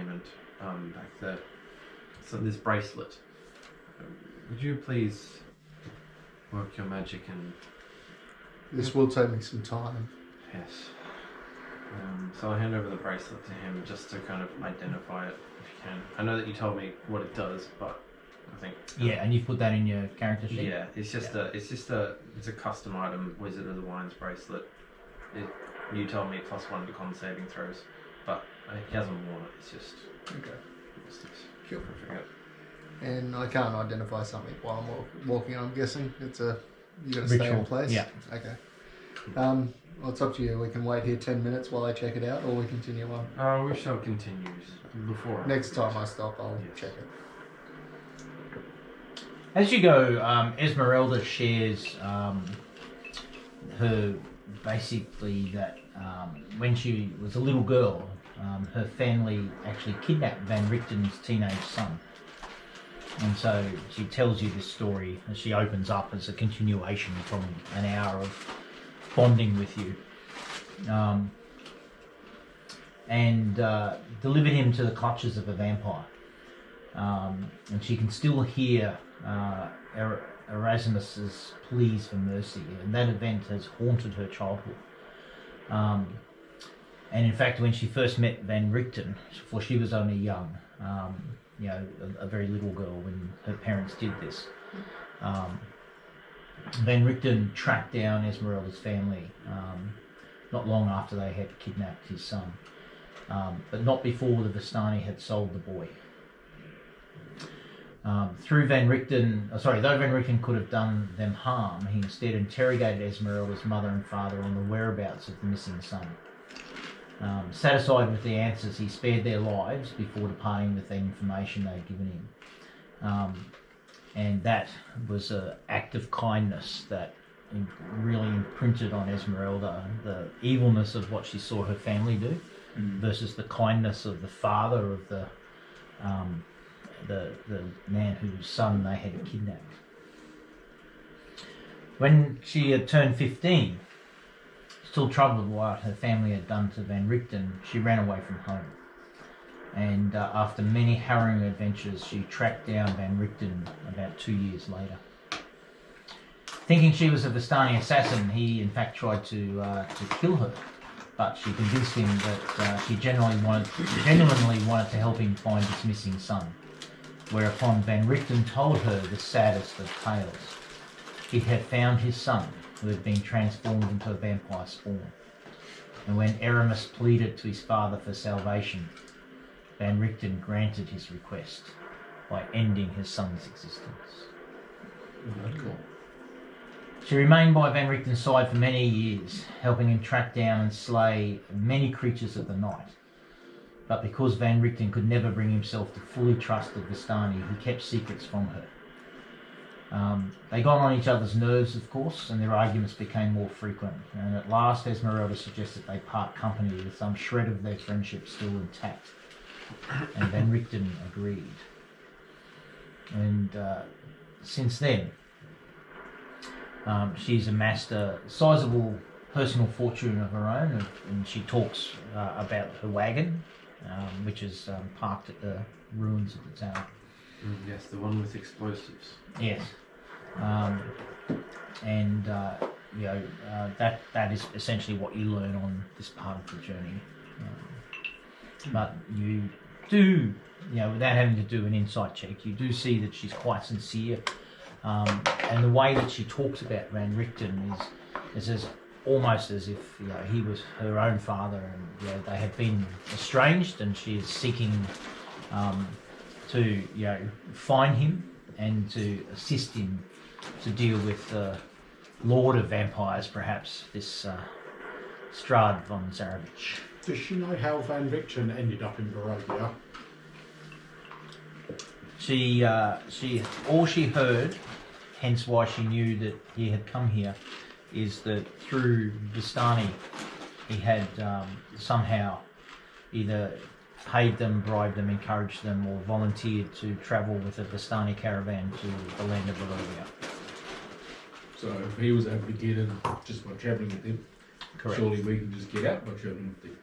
diamond, so this bracelet. Would you please work your magic and... This will take me some time. Yes. So I'll hand over the bracelet to him just to kind of identify it, if you can. I know that you told me what it does, but I think... Yeah, and you put that in your character sheet? Yeah, it's a custom item, Wizard of the Wines bracelet. You told me +1 to con saving throws, but he hasn't worn it, it's just... Okay. Cool. And I can't identify something while I'm walking, I'm guessing. It's a... You gotta stay in place? Yeah. Okay. Well, it's up to you. We can wait here 10 minutes while I check it out, or we continue on. We shall continue before... Next time I stop, I'll check it. As you go, Esmeralda shares her basically that when she was a little girl, her family actually kidnapped Van Richten's teenage son. And so she tells you this story as she opens up as a continuation from an hour of bonding with you. And delivered him to the clutches of a vampire. And she can still hear Erasmus's pleas for mercy, and that event has haunted her childhood. And in fact, when she first met Van Richten, for she was only young, a very little girl when her parents did this, Van Richten tracked down Esmeralda's family not long after they had kidnapped his son, but not before the Vistani had sold the boy. Though Van Richten could have done them harm, he instead interrogated Esmeralda's mother and father on the whereabouts of the missing son. Satisfied with the answers, he spared their lives before departing with the information they'd given him. And that was an act of kindness that really imprinted on Esmeralda the evilness of what she saw her family do versus the kindness of the father of the man whose son they had kidnapped. When she had turned 15, still troubled by what her family had done to Van Richten, she ran away from home. And after many harrowing adventures, she tracked down Van Richten about 2 years later. Thinking she was a Vistani assassin, he in fact tried to kill her, but she convinced him that she genuinely wanted to help him find his missing son. Whereupon Van Richten told her the saddest of tales. He had found his son, who had been transformed into a vampire spawn. And when Aramis pleaded to his father for salvation, Van Richten granted his request by ending his son's existence. Cool. She remained by Van Richten's side for many years, helping him track down and slay many creatures of the night. But because Van Richten could never bring himself to fully trust the Vistani, he kept secrets from her. They got on each other's nerves, of course, and their arguments became more frequent. And at last, Esmeralda suggested they part company with some shred of their friendship still intact. And Van Richten agreed. And since then, she's amassed a sizable personal fortune of her own, and she talks about her wagon, which is parked at the ruins of the tower. Yes, the one with explosives. Yes. That is essentially what you learn on this part of the journey. But you do, without having to do an insight check, you do see that she's quite sincere. And the way that she talks about Van Richten is almost as if he was her own father, and they have been estranged, and she is seeking to find him and to assist him to deal with the Lord of Vampires, perhaps this Strahd von Zarovich. Does she know how Van Richten ended up in Barovia? All she heard, hence why she knew that he had come here, is that through Vistani he had somehow either paid them, bribed them, encouraged them, or volunteered to travel with a Vistani caravan to the land of Barovia. So if he was able to get in just by travelling with them, Correct. surely we can just get out by travelling with them.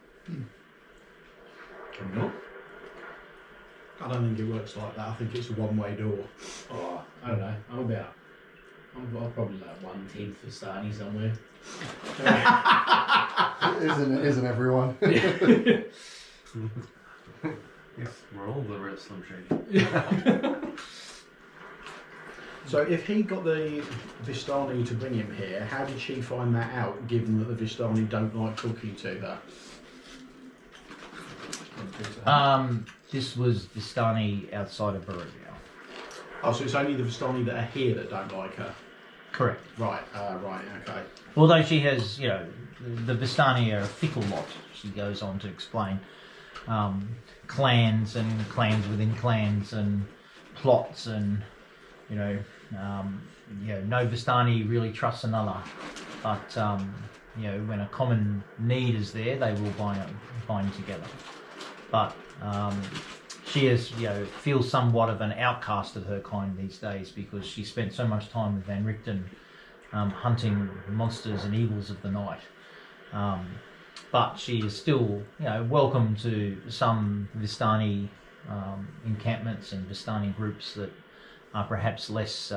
Can we not? I don't think it works like that. I think it's a one-way door. Oh, I don't know. I'm probably like 1/10 for Stani somewhere. Isn't everyone? Yes, we're all the real Slim Shady. So if he got the Vistani to bring him here, how did she find that out, given that the Vistani don't like talking to her? This was Vistani outside of Barovia. Oh, so it's only the Vistani that are here that don't like her? Correct. Right, okay. Although she has, the Vistani are a fickle lot, she goes on to explain. Clans and clans within clans and plots and, no Vistani really trusts another. But, when a common need is there, they will bind together. But she is, feels somewhat of an outcast of her kind these days because she spent so much time with Van Richten hunting monsters and evils of the night. But she is still, welcome to some Vistani encampments and Vistani groups that are perhaps less,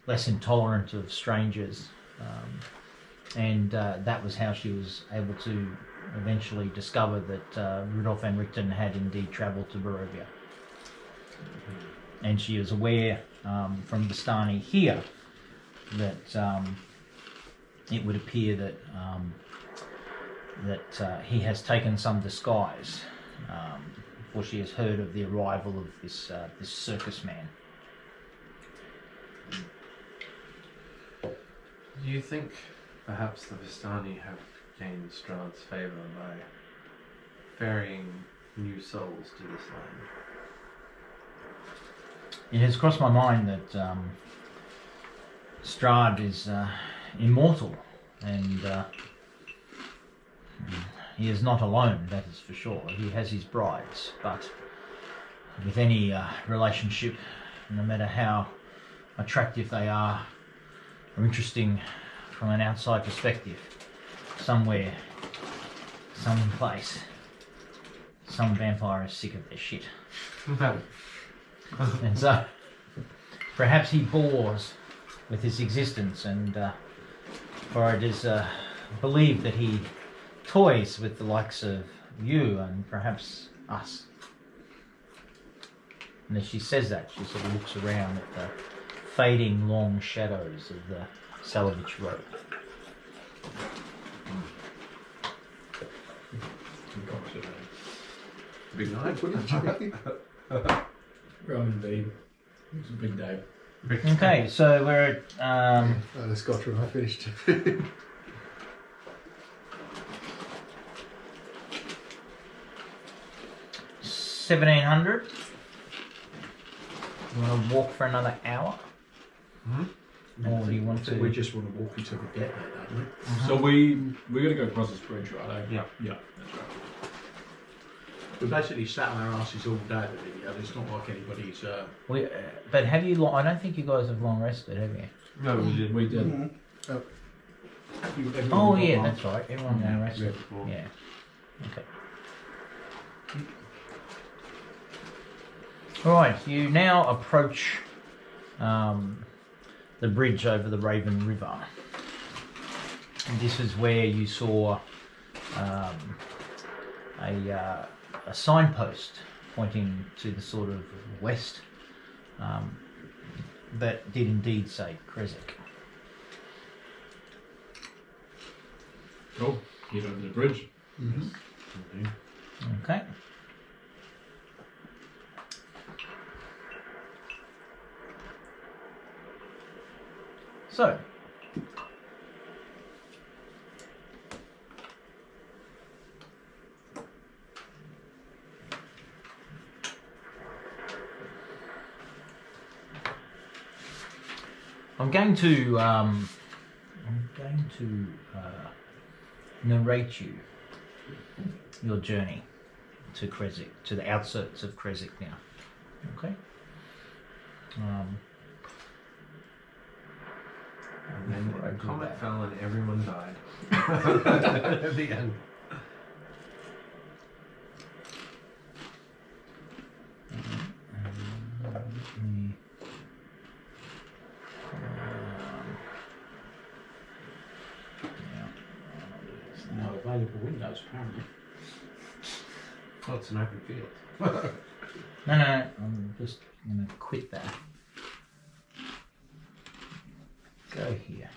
less intolerant of strangers. And that was how she was able to eventually discover that Rudolf Van Richten had indeed travelled to Barovia. And she is aware from Vistani here that it would appear that he has taken some disguise, for she has heard of the arrival of this circus man. Do you think perhaps the Vistani have gained Strahd's favour by ferrying new souls to this land? It has crossed my mind that Strahd is immortal, and he is not alone, that is for sure. He has his brides, but with any relationship, no matter how attractive they are or interesting from an outside perspective, somewhere, someplace, some vampire is sick of their shit. And so, perhaps he bores with his existence, and for it is believed that he toys with the likes of you and perhaps us. And as she says that, she sort of looks around at the fading long shadows of the Salovich Road. Big night, wouldn't Rum indeed. It's a big day. Okay, so we're at The Scotch room I finished. 1700. You want to walk for another hour? Or do you want to? We just want to walk until we get there, don't we? So we're gonna go across this bridge, right? Yeah. Yeah, that's right. We basically sat on our asses all day at the video. It's not like anybody's... But have you? I don't think you guys have long rested, have you? No, we did. We did. Mm-hmm. Oh yeah, that's right. Everyone long rested. Yeah. Okay. All right. You now approach the bridge over the Raven River. And this is where you saw a signpost pointing to the sort of west that did indeed say Kresik. Cool. Head over the bridge. Mm-hmm. Okay. So, I'm going to narrate you your journey to Kresik, to the outskirts of Kresik now. Okay. And then a comet fell and everyone died. At the end. available windows, apparently. Oh, it's an open field. No, I'm just going to quit that. Go here.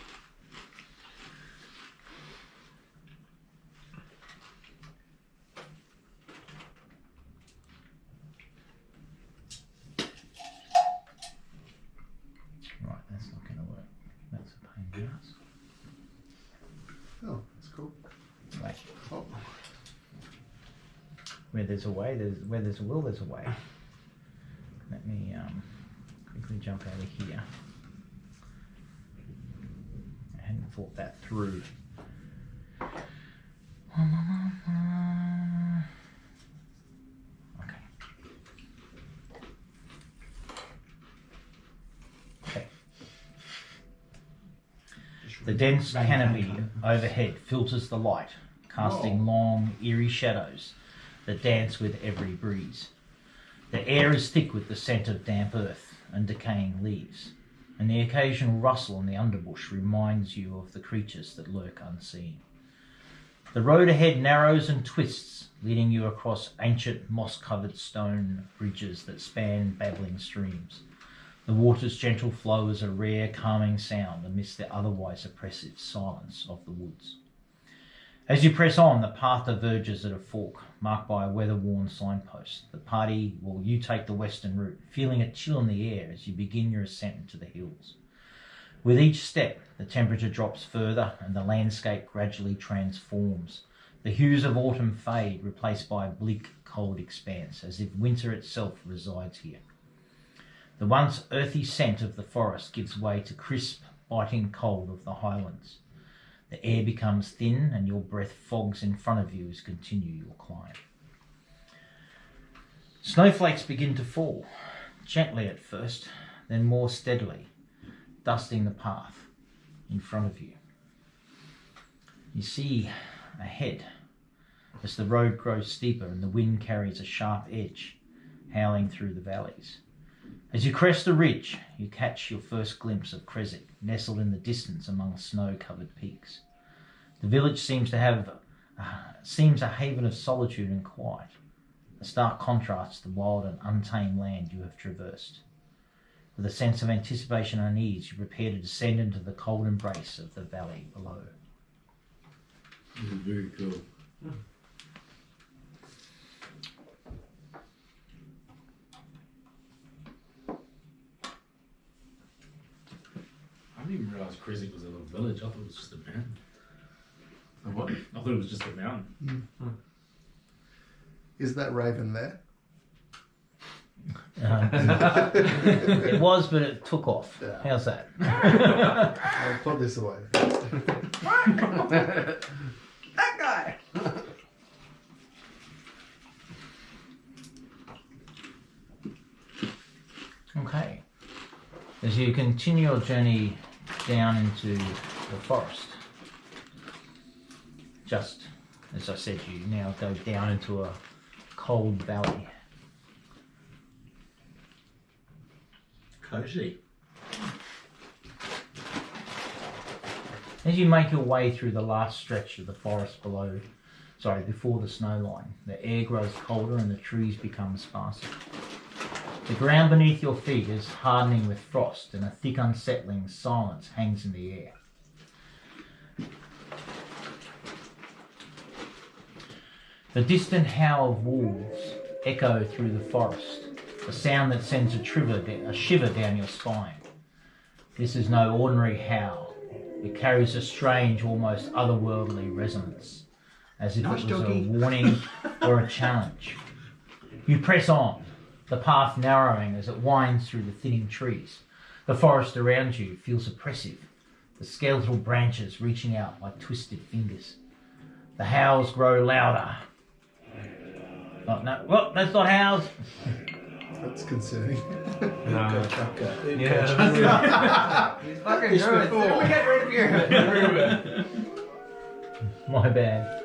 Right, that's not going to work. That's a pain in the ass. Oh, that's cool. Right. Oh. Where there's a way, where there's a will, there's a way. Let me quickly jump out of here. I hadn't thought that through. Okay. The dense canopy overhead filters the light, casting long, eerie shadows that dance with every breeze. The air is thick with the scent of damp earth and decaying leaves, and the occasional rustle in the underbush reminds you of the creatures that lurk unseen. The road ahead narrows and twists, leading you across ancient moss-covered stone bridges that span babbling streams. The water's gentle flow is a rare, calming sound amidst the otherwise oppressive silence of the woods. As you press on, the path diverges at a fork, marked by a weather-worn signpost. The party, you take the western route, feeling a chill in the air as you begin your ascent into the hills. With each step, the temperature drops further and the landscape gradually transforms. The hues of autumn fade, replaced by a bleak, cold expanse, as if winter itself resides here. The once earthy scent of the forest gives way to crisp, biting cold of the highlands. The air becomes thin and your breath fogs in front of you as you continue your climb. Snowflakes begin to fall, gently at first, then more steadily, dusting the path in front of you. You see ahead as the road grows steeper and the wind carries a sharp edge, howling through the valleys. As you crest a ridge, you catch your first glimpse of Kresik, nestled in the distance among snow-covered peaks. The village seems a haven of solitude and quiet, a stark contrast to the wild and untamed land you have traversed. With a sense of anticipation and unease, you prepare to descend into the cold embrace of the valley below. This is very cool. I didn't even realise Kresik was a little village. I thought it was just a mountain. A what? I thought it was just a mountain. Is that raven there? It was, but it took off. Yeah. How's that? I'll put this away. That guy! Okay. As you continue your journey down into the forest, just as I said, you now go down into a cold valley. Cozy. As you make your way through the last stretch of the forest before the snow line, the air grows colder and the trees become sparser. The ground beneath your feet is hardening with frost and a thick, unsettling silence hangs in the air. The distant howl of wolves echo through the forest, a sound that sends a shiver down your spine. This is no ordinary howl. It carries a strange, almost otherworldly resonance, as if it was a warning or a challenge. You press on, the path narrowing as it winds through the thinning trees. The forest around you feels oppressive, the skeletal branches reaching out like twisted fingers. The howls grow louder. That's not howls. That's concerning. No. Yeah. He's fucking good. We get rid of you. My bad.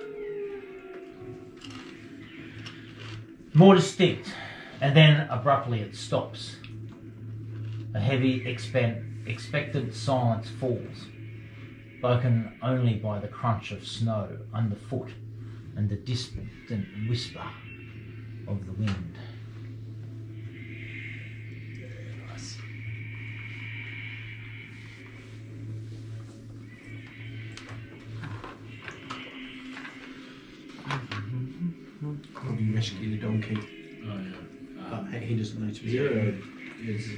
More distinct, and then abruptly it stops. A heavy, expectant silence falls, broken only by the crunch of snow underfoot and the distant whisper of the wind. Nice. Probably rescue the donkey. Oh yeah. But he doesn't need to be Zero there. is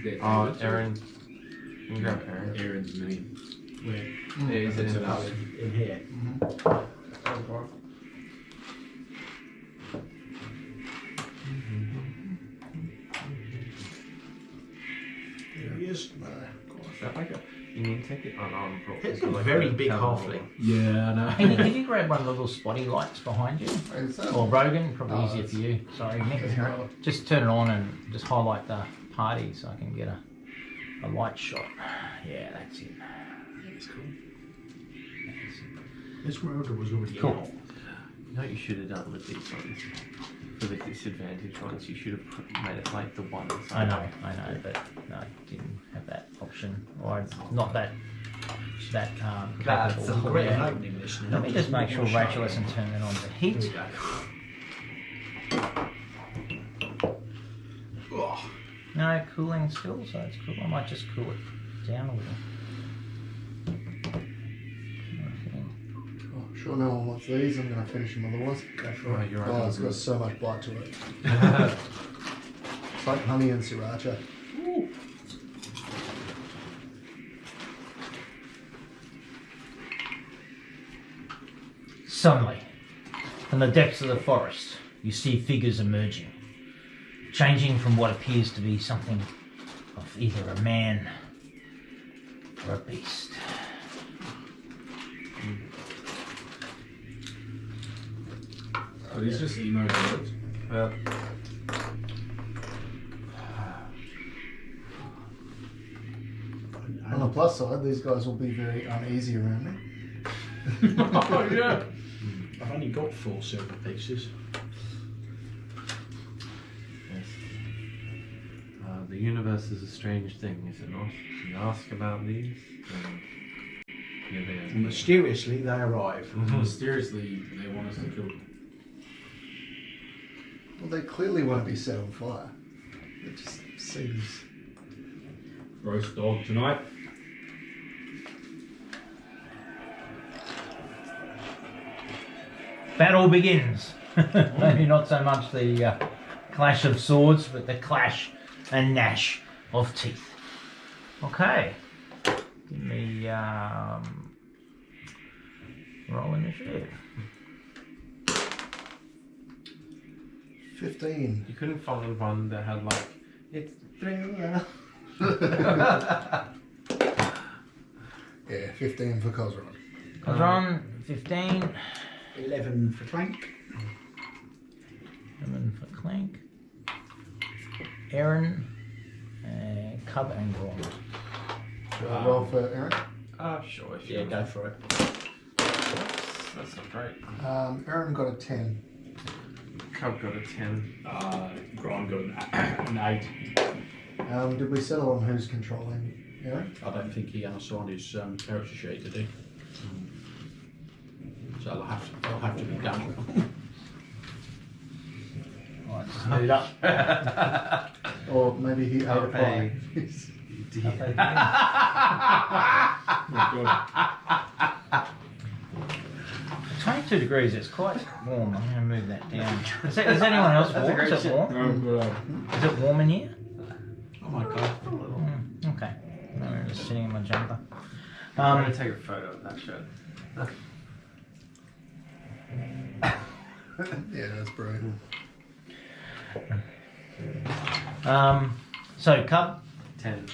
that. Oh, Aaron. You can grab Aaron. Aaron's mini. Where? Yeah, he's in the house. In here. There he is. Is that like a... You need to take it on It's a very big halfling. Yeah, I know. Can you grab one of the little spotty lights behind you? Is that- Or Brogan, probably Oh, easier for you. Sorry, Nick. Okay, right. Just turn it on and just highlight the party so I can get a light shot. Yeah, that's it. It's cool. Esmeralda was already Cool. out. You know what you should have done with these ones? For the disadvantage ones, you should have made it like the one I side. know, but no, I didn't have that option. Or not that That's capable. a Great Yeah. opening this now. Let me just make sure Rachel hasn't turned it on to There heat. we go. Oh, No cooling still, so it's cool. I might just cool it down a little. Okay. Oh, sure no one wants these. I'm going to finish them otherwise. go for Oh, it. you're Oh, right. it's got so much bite to it. It's like honey and sriracha. Suddenly, from the depths of the forest, you see figures emerging, changing from what appears to be something of either a man or a beast. Are these just emo birds? On the plus side, these guys will be very uneasy around me. Oh yeah. I've only got 4 silver pieces. Yes. The universe is a strange thing, is it not? You ask about these, and here they And mysteriously, they arrive. Mysteriously, they want us to kill them. Well, they clearly won't be set on fire. It just seems... Roast dog tonight. Battle begins. Maybe not so much the clash of swords, but the clash and gnash of teeth. Okay. Give me roll initiative. 15. You couldn't find one that had like it's thriller. Yeah, 15 for Cosron. Cosron, 15. 11 for Clank. 11 for Clank. Aaron, Cub and Grom. Should I roll for Aaron? Sure. If Yeah, you go for it. That's not great. Aaron got a 10. Cub got a 10. Grind got an 8. Did we settle on who's controlling Aaron? I don't think he unassigned his character sheet, did he? So I'll have to be done. Alright, just move it up. Or maybe he ate a pie. Oh, 22 degrees, it's quite warm. I'm going to move that down. Is anyone else warm? Is it warm? Is it warm in here? Oh my god. Okay. I'm just sitting in my jumper. I'm gonna take a photo of that shirt. Yeah, that's brilliant. So, Cub, 10.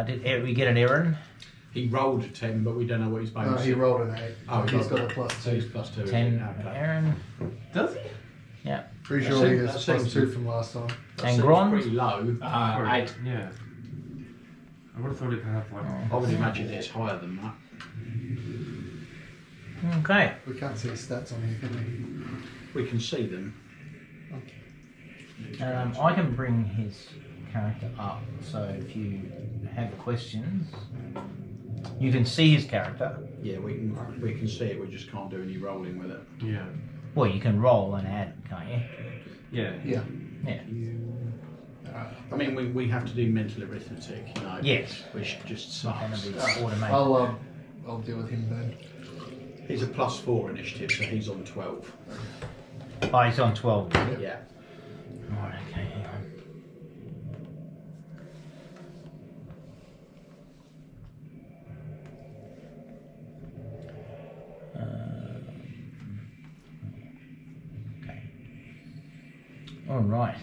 did we get an Aaron? He rolled a 10, but we don't know what his bonus No, is. he rolled an 8. Oh, He's got a plus So he's 2. plus 2. 10 for Okay. Aaron. Does he? Yeah. Pretty That sure he seems- has that plus seems- 2 from last time. That And seems Gron? pretty low. 8. Yeah. I would have thought it could have like. I would imagine it's higher than that. Okay. We can't see his stats on here, can We can see them. we? Okay. I can bring his character up, so if you have questions, you can see his character, Yeah, we can see it. We just can't do any rolling with it. Yeah. Well, you can roll and add, can't you? Yeah. Yeah. Yeah. I mean, we have to do mental arithmetic, you know. Yes. Which just It's not going sucks. to be automated. I'll deal with him then. He's a +4 initiative, so he's on 12. Oh, he's on 12. Yeah. Right, okay, hang on. Okay. All right.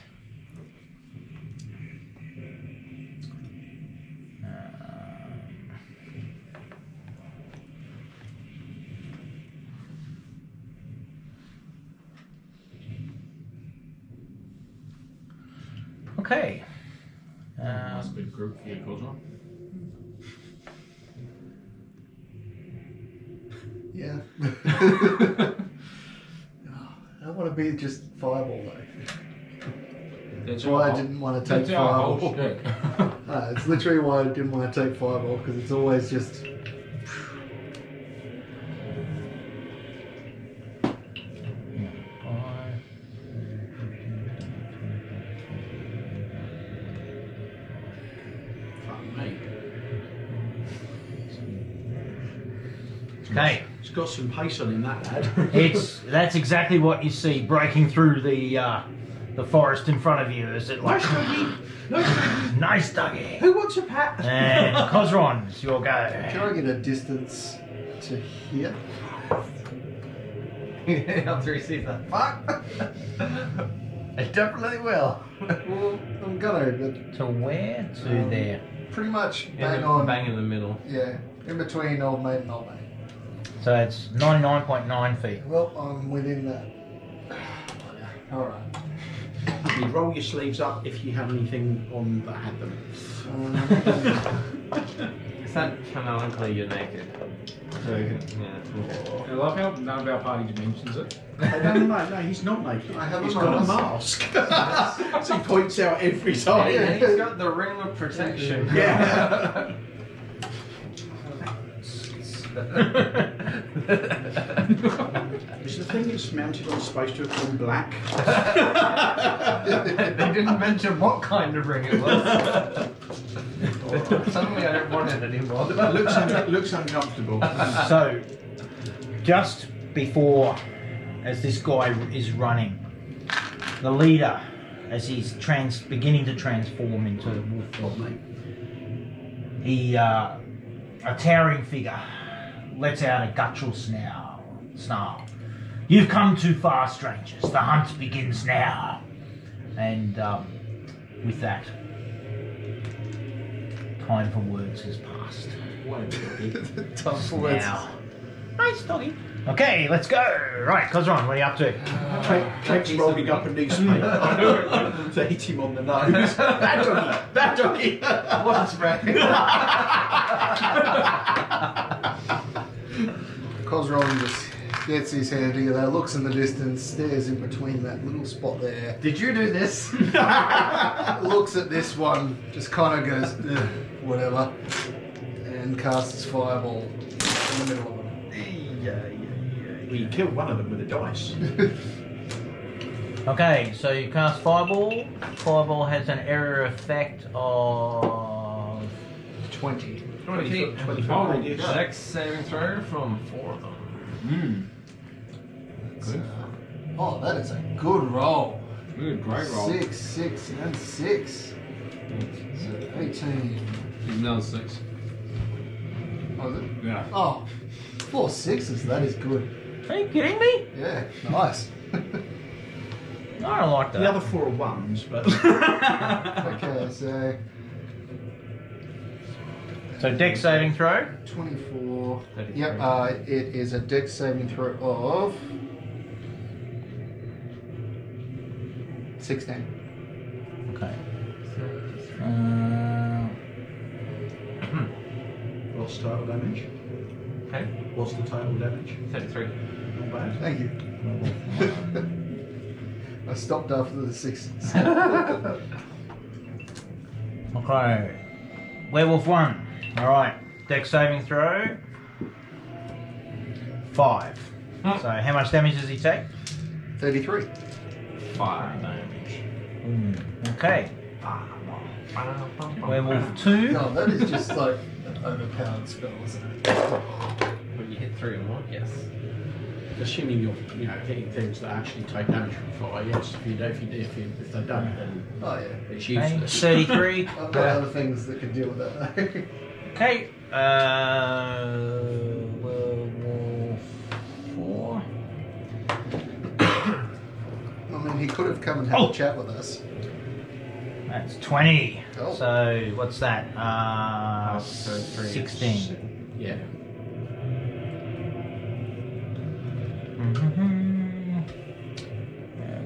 Okay. Nice big group for your Cosmo. Yeah. I want to be just fireball though. That's why I didn't want to take fireball. It's literally why I didn't want to take fireball, because it's always just. Okay. It's got some pace on him, that lad. That's exactly what you see breaking through the forest in front of you. Is it like nice doggy? Who wants a pat? And Cosron, it's your go. Can I get a distance to here? I'll receive that. Fuck! I definitely will. Well, I'm gonna, but To where? To there. pretty much Bang bang in the middle. Yeah, in between old mate and old mate. So it's 99.9 feet. Well, I'm within that. Alright. You roll your sleeves up if you have anything on that had them. Is that canonically you're naked? So you can, yeah. I love how none of our party mentions it. No, he's not naked. I have He's a got a mask. mask. So he points out every time. Yeah, he's got the ring of protection. Yeah. Is the thing it's mounted on supposed to have gone black? They didn't mention what kind of ring it was. Suddenly I don't want it anymore. Looks uncomfortable. So, just before, as this guy is running, the leader, as he's beginning to transform into a wolf form, he, a towering figure, lets out a guttural snarl. You've come too far, strangers. The hunt begins now. And with that, time for words has passed. Time for words. Now. Nice doggy. Okay, let's go. Right, Cosron, what are you up to? Take's rolling up a newspaper to hit him on the nose. Bad doggy. What a spray. Cosron just gets his hand together, looks in the distance, stares in between that little spot there, Did you do this? looks at this one, just kind of goes, "Ugh, whatever, and casts fireball in the middle of them. Well, you killed one of them with a dice. Okay, so you cast Fireball. Fireball has an area effect of 20. 25 radius. Dex saving throw from 4 of them. Good. Oh, that is a good roll. Good, great roll. 6, 6, and 6. So 18. Another 6. Oh, is it? Yeah. Oh, 4 6s, that is good. Are you kidding me? Yeah, nice. I don't like that. The other 4 are 1s, but Okay, so So Dex saving throw. 24. 33. Yep, it is a dex saving throw of 16. Okay. what's total damage? Okay. What's the total damage? 33. Not bad. Thank you. I stopped after the 6s. Okay. Werewolf 1. Alright. Dex saving throw. 5. So how much damage does he take? 33. 5 damage. Okay. Werewolf 2. No, that is just like an overpowered spell, isn't it? When you hit 3 or more, yes. Assuming you're, hitting things that actually take damage from fire. Yes, if they don't, then Oh, yeah. it's Okay, useless. 33. I've got other things that can deal with that. Okay. Werewolf 4. I mean, he could have come and had a chat with us. That's 20. Oh. So what's that? So 3 is 16. Yeah.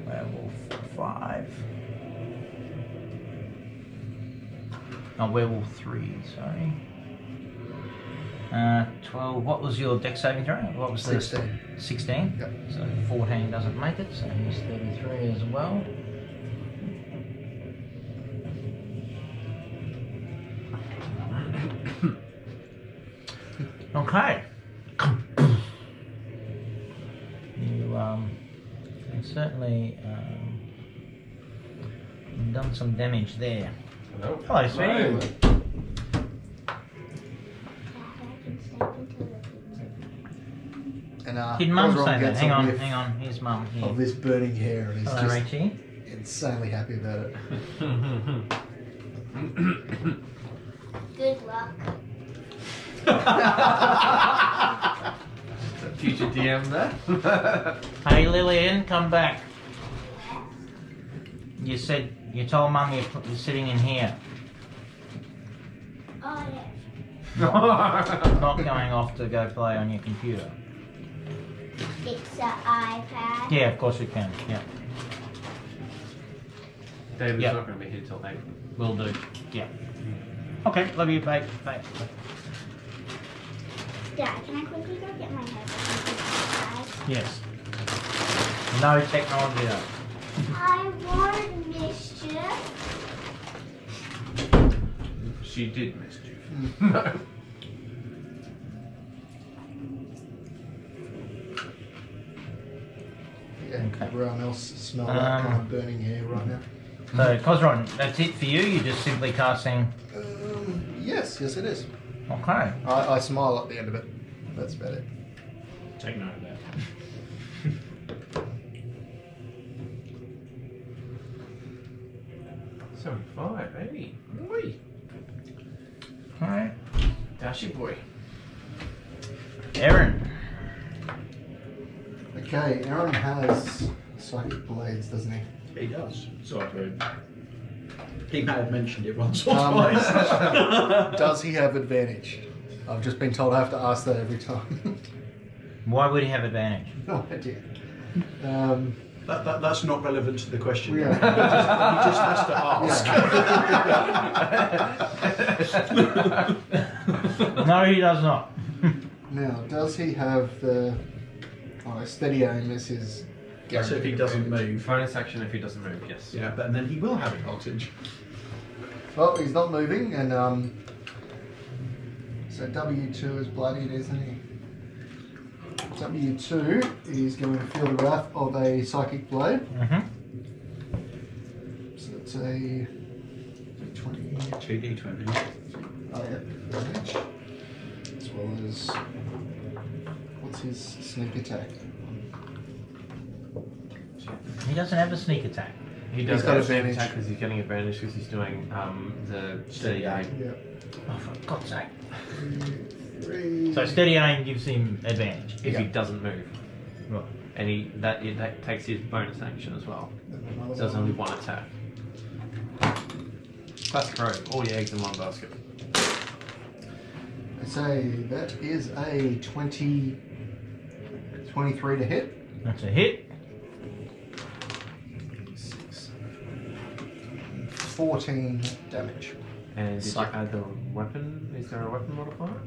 Werewolf 5. Oh, werewolf 3, sorry. 12. What was your dex saving throw? What was 16. the 16? Yep. So 14 doesn't make it, so he's 33 as well. Okay. You certainly done some damage there. Hello. Hello, sweetie. And Did Mum Osron say that? gets Hang a on, whiff hang on. Here's Mum here. of this burning hair, and he's Hello, just Rachie. insanely happy about it. Good luck. Future DM there. Hey, Lillian, come back. You told Mum you're sitting in here, Oh, yes. not going off to go play on your computer. It's an iPad. Yeah, of course you can. Yeah, David's Yep. not going to be here till 8. will do. Yeah. Okay, love you. Bye. Bye. Dad, can I quickly go get my headphones? Yes. No technology though. I warned mischief. She did mischief. Yeah, Okay. everyone else smell that kind of burning hair right now. So, Cosron, that's it for you? You're just simply casting. Yes, it is. Okay. I smile at the end of it. That's about it. Take note of that. 75, 80. Oi. Alright. Dashy boy. Aaron. Okay, Aaron has psychic blades, doesn't he? He does. So I've heard. He may have mentioned it once or Um, twice. Does he have advantage? I've just been told I have to ask that every time. Why would he have advantage? No idea. That's not relevant to the question. Yeah. He just has to ask. No, he does not. Now, does he have the steady aim as his So if he doesn't move. Bonus action if he doesn't move, yes. Yeah, but then he will have advantage. Well, he's not moving, and so W2 is bloodied, isn't he? W2 is going to feel the wrath of a psychic blade. Mm-hmm. So it's a 20. 2d20. Oh, yeah, damage. As well as what's his sneak attack? He doesn't have a sneak attack. He does He's got have sneak advantage. attack because he's getting advantage because he's doing the steady aim. Yeah. Oh, for God's sake. 3. So steady aim gives him advantage. If he Yeah. doesn't move. Right. And that takes his bonus action as well. So it's only one attack. Classic rogue. All your eggs in one basket. I say that is a 23 to hit. That's a hit. 14 damage. And did you add the weapon? Is there a weapon modifier?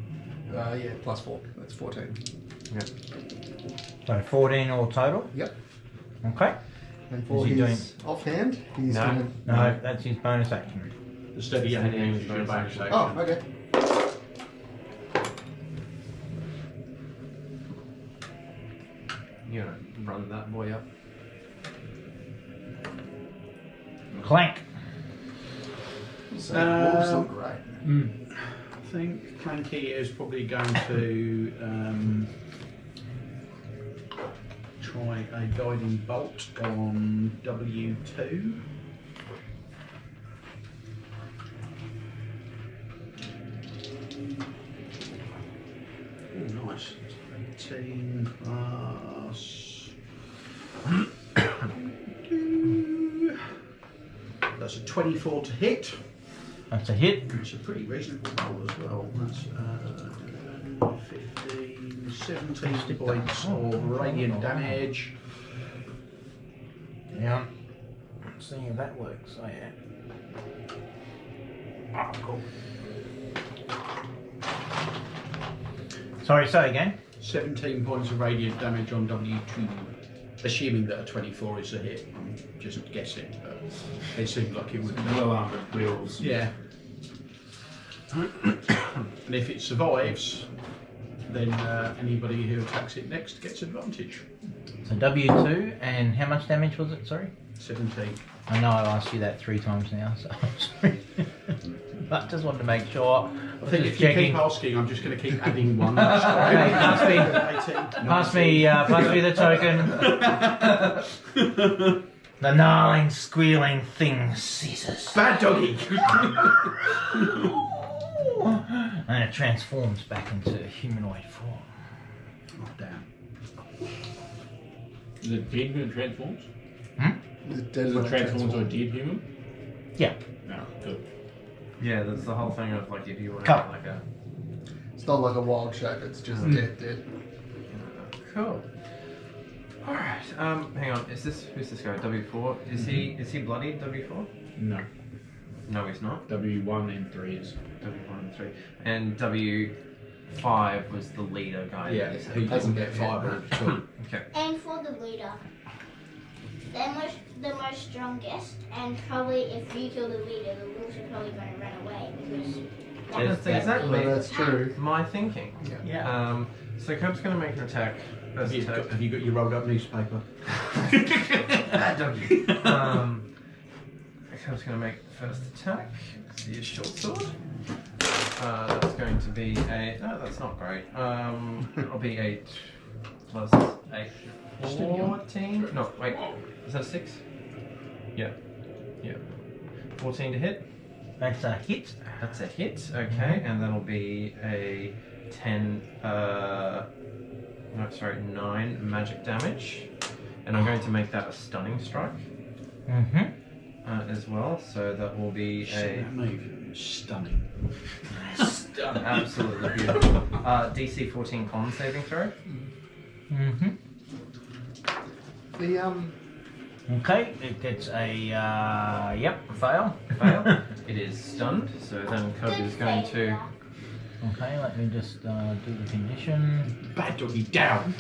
Yeah, plus 4. That's 14. Yep. So 14 all total. Yep. Okay. And for Is he his offhand, he's No. going to. No, that's his bonus action. The steady Steady aim aim is is your bonus bonus action. action. Oh, okay. You know, run that boy up. Clank. So wolves look great. I think Clanky is probably going to try a guiding bolt on W2. Oh, nice. 18 plus. That's a 24 to hit. That's a hit. It's a pretty reasonable roll as well. That's 15, 17 points of radiant damage. Yeah. Seeing if that works. Oh yeah. Oh, cool. Sorry, say again. 17 points of radiant damage on W2. Assuming that a 24 is a hit. I'm just guessing, but it seemed like it would be. Well armored wheels. Yeah. And if it survives, then anybody who attacks it next gets advantage. So W2, and how much damage was it? Sorry. 17. I know I've asked you that 3 times now, so I'm sorry. But just wanted to make sure. I think if you keep asking, I'm just going to keep adding one. That's Okay, pass me the token. The gnarling, squealing thing ceases. Bad doggy! And it transforms back into a humanoid form. Oh, damn. Is it dead human transforms? The dead Is one it transforms to a transforms. dead human? Yeah. No, good. Yeah, that's the whole thing of like if you want Cut. like a. It's not like a wild shape, it's just dead. Cool. All right. Hang on. Who's this guy? W4. Is he bloodied? W4? No. No, he's not. W1 and 3 is. W1 and 3. And W5 was the leader guy. Yeah, who doesn't get fibre at all. Okay. And for the leader, the most strongest, and probably if you kill the leader, the wolves are probably going to run away because That's exactly No, that's true. my thinking. Yeah. So Cub's going to make an attack. First attack. Have you got your rolled up newspaper? Bad doggy. Cub's going to make the first attack. See a short sword. That's going to be a. No, that's not great. It'll be 8 plus 8. 14? No, wait. Is that a 6? Yeah. 14 to hit. That's a hit. That's a hit, okay, and that'll be a 9 magic damage. And I'm going to make that a stunning strike as well, so that will be a... That move. Stunning. Stunning. Absolutely beautiful. DC 14 con saving throw. The Okay, it gets a fail. Fail. It is stunned, so then Cub is going to... Okay, let me just do the condition. Bad doggy down.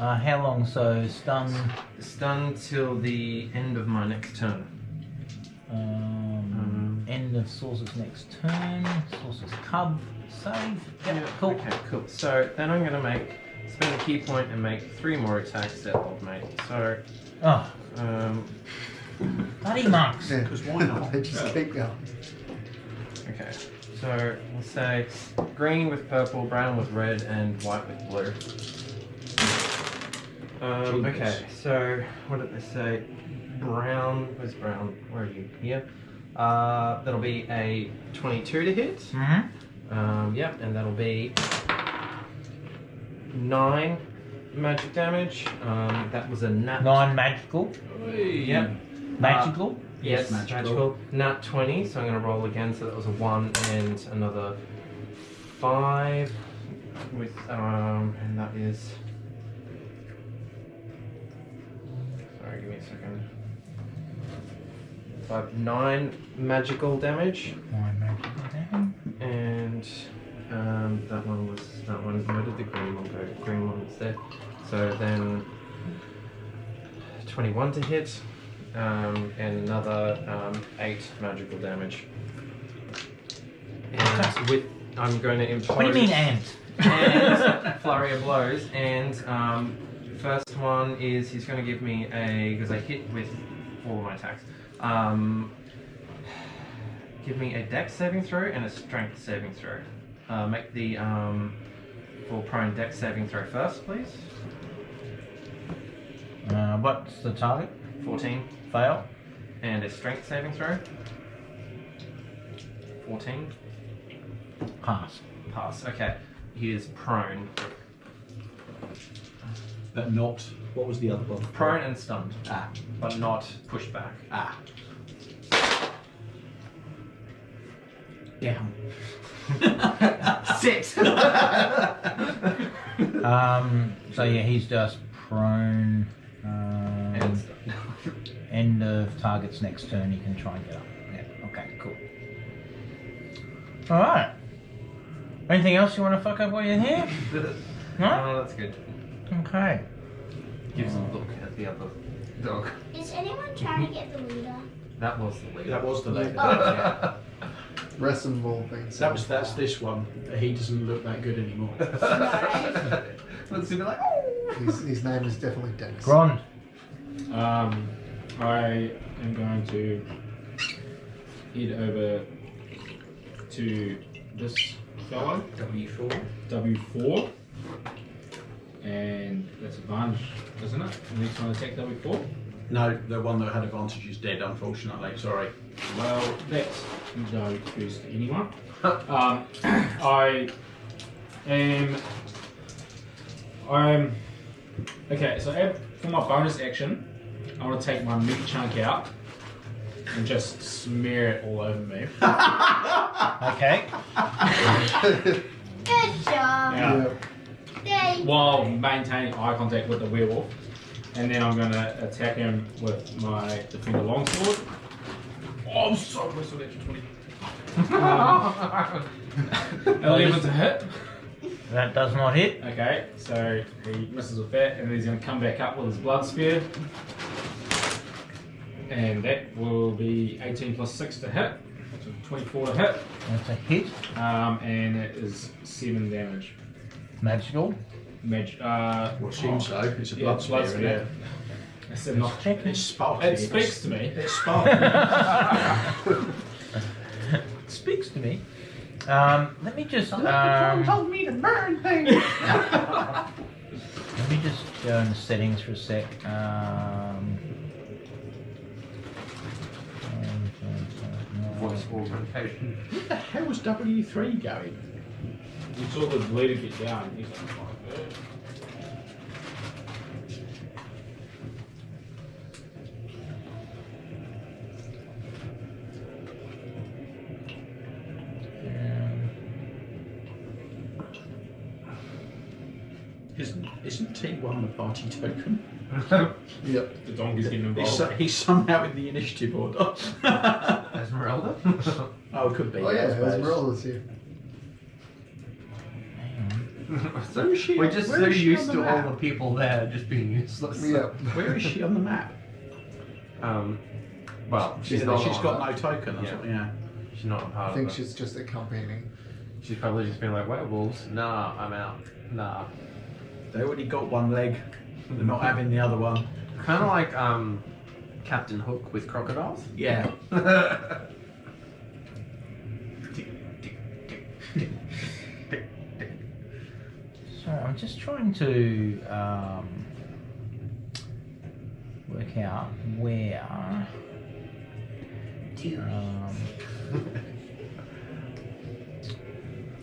How long? So stun. Stun till the end of my next turn. End of Source's next turn. Source's Cub save. Yep, cool. Okay, cool. So then I'm going to spend a key point and make 3 more attacks at old mate. So, Oh, bloody monks. yeah, Because why not? they just keep going. okay. So we'll say green with purple, brown with red, and white with blue. Okay, so what did they say? Brown. Where's brown? Where are you? Here. That'll be a 22 to hit. Yep, and that'll be 9 magic damage. That was a nat. 9 magical. Yep. Magical. Yes, magical. Nat 20, so I'm going to roll again. So that was a 1 and another 5 with, and that is. Sorry, give me a second. 9 magical damage. 9 magical damage. And that one. Where did the green one go? The green one was there. So then 21 to hit, and another 8 magical damage. And with I'm going to impose. What do you mean and? and flurry of blows. And first one is he's going to give me because I hit with all of my attacks. Give me a dex saving throw and a strength saving throw. Make the for prone dex saving throw first, please. What's the target? 14. Fail. And a strength saving throw. 14. Pass. Pass. Okay. He is prone. But not. What was the other one? Prone and stunned. Ah. But not pushed back. Ah. Down. Sit! So yeah, he's just prone. And End of target's next turn, he can try and get up. Yeah, okay, cool. Alright. Anything else you want to fuck up while you're here? No? Oh, that's good. Okay. Gives a look at the other dog. Is anyone trying to get the leader? That was the leader. That was the leader. Oh. Yeah. Rest of them all things. That's this one. He doesn't look that good anymore. No. Looks a bit like, oh! His name is definitely Dennis. Grond. I am going to head over to this fellow, W4. W4, and that's advantage, isn't it? The next one attack W4. No, the one that had advantage is dead, unfortunately. Sorry. Well, that's no use to anyone. I'm okay. So for my bonus action, I want to take my meat chunk out and just smear it all over me. Okay. Good job. Yeah. There you While go. maintaining eye contact with the werewolf, and then I'm going to attack him with my defender longsword. Oh, I'm so close to an extra 20. 11 to hit. That does not hit. Okay, so he misses with that, and then he's going to come back up with his blood spear. And that will be 18 plus 6 to hit, so 24 to hit. That's a hit. And it is 7 damage. Magical. Well, seems so. It's a Yeah, blood spear. Isn't it? I said not. Checking. It's sparkly. It speaks to me. It's sparkly. Speaks to me. Let me just. told me to burn things. Let me just go into settings for a sec. Voice augmentation. Where the hell was W3 going? You saw the leader get down. He's like, oh, good. Isn't T1 the party token? Yep. The donkey's getting involved. He's somehow in the initiative order. Esmeralda? Oh, it could be. Oh I yeah, suppose. Esmeralda's here. So Where is she? we're just Where so is she used on the to all map? the people there just being useless. Yep. Where is she on the map? Well, She's not got on no token. That's Yeah. what, yeah. She's not a I part think of it. she's just accompanying. She's probably just been like, werewolves? Nah, I'm out. Nah. They already got one leg. They're not having the other one. Kind of like Captain Hook with crocodiles. Yeah. So I'm just trying to work out where.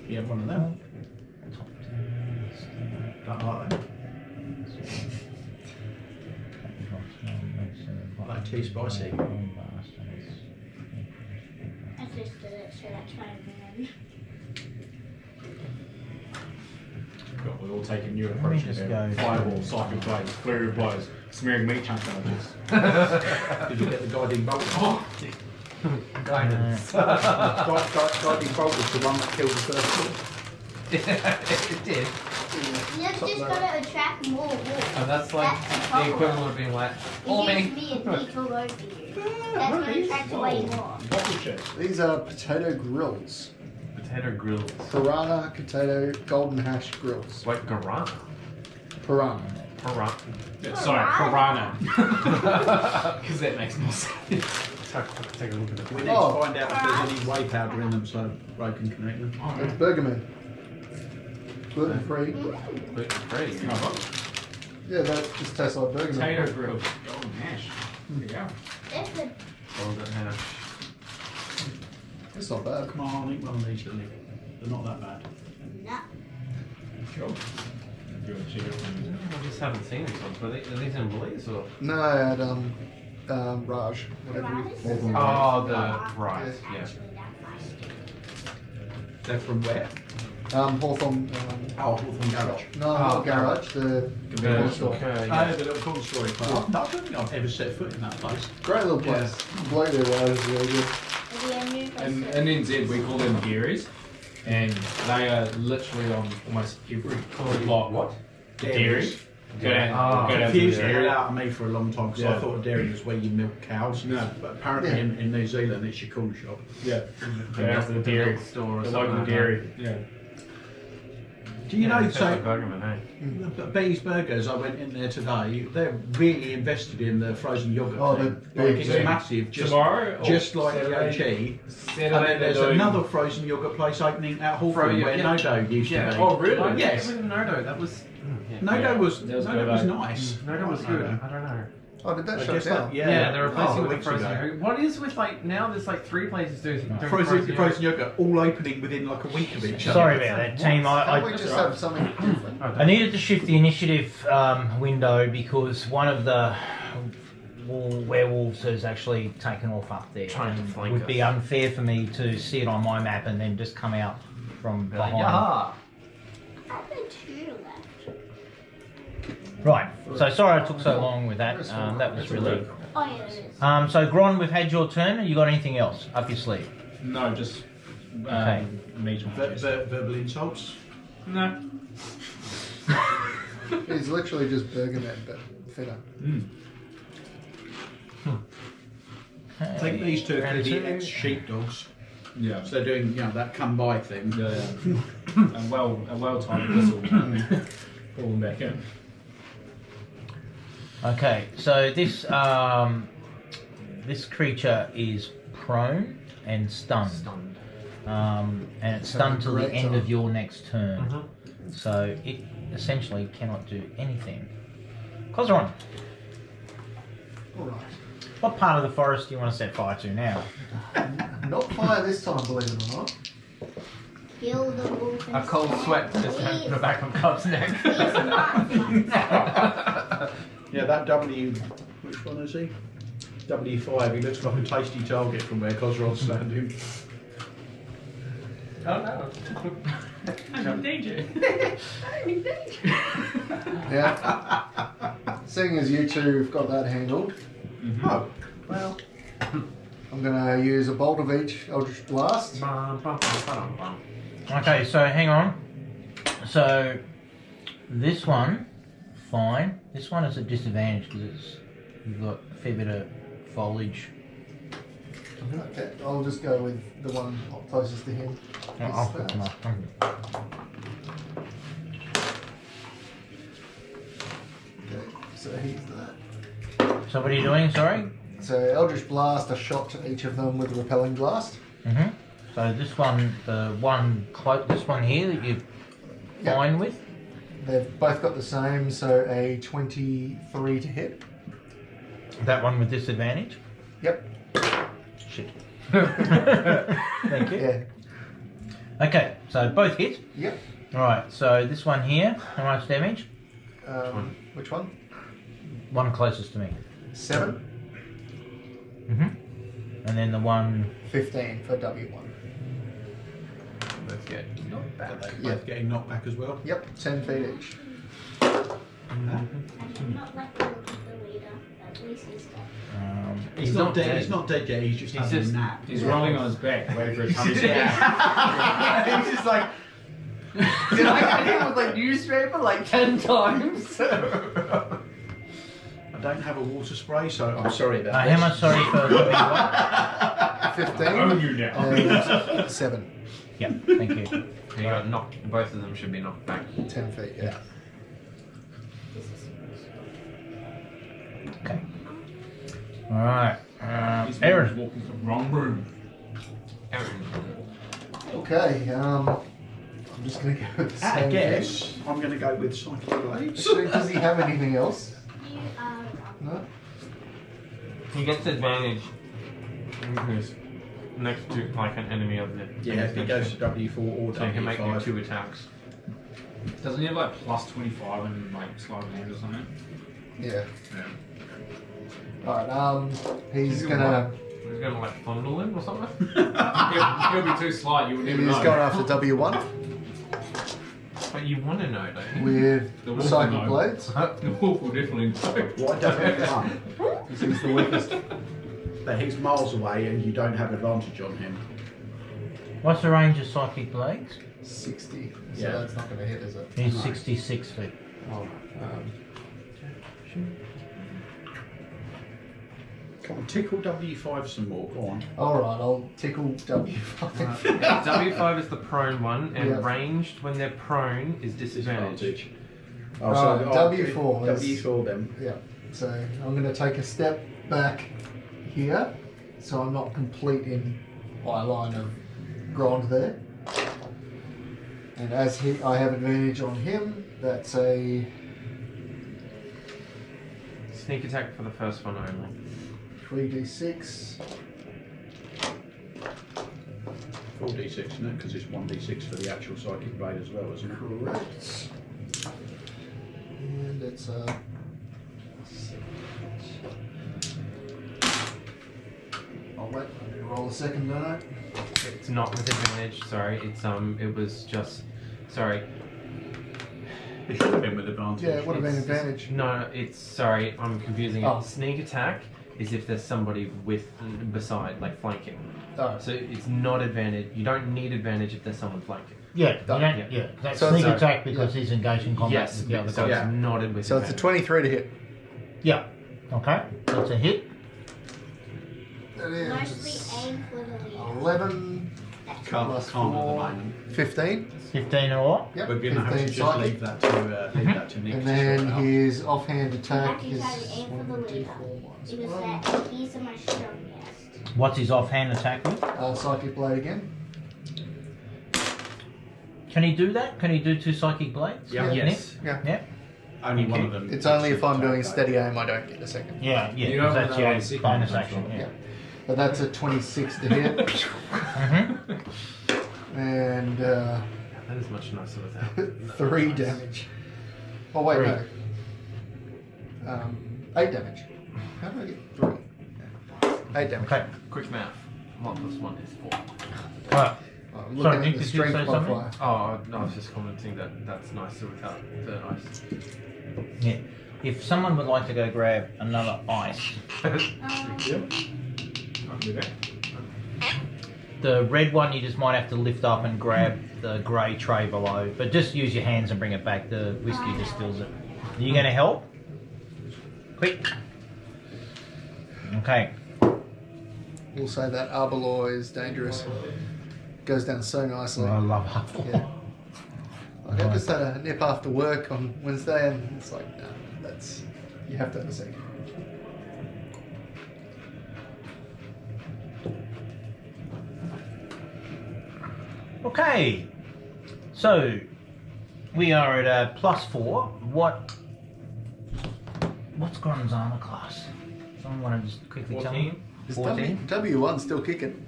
You have one of them. Top 10. Oh, like too spicy. I just did it, so that's fine. Man. God, we're all taking new me approaches just here. go- Fireball, psychic blades, flurry of blows, smearing meat chunk charges. Did you get the guiding bolt? Oh, Guidance. Guiding bolt was the one that killed the first one. It did. You've just got to attract more wolves. And that's like That's the the problem. equivalent of being like, follow If me. you me and me all over you, that's going to attract way more. bottle chips. These are potato grills. Potato grills. Piranha, potato, golden hash grills. Wait, guarana? Piranha. Piranha. Yeah, sorry, piranha. Because that makes more sense. Take a look at it. We need to find out if there's any whey powder in them so Broken can eat them. It's Bergamin. Gluten free. Gluten free. Yeah, that just tastes like Bergamin. Potato grills. Golden hash. There you go. That's the Golden hash. It's not bad. Come on, eat one of these, Lily. They're not that bad. nut. Sure. Good cheer. I just haven't seen these ones. Are these in Belize or? No, I had Raj. Whatever you Piranhas? Oh, the right. It's Yeah. actually that feisty. They're from where? Hawthorne. Hawthorne Garage. No, not garage. The convenience store. Okay. Oh, Yeah. the little corner store. I don't think I've ever set foot in that place. Great little place. Bloke there was really good. Is he a new In person? NZ, we call them dairies, and they are literally on almost every block. What? Dairy. Go down, Ah. go down to Confused the the hell dairy. out of me for a long time because I Yeah. thought a dairy was where you milk cows. No. But apparently Yeah. in New Zealand it's your corner shop. Yeah. Go down to the dairy. Store or The something local like dairy. Yeah. Do you know, Tastes so like Bergman, hey? Bee's Burgers, I went in there today, they're really invested in the frozen yogurt Oh, thing. they're Like, big. it's massive, Tomorrow? or just like the Saturday? OG. And Saturday then they're there's doing- another frozen yogurt place opening at Hawthorne where yeah. Nodo used Yeah. to be. Oh, really? Yes. With Nodo, that was. Yeah. Nodo Yeah. was, That was Nodo good, was eh? nice. Nodo was good. I don't know. Oh, did that I shut guess down? that, Yeah, they're replacing a with the week frozen ago. yogurt. What is with like now? There's like 3 places doing Frozen yogurt all opening within like a week of each other. Sorry about that, team. Can't we I just have something different? I needed to shift the initiative window because one of the werewolves has actually taken off up there. Trying to and flank would be us. unfair for me to see it on my map and then just come out from behind. Yaha! I've been 2 left. Right. So sorry I took so long with that. That was really. Oh, yeah, it is. So Gron, we've had your turn. Have you got anything else up your sleeve? No, just Okay. meat on Verbal insults. No. It's literally just Bergamin, but fitter. Take these two Round to the two. ex-sheepdogs. Yeah. So they're doing, that come by thing. Yeah, yeah. a well timed whistle. Pull them back in. Okay, so this creature is prone and stunned. And it's stunned till the Great end time. of your next turn. So it essentially cannot do anything. Cosron, Alright. what part of the forest do you want to set fire to now? Not fire this time, believe it or not. Kill the wolf and A cold sweat just went to the back of Cub's neck. He's not fun. Yeah, that W, which one is he? W5, he looks like a tasty target from where Cosrod's standing. Oh no. I'm in danger. I'm in danger. Yeah. Seeing as you two have got that handled, Oh, well, I'm going to use a bolt of each Eldritch Blast. Okay, so hang on. So this one, fine. This one is a disadvantage because you've got a fair bit of foliage. Okay, I'll just go with the one closest to him. I'll put them up. Okay, so he's that. So what are you doing? Sorry. So Eldritch Blast, a shot to each of them with a repelling blast. So this one, this one here that you're Yeah. fine with. They've both got the same, so a 23 to hit. That one with disadvantage. Yep. Shit. Thank you. Yeah. Okay, so both hit. Yep. Alright, so this one here, how much damage? Which one? One closest to me. 7. And then the one. 15 for W1. Let's get knocked back. they're both getting knocked back as well. Yep, 10 feet each. I do not like the look of the leader. At least he's dead. He's not dead. He's not dead yet. He's just having a nap. He's rolling on his back, waiting for a tummy He's just like. Did I get hit with like newspaper like 10 times? I don't have a water spray, so I'm sorry about How this. much sorry for looking what? 15 Own you now. and 7. Yep, thank you. You got knocked. Both of them should be knocked back. 10 feet, yeah. Okay. Alright. He's Aaron. walking to the wrong room. Okay, I'm just going to go with the same thing. Guess I'm going to go with Psychic Blades. Actually, does he have anything else? You are wrong. No? He gets advantage because next to like an enemy of the. Yeah, if he goes to W4 or So he can make you W5. 2 attacks. Doesn't he have like plus 25 and like slide hand or something? Yeah. Yeah. Alright, he's He's gonna. He's gonna like fondle him or something. He'll be too slight, you wouldn't He's even know. going after W1 But you want to know, don't you? with The wolf Psychic will know. Blades. The wolf will definitely know. Why don't you run? Because he's the weakest. But he's miles away and you don't have advantage on him. What's the range of Psychic Blades? 60. So Yeah. that's not going to hit, is it? He's No. 66 feet. Oh, Come on, tickle W5 some more. Go on. Alright, I'll tickle W5. W5 is the prone one, and Yeah. ranged when they're prone is disadvantage. Disadvantage. W4 is- W4 then. Yeah, so I'm going to take a step back here, so I'm not complete in my line of ground there. And as I have advantage on him, that's a Sneak attack for the first one only. 3d6. 4d6, isn't it? Because it's 1d6 for the actual Psychic Blade as well, isn't it? Correct. And it's a. I'll wait. Let me roll a second, don't I? It's not with advantage. Sorry, it was just. Sorry. It should have been with advantage. Yeah, it would have been It's- advantage. No, it's sorry. I'm confusing Oh. it. Sneak attack is if there's somebody beside, like flanking. Oh, So it's not advantage. You don't need advantage if there's someone flanking. Yeah, you don't, Yeah. yeah. That's So sneak it's- attack because he's engaged in combat Yes, with the other so guy. it's not with so it's a advantage. 23 to hit. Yeah. Okay. So it's a hit. That is Mostly aim for the leader. 11, Can't at the moment. 15. 15 or? Yep, We're going to have to 15 just psychic. leave that to Nick. And to then sort out. his offhand attack Have to is try to aim for the leader. 1d4 minus Because 1. that he's the most strongest. What's his offhand attack with? Psychic Blade again. Can he do that? Can he do 2 psychic blades? Yeah. Yes. Yeah. Yeah. Only one of them. It's only if I'm doing Okay. steady aim I don't get a second. Yeah, yeah. You don't 'cause want that's that your on second bonus one, action. sure. Yeah. But that's a 26 to hit. Mm-hmm. And That is much nicer without. 3 damage. Oh, wait, Three. no. 8 damage. How did I get 3? 8 damage. Okay. Quick math. 1 plus 1 is 4. Right. I'm Sorry, looking Nick, at the did you strength say something? modifier. Oh, no, I was just commenting that that's nicer without the ice. Yeah. If someone would like to go grab another ice, I can do that. the red one you just might have to lift up and grab the grey tray below. But just use your hands and bring it back. The whiskey distills it. Are you going to help? Quick. Okay. We'll say that Arbaloy is dangerous. Goes down so nicely. I love apple. Yeah. Like I just had a nip after work on Wednesday, and it's like, no, that's you have to have a second. Okay. So we are at a +4. What's Gron's armor class? Someone want to just quickly tell me? 14. Is W1 still kicking?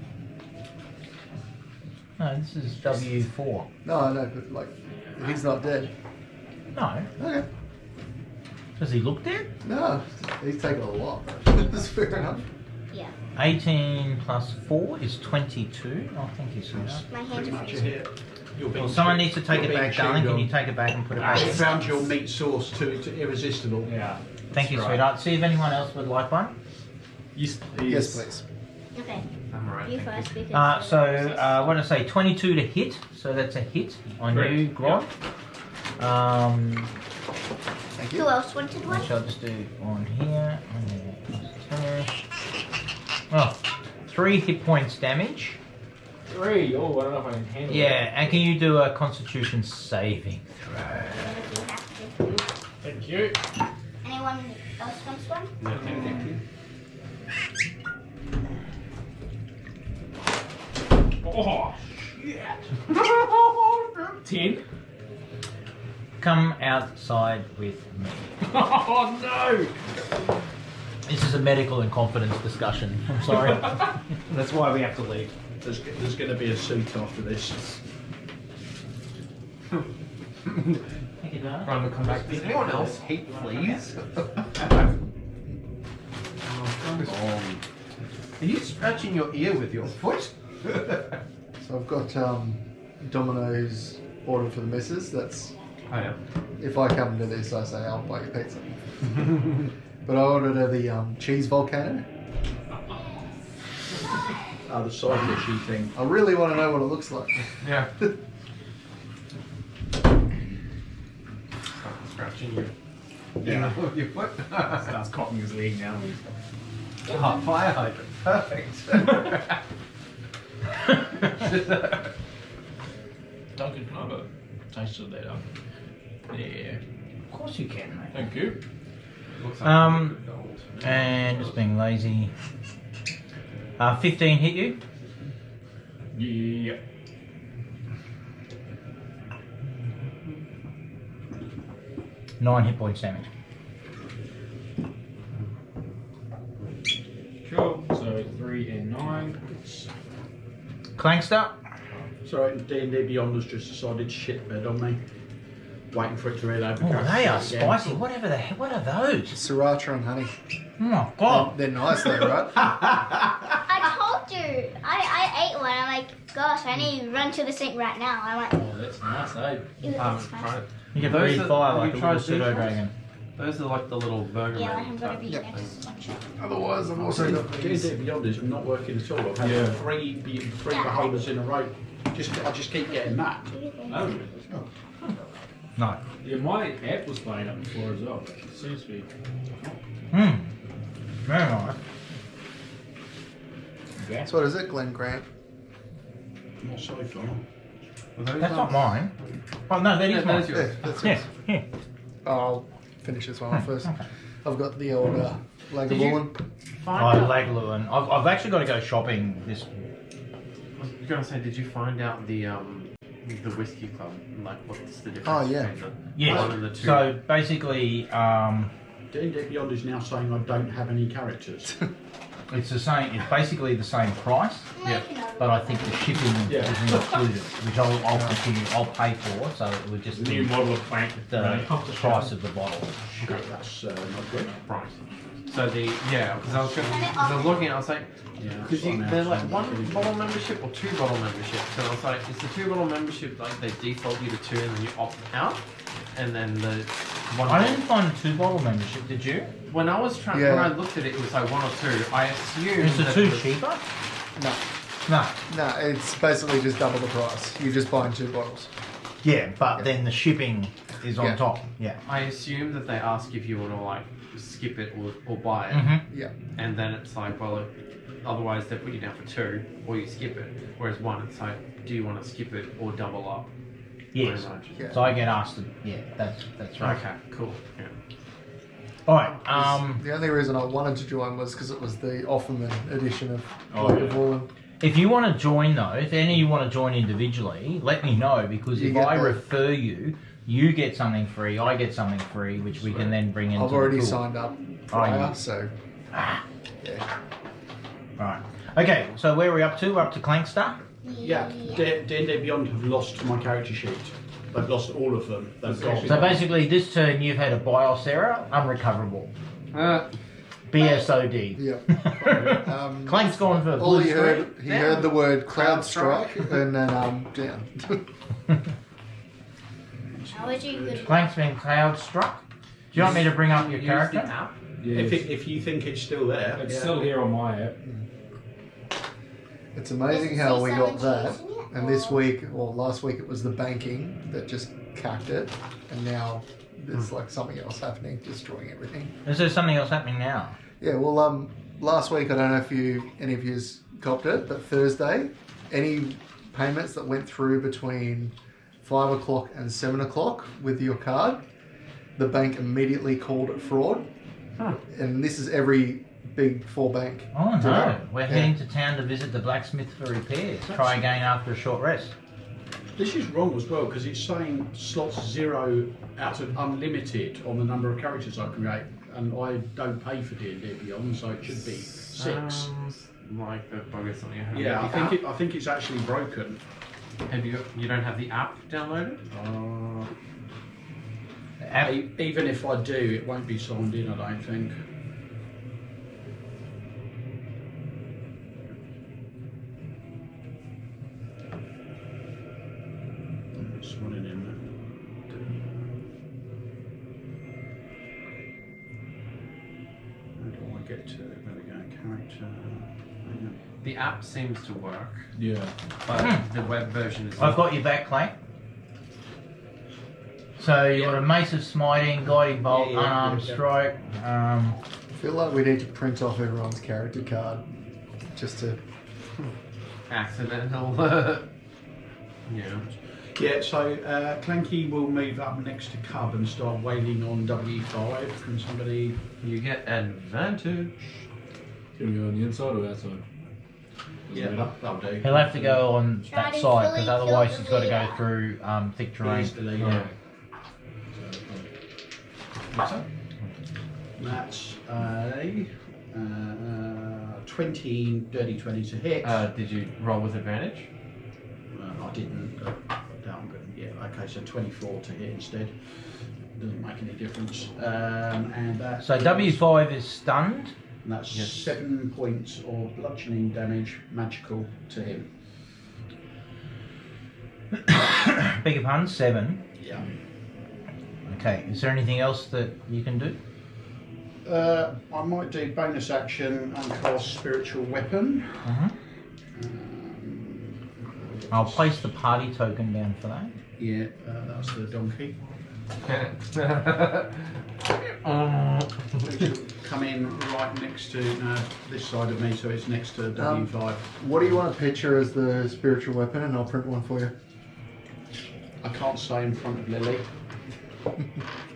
No, this is W4. No, I know, but like, he's not dead. No. Okay. Does he look dead? No, he's taken a lot. That's fair enough. Yeah. 18 plus 4 is 22. Oh, thank you, sweetheart. My hands Pretty are much a freezing. hit. You're being Well, someone chewed- needs to take you're it being back, darling. chewed Can you on. take it back and put it I back? found your meat source to irresistible. Yeah. Thank you, That's right. sweetheart. See if anyone else would like one. Yes, please. Yes, please. Okay. I'm alright. You first because. What did I say? 22 to hit. So that's a hit on Correct. you, Gron. Thank Who you. else wanted one? Which I'll just do on here. On there. Oh, 3 hit points damage. 3. Oh, I don't know if I can handle it. Yeah, and can you do a Constitution saving throw? If you have to. Thank you. Anyone else wants one? No, thank you. Oh, shit. 10. Come outside with me. Oh, no. This is a medical and confidence discussion. I'm sorry. That's why we have to leave. There's going to be a suit after this. Thank you, darling. Ryan will come back. Does anyone else hate fleas? Are you scratching your ear with your foot? So I've got Domino's ordered for the missus. That's Oh yeah. if I come to this, I say I'll buy you pizza. But I ordered her the cheese volcano. The side dishy thing. I really want to know what it looks like. Yeah. Scratching your with your foot. Starts cocking his leg now. Oh, fire hydrant. Perfect. Duncan, can I have a taste of that? Yeah. Of course you can, mate. Thank you. Looks like gold. And just being lazy. 15 hit you. Yeah. Nine hit points damage. Cool. So 3 and 9. Clankster. Sorry, D&D Beyond has just decided shit bed on me. Waiting for it to read over. Oh, they are spicy. Whatever the hell, what are those? Sriracha and honey. Oh my god. They're nice though, right? I told you. I ate one. I'm like, gosh, I need to run to the sink right now. I'm like, Oh, that's nice, eh? ew, that's Tried nice. it. You can Those breathe are- fire have like you a tried little pseudo these ones? dragon. Those are like the little burger Yeah, man I'm gonna type be things. next one shot. Otherwise, I've also got these. D&D Beyond is not working at all. I've had Yeah. three beholders in a row. I just keep getting that. Oh. No. Yeah, my app was playing up before as well. It seems to be. Hmm. Very nice. Yeah. So what is it, Glen Grant? Not so far. Are those That's not mine. Oh no, that Yeah, is that mine. is yours. Yeah, that's Yeah, it. yeah. I'll finish this one off first. Okay. I've got the old Did you- Lagavulin. Oh, Find out. Lagluan. I've actually got to go shopping this. I was gonna say, did you find out the whiskey club? Like, what's the difference? Oh, yeah. between Yes. one and the two? So basically, D&D Beyond is now saying I don't have any characters. it's the same. It's basically the same price, Yeah. but I think the shipping Yeah. isn't included, which I'll continue. I'll pay for, so it would just The new be model of plank. the price of the bottle. Okay, that's not good. Right. So because I was looking, I was like, Yeah, because that's what they're I'm like saying. one bottle membership or two bottle memberships, and I was like, is the two bottle membership like they default you to two and then you opt out, and then the one. I didn't find a 2-bottle membership. Did you? When I was trying, Yeah. when I looked at it, it was like one or two. I assumed Is the that 2 the- cheaper? No, No. no, it's basically just double the price. You're just buying 2 bottles. Yeah, but then the shipping is on Yeah. top. Yeah. I assume that they ask if you want to like skip it or buy it, Mm-hmm. Yeah. and then it's like, well, otherwise they put you down for 2 or you skip it. Whereas 1, it's like, do you want to skip it or double up? Yes. Pretty much. Yeah. So I get asked. Yeah, that's right. Okay, cool. Yeah. All right. The only reason I wanted to join was because it was the Offerman edition of Oh, yeah. Lagavulin. If you want to join though, if any of you want to join individually, let me know because You if get I the- refer you, you get something free. I get something free, which we can then bring into I've already the pool. signed up prior, yeah. so Ah, yeah. right. Okay. So where are we up to? We're up to Clankster. Yeah, D&D Beyond have lost my character sheet. They've lost all of them. They've gone. So basically, this turn you've had a BIOS error, unrecoverable. BSOD. Yeah. Clank's gone for All blue he heard, screen. he heard the word cloud strike, and then down. How would you good? Clank's been cloud struck. Do you want me to bring up your Use character? the app. Yeah, If you think it's still there, it's yeah. still here on my app. It's amazing Does it how say we got someone's that, using it, and this or- week or last week it was the banking that just cacked it, and now there's like something else happening, destroying everything. Is there something else happening now? Yeah, well, last week I don't know if any of yous copped it, but Thursday any payments that went through between 5 o'clock and 7 o'clock with your card, the bank immediately called it fraud. Huh. And this is every Big 4 bank. Oh do no, that. we're Yeah. heading to town to visit the blacksmith for repairs. Try again after a short rest. This is wrong as well because it's saying slots 0 out of unlimited on the number of characters I create, and I don't pay for D&D Beyond, so it should be 6. Sounds like the bug is something. Yeah, I think it's actually broken. Have you don't have the app downloaded? The app, Even if I do, it won't be signed in, I don't think. It's running in there. How do I get to it? There we go, character. Hang on. The app seems to work, Yeah. but the web version is. I've got you back, Clay. So you got a mace of smiting, guiding bolt, Yeah, unarmed yeah. strike. I feel like we need to print off everyone's character card just to. accidental. Yeah. Yeah, so Clanky will move up next to Cub and start wailing on W5. Can somebody... You get advantage. Can we go on the inside or outside? Yeah, that'll do. He'll have to go on Try that to side fully because otherwise kill he's the got to go leader. through thick terrain. He's the leader. Yeah. What's that? That's a 20, dirty 20 to hit. Did you roll with advantage? I didn't. Down good. Yeah, okay, so 24 to hit instead. Doesn't make any difference. And that So W5 is stunned. and that's Yes. 7 points of bludgeoning damage, magical, to him. Beg your pardon, 7. Yeah. Okay, is there anything else that you can do? I might do bonus action and cast spiritual weapon. I'll place the party token down for that. Yeah, that's the donkey. Which will come in right next to this side of me, so it's next to W5. What do you want to picture as the spiritual weapon? And I'll print one for you. I can't say in front of Lily.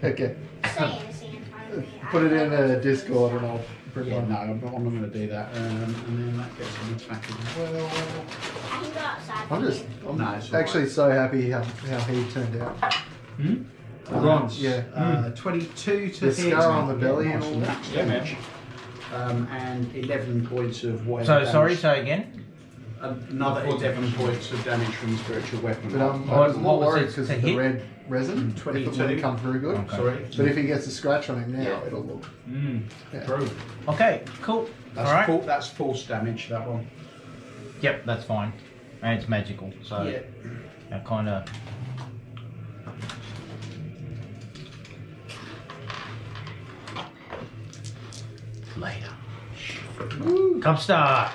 Okay. Say anything in front of me. Put it in a Discord and I'll print Yeah, one. no, I'm not going to do that. And then that gets an attack as well. I can go outside. I'm for just, you. I'm No, it's all actually right. so happy how he turned out. Bronze. Yeah. 22 to The hit. scar on the belly and all that. Max Yeah, damage. And 11 points of whatever So, damage. sorry, say again? Another 11 points of damage from the spiritual weapon. But I What- was more what was worried it because to of the hit? red resin. If it 22. wouldn't come through good. Okay. Sorry. But if he gets a scratch on him now, Yeah. it'll look. Yeah. True. Okay, cool. That's, Alright. that's force damage, that one. Yep, that's fine. And it's magical, so Yeah. that kind of. Later. Cubstar,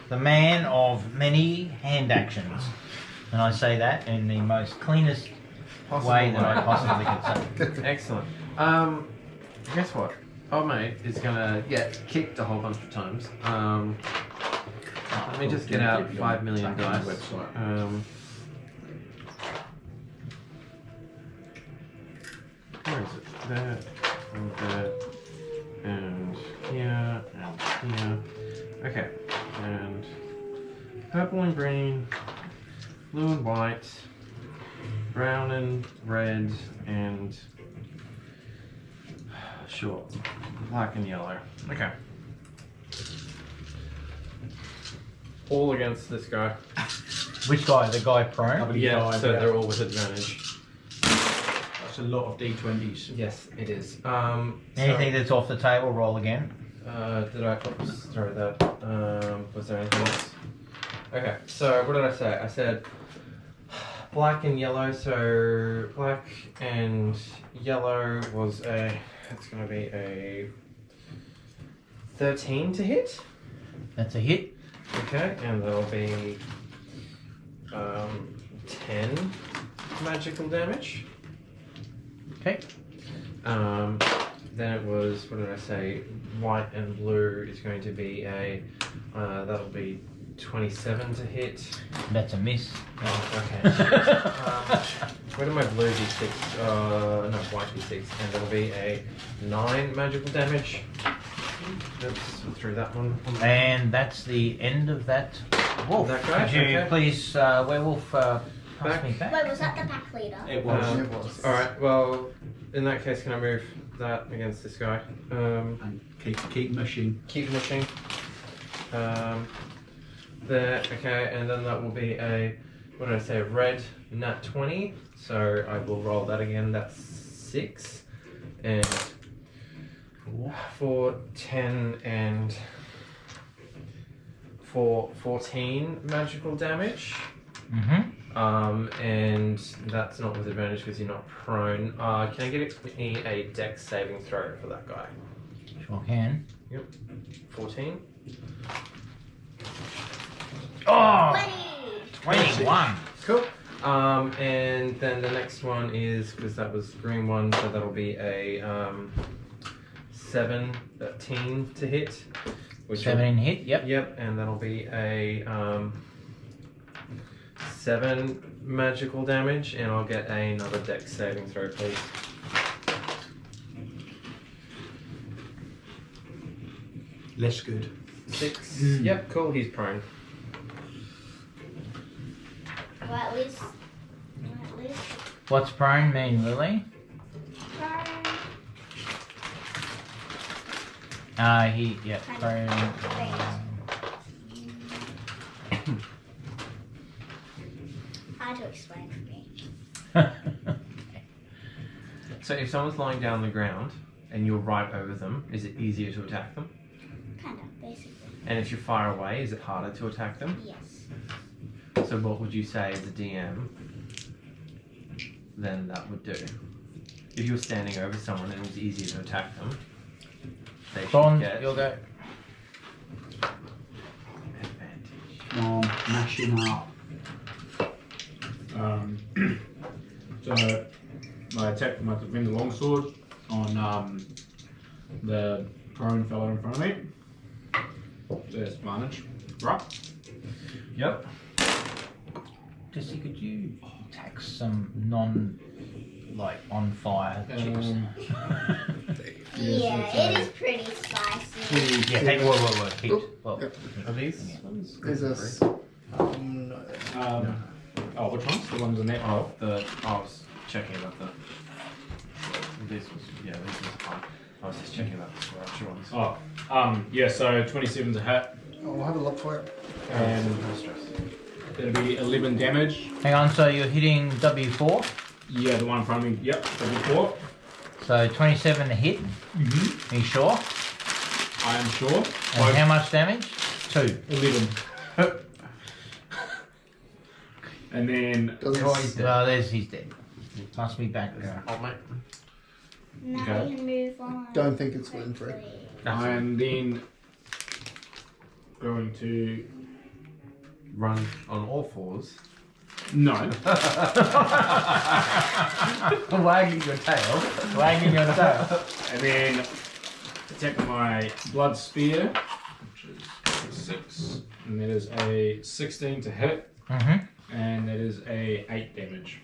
the man of many hand actions. And I say that in the most cleanest way that I possibly could say. Excellent. Guess what? Old mate is gonna get kicked a whole bunch of times. Let me just get out 5 million dice. Website. Where is it? There, and there, and here, and here. Okay, and purple and green, blue and white, brown and red, and sure, black and yellow. Okay. All against this guy. Which guy? The guy prone? Yeah, so they're all with advantage. That's a lot of D20s. Yes, it is. Anything that's off the table, roll again. Did I? Oops, sorry. That. Was there anything else? Okay. So what did I say? I said black and yellow. So black and yellow was a. It's going to be a 13 to hit. That's a hit. Okay, and there'll be 10 magical damage. Okay. Then it was, what did I say? White and blue is going to be a, that'll be 27 to hit. That's a miss. Oh, okay. Where do my blue d6? No, white d6, and that'll be a 9 magical damage. Oops, through that one. And that's the end of that wolf. That guy? Could you Okay. please, werewolf, pass Back. me back? Wait, was that the pack leader? It was. It was. Alright, well, in that case, can I move that against this guy? And keep mushing. Keep pushing. There, okay, and then that will be a, what did I say, a red nat 20. So I will roll that again, that's 6. And 4, 10, and 14 magical damage. Mm-hmm. And that's not with advantage because you're not prone. Can I get a dex saving throw for that guy? Sure can. 14. Oh! 20! 21. Cool. And then the next one is, because that was the green one, so that'll be a 17 to hit. Which 17 hit, yep. Yep, and that'll be a 7 magical damage, and I'll get another dex saving throw, please. Less good. 6. Yep, cool, he's prone. Well, at least. What's prone mean, Lily? Yeah, prone. Hard to explain for me. So if someone's lying down on the ground and you're right over them, is it easier to attack them? Kind of, basically. And if you're far away, is it harder to attack them? Yes. So what would you say as a DM then that would do? If you were standing over someone and it was easier to attack them, they should Bond, get you'll go. advantage. Mashing up. So I attack my defend the longsword on the prone fellow in front of me. There's advantage. Right. Yep. Jesse, could you attack some on fire chicks? Yeah, it is pretty spicy. Yeah, take whoa. Heat. Well, Are these? There's a. Oh, which ones? The ones in that. Oh, I was checking about the. This was this was fine. I was just checking about the sriracha ones. Oh, yeah. So 27's a hit, I'll have a look for it. and No stress. it'll be 11 damage. hang on, so you're hitting W4, Yeah, the one in front of me. Yep, W4. so 27 to hit. Mm-hmm. Are you sure? I am sure. And how much damage? 2. 11. And then Well, he's dead. Pass me back. Oh, mate. Now Okay. we can move on. Don't think it's gluten-free. I am then going to Run on all fours. no. Wagging your tail. Wagging your tail. And then attack my blood spear, which is 6, and that is a 16 to hit, Mm-hmm. and that is a 8 damage.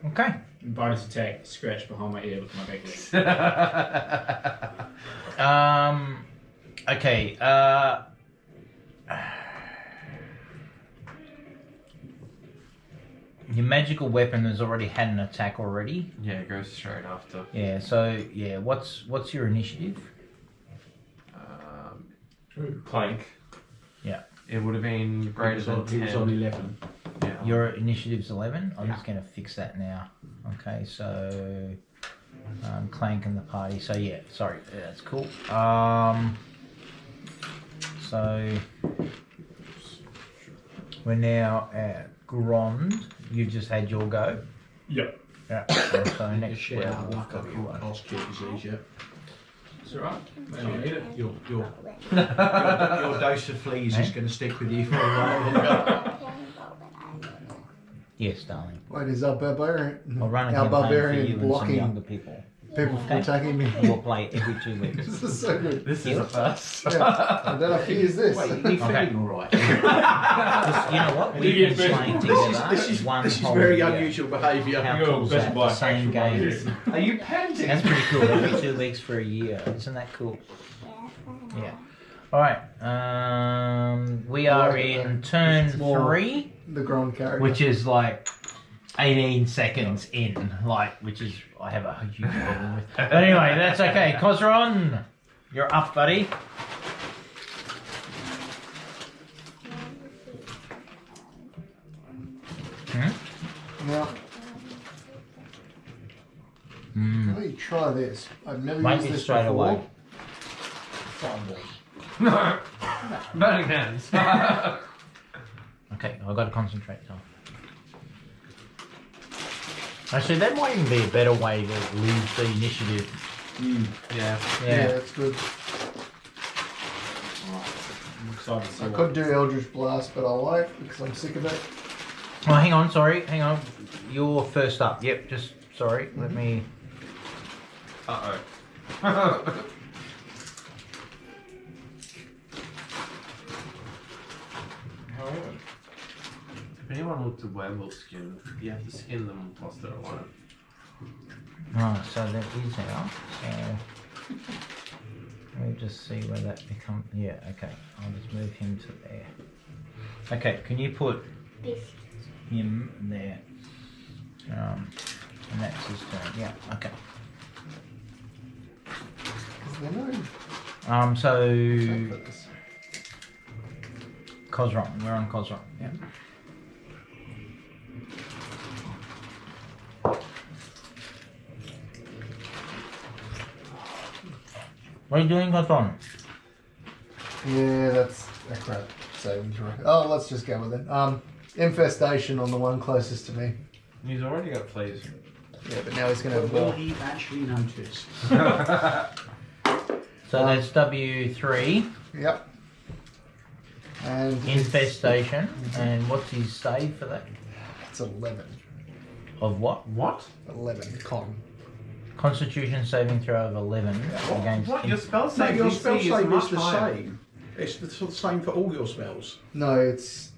Okay. And bonus attack, scratch behind my ear with my back leg. Okay. Your magical weapon has already had an attack already. Yeah, it goes straight after. Yeah. So yeah, what's your initiative? Clank. Yeah. It would have been greater than He 10. was on 11. Yeah. Your initiative's 11. I'm Yeah. just going to fix that now. Okay. So Clank and the party. So yeah. Sorry. That's cool. So we're now at Grond. You just had your go. Yep. Yeah. So next Share werewolf luck will up be your one. past kid disease, yeah. It's alright. I don't need it. Your dose of fleas is going to stick with you for a while longer. Yes, darling. Wait, is our barbarian? I'll run a Our campaign for barbarian you and some blocking. younger people. people from Okay. attacking me. We'll play every 2 weeks. This is so good. This is a first. Yeah. And then I use this. Wait, you Okay. feeling all right? Just, you know what? We've been playing together This is one this is whole very year. unusual behaviour. How You're cool is best that? buy The same action games. Are you panting? That's pretty cool. Every 2 weeks for a year. Isn't that cool? Yeah. All right. We are like it, in though. turn It's more- 3, The Grand character. which is like 18 seconds in, which is I have a huge problem with. But anyway, that's okay. Cosron, you're up, buddy. Now, Mm. let me try this. I've never Might used be this straight before. away. No. Burning hands. Okay, I've got to concentrate now. Actually, that might even be a better way to lose the initiative. Yeah. Yeah, that's good. I'm excited to see I what. could do Eldritch Blast, but I won't because I'm sick of it. Oh, hang on, sorry, hang on. You're first up. Yep, just sorry. Let me. Uh oh. If anyone wants a werewolf skin, you have to skin them whilst they're alive. Oh, so that is out. So let me just see where that becomes. Yeah, okay. I'll just move him to there. Okay, can you put him there? And that's his turn. Yeah, okay. Is there no So time for this? Cosron, we're on Cosron. Yeah. What are you doing, Cosron? Yeah, that's a crap saving throw. Oh, let's just go with it. Infestation on the one closest to me. He's already got fleas. Yeah, but now he's going to have Will more. he actually notice? So that's W3, Yep. And it's infestation, and what's his save for that? 11. Of what? What? 11 con. Constitution saving throw of 11 against. What? Your spell No, save your DC spell is save much is the higher. same. It's the same for all your spells. No, it's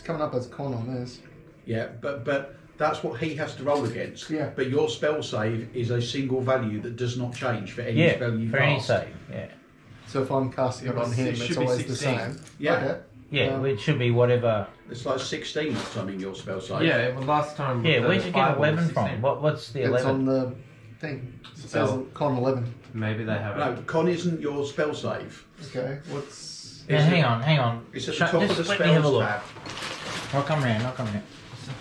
coming up as con on this. Yeah, but that's what he has to roll against. Yeah. But your spell save is a single value that does not change for any Yeah, spell you for cast. any save. Yeah, So if I'm casting it on him, It it's should be always the 16. same. Yeah. Okay. yeah. It should be whatever. It's like 16 or something, your spell save. Yeah, well, last time. Yeah, the where'd you get fireball was 11 from? 16. What's the It's 11? on the thing. It says Spell. con 11. Maybe they have No, it. con isn't your spell save. Okay, what's... Yeah, Is hang it- on, hang on. It's at the Shut- top of just the let me have a spells look. tab. I'll come round, I'll come round.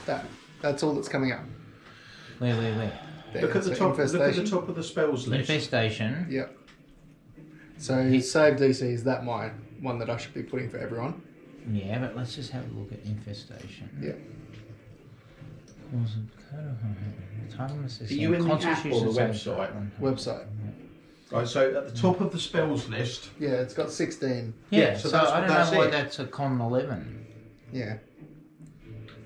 that? That's all that's coming up. Where? There, Look at the so top. Look at the infestation. top of the spells list. Infestation. Yep. So his save DC, is that my one that I should be putting for everyone? Yeah, but let's just have a look at infestation. Yeah. Are you in the app or the website? Website. Right, so at the top of the spells list, Yeah, it's got 16. Yeah, Yeah, so, so that's I what- don't that's know why it. that's a con 11. Yeah.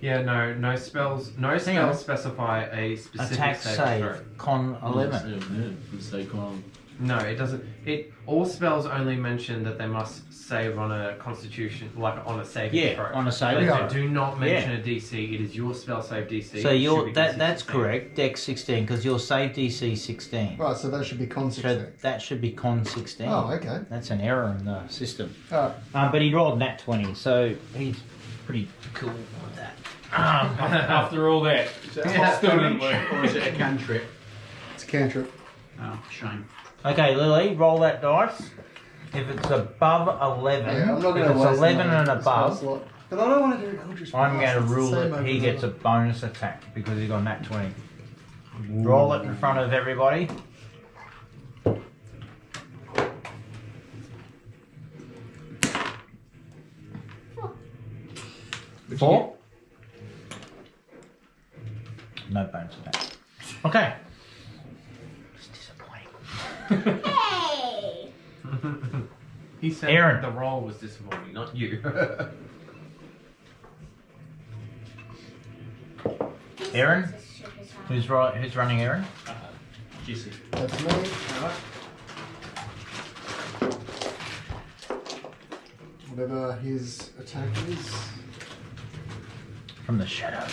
Yeah, no spells. No Hang on. spells specify a specific Attack save. save, con 11. Yeah, mistake on. No, it doesn't. All spells only mention that they must save on a Constitution, like on a saving Yeah, throw. on a But saving Yeah. they do not mention a DC. It is your spell save DC. So It should your be that's DC 16. correct, Dex 16, because your save DC 16. Right, so that should be con 16. So that should be con 16. Oh, okay. That's an error in the system. Alright. But he rolled nat 20, so he's pretty cool with that. After all that, is it a Yeah, hot still damage didn't work. or is it a cantrip? It's a cantrip. Oh, shame. Okay, Lily, roll that dice. If it's above 11, Yeah, I'm not going if to it's waste 11 my and spell above, slot. But I don't want to do Eldritch I'm Blast, going to it's the rule same it. over He and gets a over. bonus attack because he got nat 20. Roll it in front of everybody. Four. No bonus attack. Okay. It's disappointing. Hey! He said Aaron. the roll was disappointing, not you. Aaron? Who's running Aaron? Jesse. That's me. Alright. Whatever his attack is. From the shadows.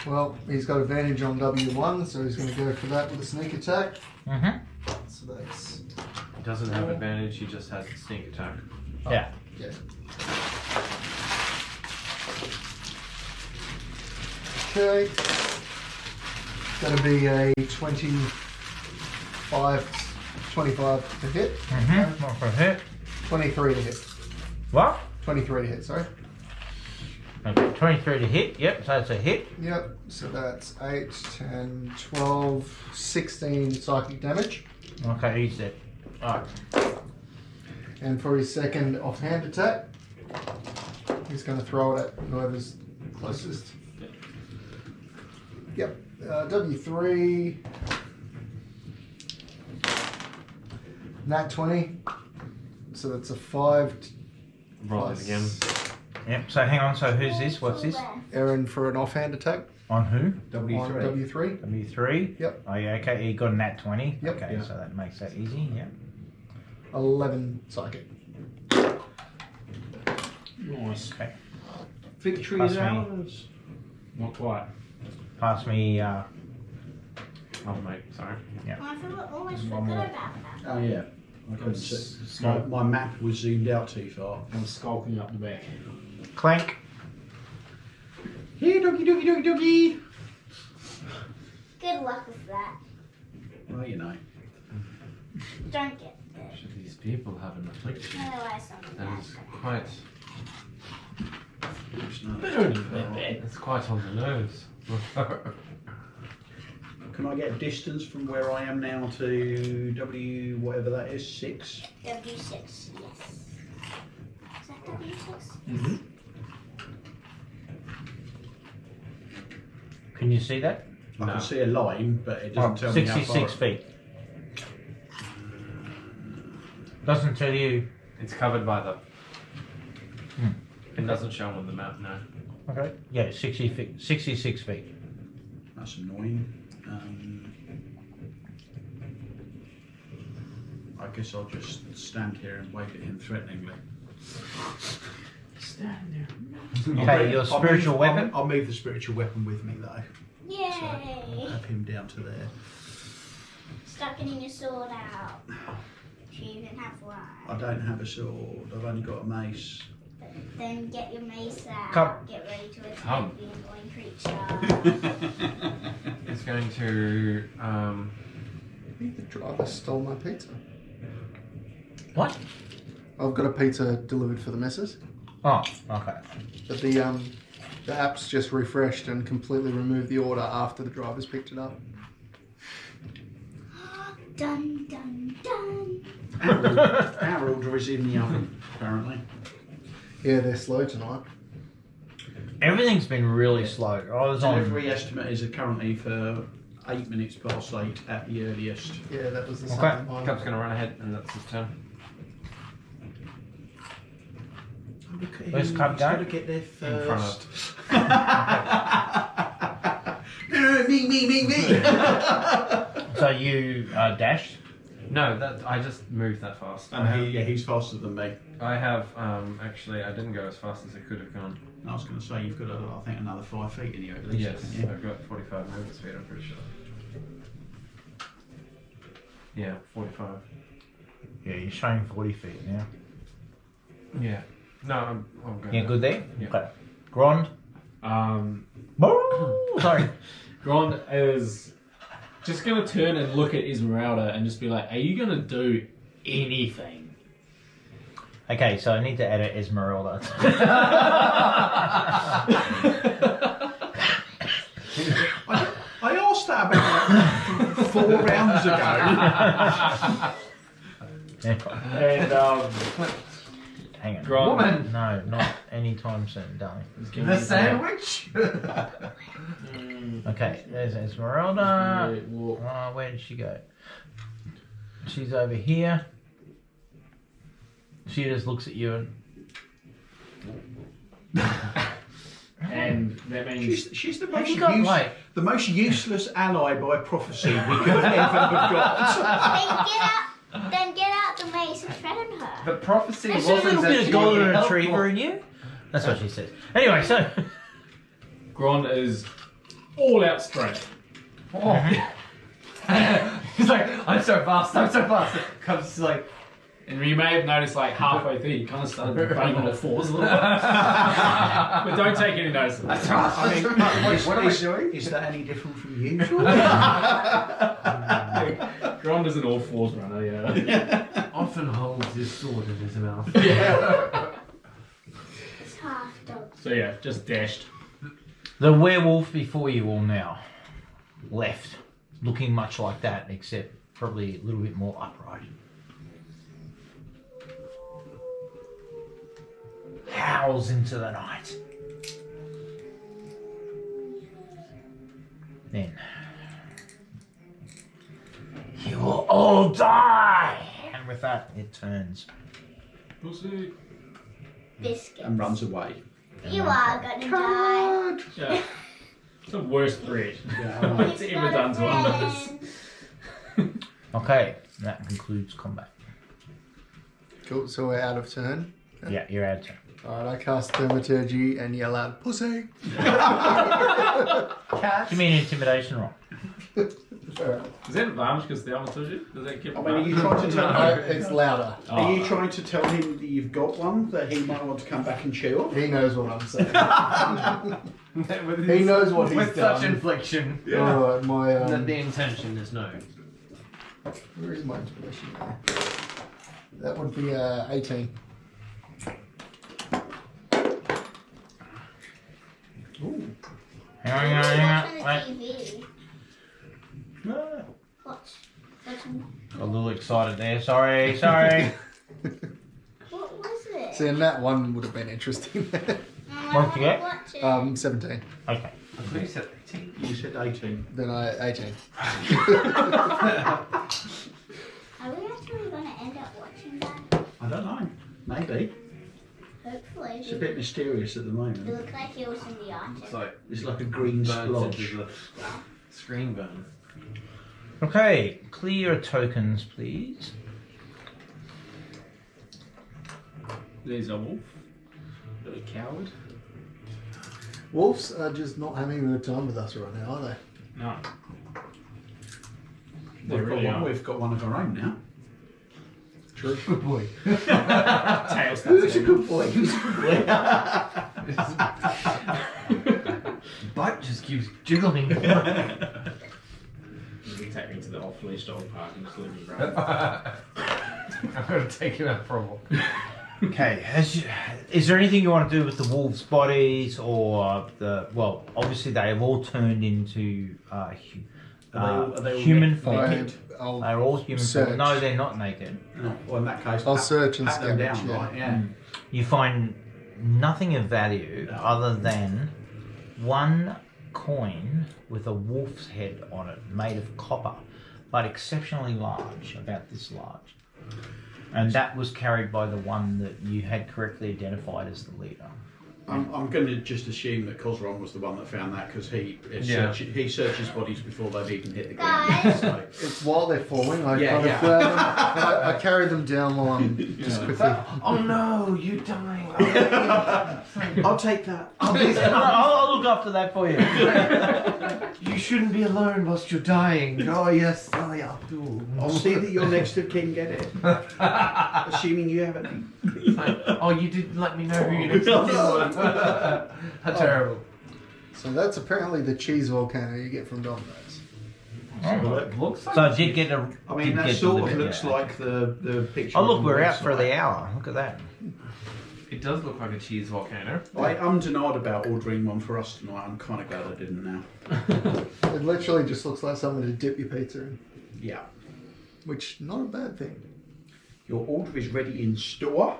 Well, he's got advantage on W1, so he's going to go for that with a sneak attack. Mm-hmm. So that's... He doesn't have advantage, he just has the sneak attack. Yeah. Yeah. Okay. That'll be a 25 to hit. Mm-hmm. Not for a hit. 23 to hit. What? 23 to hit, sorry. Okay, 23 to hit. Yep, so it's a hit. Yep, so that's 8, 10, 12, 16 psychic damage. Okay, he's dead. Alright. And for his second offhand attack, he's going to throw it at whoever's closest. Yep, W3, nat 20, so that's a 5. Roll it again. Yep, so hang on, so who's this? What's this? Aaron for an offhand attack On who? on W3. W3. W3? Yep. Oh, yeah, okay, he got a nat 20. Yep. Okay, Yeah. so that makes that easy, yeah. 11 psychic. Nice. Okay. Victory Pass is me. ours. Not quite. Pass me, Oh, mate, sorry. I almost One forgot more. about that. Oh yeah. I couldn't see. My map was zoomed out too far. I'm skulking up the back. clank. Here, doggy, doggy, doggy, doggy. Good luck with that. Well, you know. Don't get there. Should these people have an affliction? Otherwise, something That bad's is gonna quite. It's quite on the nose. Can I get distance from where I am now to W whatever that is, 6? W6, yes. Is that W6? Mm-hmm. Can you see that? I No. can see a line, but it doesn't tell me how 66 far. feet. Doesn't tell you. It's covered by the. It doesn't show on the map, no. Okay. Yeah, 60 feet, 66 feet. That's annoying. I guess I'll just stand here and wave at him threateningly. Okay, your spiritual weapon? I'll move the spiritual weapon with me though. Yay! So I'll have him down to there. Start getting your sword out. If you even have one. I don't have a sword. I've only got a mace. Then get your mace out. Come. Get ready to attack Come. the annoying creature. It's going to. I think the driver stole my pizza. What? I've got a pizza delivered for the missus, Oh, okay. but the app's just refreshed and completely removed the order after the driver's picked it up. Dun dun dun. Our order is in the oven, apparently. Yeah, they're slow tonight. Everything's been really slow. I was on. Delivery estimate is currently for 8 minutes past 8 at the earliest. Yeah, that was the same. Okay. mine. Cup's going to run ahead, and that's his turn. Oh, look at Where's him, Cup he's going? got to get there In front first. of. Me. So you dashed? No, I just moved that fast. He's faster than me. I have, actually, I didn't go as fast as I could have gone. I was going to say, you've got, I think, another 5 feet in you at least. Yes, haven't you? I've got 45 movement speed, I'm pretty sure. Yeah, 45. Yeah, you're showing 40 feet now. Yeah. No, I'm going. Yeah, good there? Yeah. Okay. Grond? Sorry. Grond is just going to turn and look at Esmeralda and just be like, are you going to do anything? Okay, so I need to add an Esmeralda. I asked that about like 4 rounds ago. And Hang on. Grond, Woman! No, not anytime soon, darling. The sandwich? Okay, there's Esmeralda. Well, Where did she go? She's over here. She just looks at you and and that means She's the have most you got use- like The most useless ally by prophecy we could ever have got. Then get out the mace and threaten her. But prophecy There's a wasn't little that bit she of golden would be helpful. retriever in you. That's what she says. Anyway, so Gron is all out strength. Oh. He's like, I'm so fast. Comes like, And you may have noticed, like, halfway through, you kind of started running on all fours a little bit. But don't take any notice of it. I mean, what am I doing? Is that any different from usual? Gron is an all fours runner, yeah. Often holds his sword in his mouth. It's half dog. So yeah, just dashed. the werewolf before you all now left, looking much like that, except probably a little bit more upright. Howls into the night. Then you will all die, and with that it turns. Pussy. Biscuits. And runs away. You are gonna die. Yeah. It's the worst threat. Yeah, It's ever done to us. Okay, that concludes combat. Cool, so we're out of turn. Yeah, you're out of turn. Alright, I cast Thaumaturgy and yell out, pussy! Give me an intimidation roll. Alright. Is that advantage because the armor told you? Does that give I mean, are you advantage? trying to tell him? It's louder. Are you trying to tell him that you've got one that he might want to come back and chew on? He knows what I'm saying. With He knows what he's with done. such infliction. Alright, my That the intention is no. where is my inspiration there? That would be 18. Ooh. Hang on, hang on, hang on. Watch Wait. on the TV. Watch. Watch on. A little excited there. Sorry. What was it? See, and that one would have been interesting. What did you get? Watch it. 17. Okay. I thought you said 18. You said 18. Then 18. Are we actually gonna end up watching that? I don't know. Maybe. Hopefully. It's a bit mysterious at the It moment. looked like he was in the It's Arctic. like It's like a green burns splotch. into the screen burn. Okay. Clear your tokens, please. There's a wolf. Little coward. Wolves are just not having a good time with us right now, are they? No. They We've got, really one, are. we've got one of our own now. True. Good boy. Tails. Who's a good boy? Butt just keeps jiggling. You can take me to the off-leash dog park and just let me run. I'm going to take him out for a walk. Okay. Is there anything you want to do with the wolves' bodies or the? Well, obviously they have all turned into Are they all human naked? form. Naked. I'll They're all human search. form. No, they're not naked. No, well, in that case, I'll search and pat them scavenge, down, yeah. right? Yeah. You find nothing of value other than one coin with a wolf's head on it, made of copper, but exceptionally large, about this large. And that was carried by the one that you had correctly identified as the leader. I'm going to just assume that Cosron was the one that found that because he searches bodies before they've even hit the ground. Guys. So. It's while they're falling, I Yeah, kind yeah. of grab them. I carry them down while I'm just quickly. Oh no, you're dying. I'll take that. I'll look after that for you. You shouldn't be alone whilst you're dying. Oh yes, I Abdul. I'll see that your next of kin get it. Assuming you have any. Oh, you didn't let me know who your next of kin was. How terrible. So that's apparently the cheese volcano you get from Domino's. Looks like So I did get a. I mean, did that get sort of delivered, looks yeah. like the picture. Oh look, on we're the out for website. the hour. Look at that. it does look like a cheese volcano. I'm denied about ordering one for us tonight. I'm kind of glad I didn't now. It literally just looks like something to dip your pizza in, Yeah. which not a bad thing. Your order is ready in store.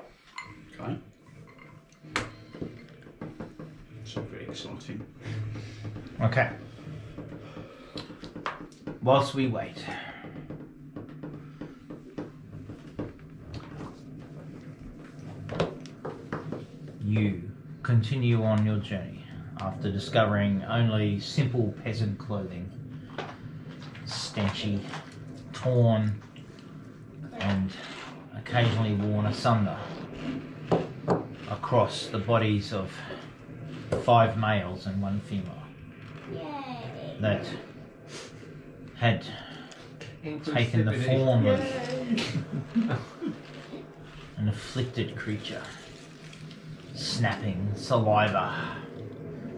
Okay. So very exciting. Okay. Whilst we wait. You continue on your journey. after discovering only simple peasant clothing, stenchy, torn, and occasionally worn asunder across the bodies of 5 males and 1 female Yay. that had taken the form of an afflicted creature, snapping saliva,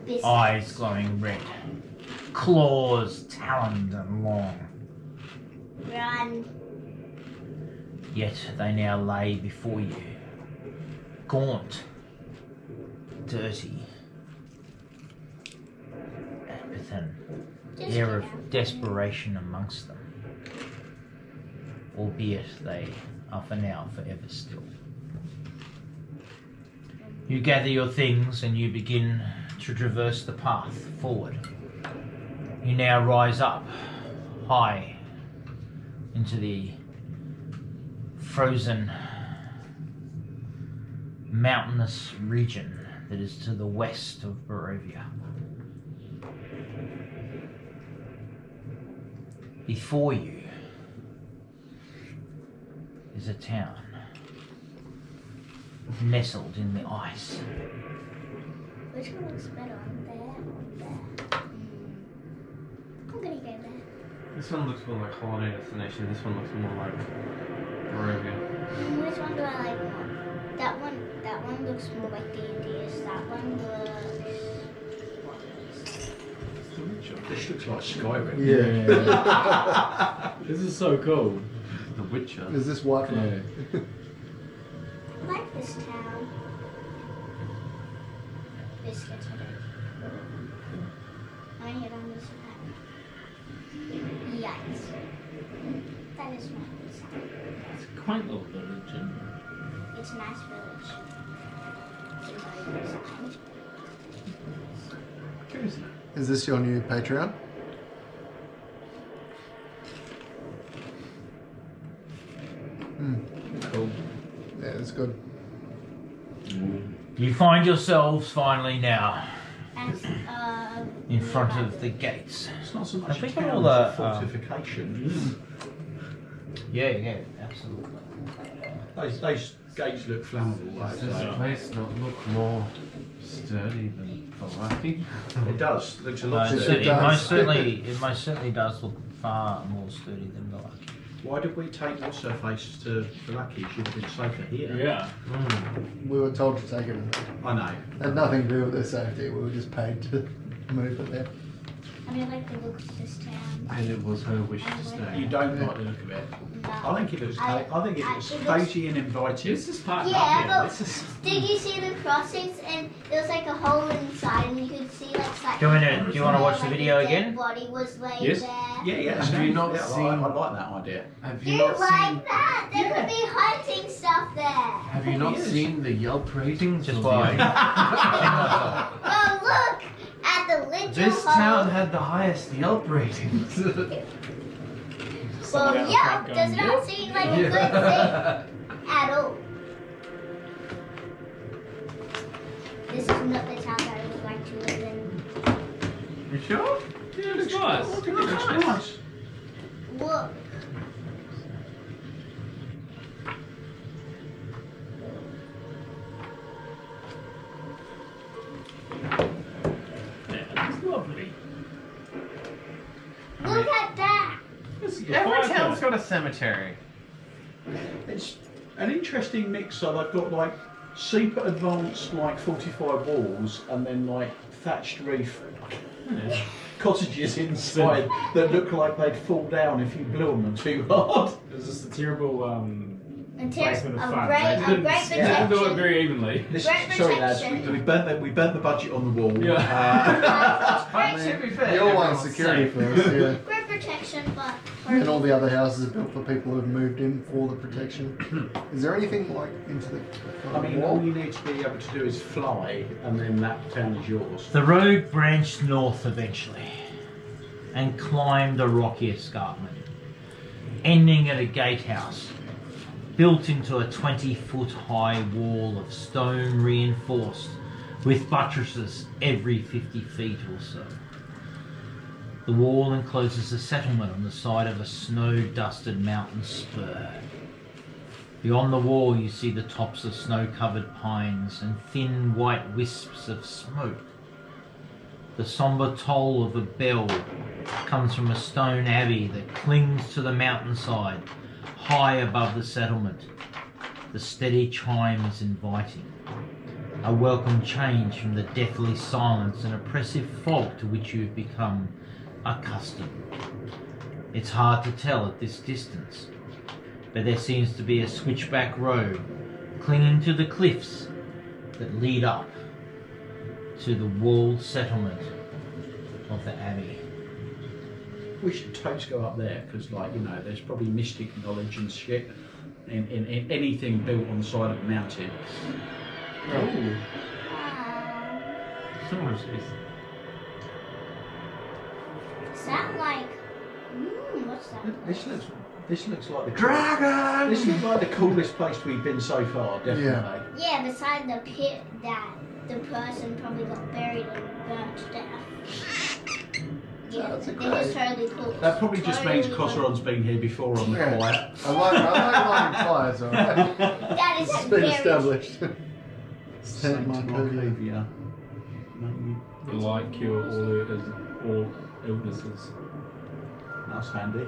Biscuits. eyes glowing red, claws taloned and long. Run. Yet they now lay before you, gaunt, dirty, and with an Just air get of out. desperation amongst them, albeit they are for now forever still. You gather your things and you begin to traverse the path forward. You now rise up high into the frozen mountainous region that is to the west of Barovia. Before you is a town nestled in the ice. Which one looks better? On there? On there? I'm gonna go there. This one looks more like holiday destination. This one looks more like Barovia. Which one do I like more? That one looks more like D&D's. That one looks... This looks like Skyrim. Yeah. This is so cool. The Witcher. Is this white Yeah. one? I like this town. Biscuits, I don't. I hit on this map. Yikes. That is my design. It's a quaint little village, isn't it? It's a nice village. It's my design. Is this your new Patreon? Cool. Yeah, it's good. You find yourselves finally now As, in front of the gates. It's not so I much a think town all the, as a fortification. Yeah, absolutely. Those gates look flammable. Does Though, this so. place not look more sturdy than Valaki? It does. Looks a No, lot it, sturdier. does. it most certainly does look far more sturdy than the lucky. Why did we take what's her face to Valaki? It should have been safer here. Yeah. We were told to take it. I know. Had nothing to do with their safety. We were just paid to move it there. I mean, I like the look of this town. And it was her wish to stay. You don't like the look of it. No. I think it looks. I think it looks it looks- cosy and inviting. This is part Yeah, This is but did you see the crossings? And there was like a hole inside, and you could see like. Do you want to watch the video Like, again? Body was laying Yes. there. Yeah. Have you not yeah, seen- I like that idea. Have Do you you not like seen? that? There could be hunting stuff there. Have you not seen the Yelp ratings? Just of why? the- Well, look at the literal This hole. town had the highest Yelp ratings. Well, Someone yeah, else does going, not seem like a good thing at all. This is not the town that I would like to live in. You sure? Yeah, it's nice. I think it looks nice. Look. Yeah, it's lovely. Look at that. This is Every fire town's pit. got a cemetery. It's an interesting mix. So they've got like super advanced like fortified walls, and then like thatched roof cottages inside that look like they'd fall down if you blew on them too hard. It was just a terrible And tears placement a of funds. great, They a didn't, great they didn't do it protection. very evenly. Great Sorry lads, protection. we burnt the budget on the wall. Yeah. Great, To be fair, You all want everyone's security safe. first, yeah. great protection, but And all the other houses are built for people who have moved in for the protection. Is there anything like into the I mean, all you need to be able to do is fly, and then that town is yours. The road branched north eventually and climbed a rocky escarpment, ending at a gatehouse built into a 20-foot high wall of stone reinforced with buttresses every 50 feet or so. The wall encloses a settlement on the side of a snow-dusted mountain spur. Beyond the wall you see the tops of snow-covered pines and thin white wisps of smoke. The sombre toll of a bell comes from a stone abbey that clings to the mountainside, high above the settlement. The steady chime is inviting, a welcome change from the deathly silence and oppressive fog to which you have become accustomed. It's hard to tell at this distance, but there seems to be a switchback road clinging to the cliffs that lead up to the walled settlement of the abbey. We should totes go up there because, like, you know, there's probably mystic knowledge and shit in anything built on the side of a mountain. Oh. Is that like? What's that? This looks like the Dragon! This looks like the coolest place we've been so far, definitely. Yeah, beside the pit that the person probably got buried and burnt to death. Yeah, That's a it is great- totally cool. That probably just means Totally Cosseron's been here before on the Yeah. quiet. I like lighting fires, alright? That is It's a been very established. Saint Markovia. The light cure all illnesses. That's handy.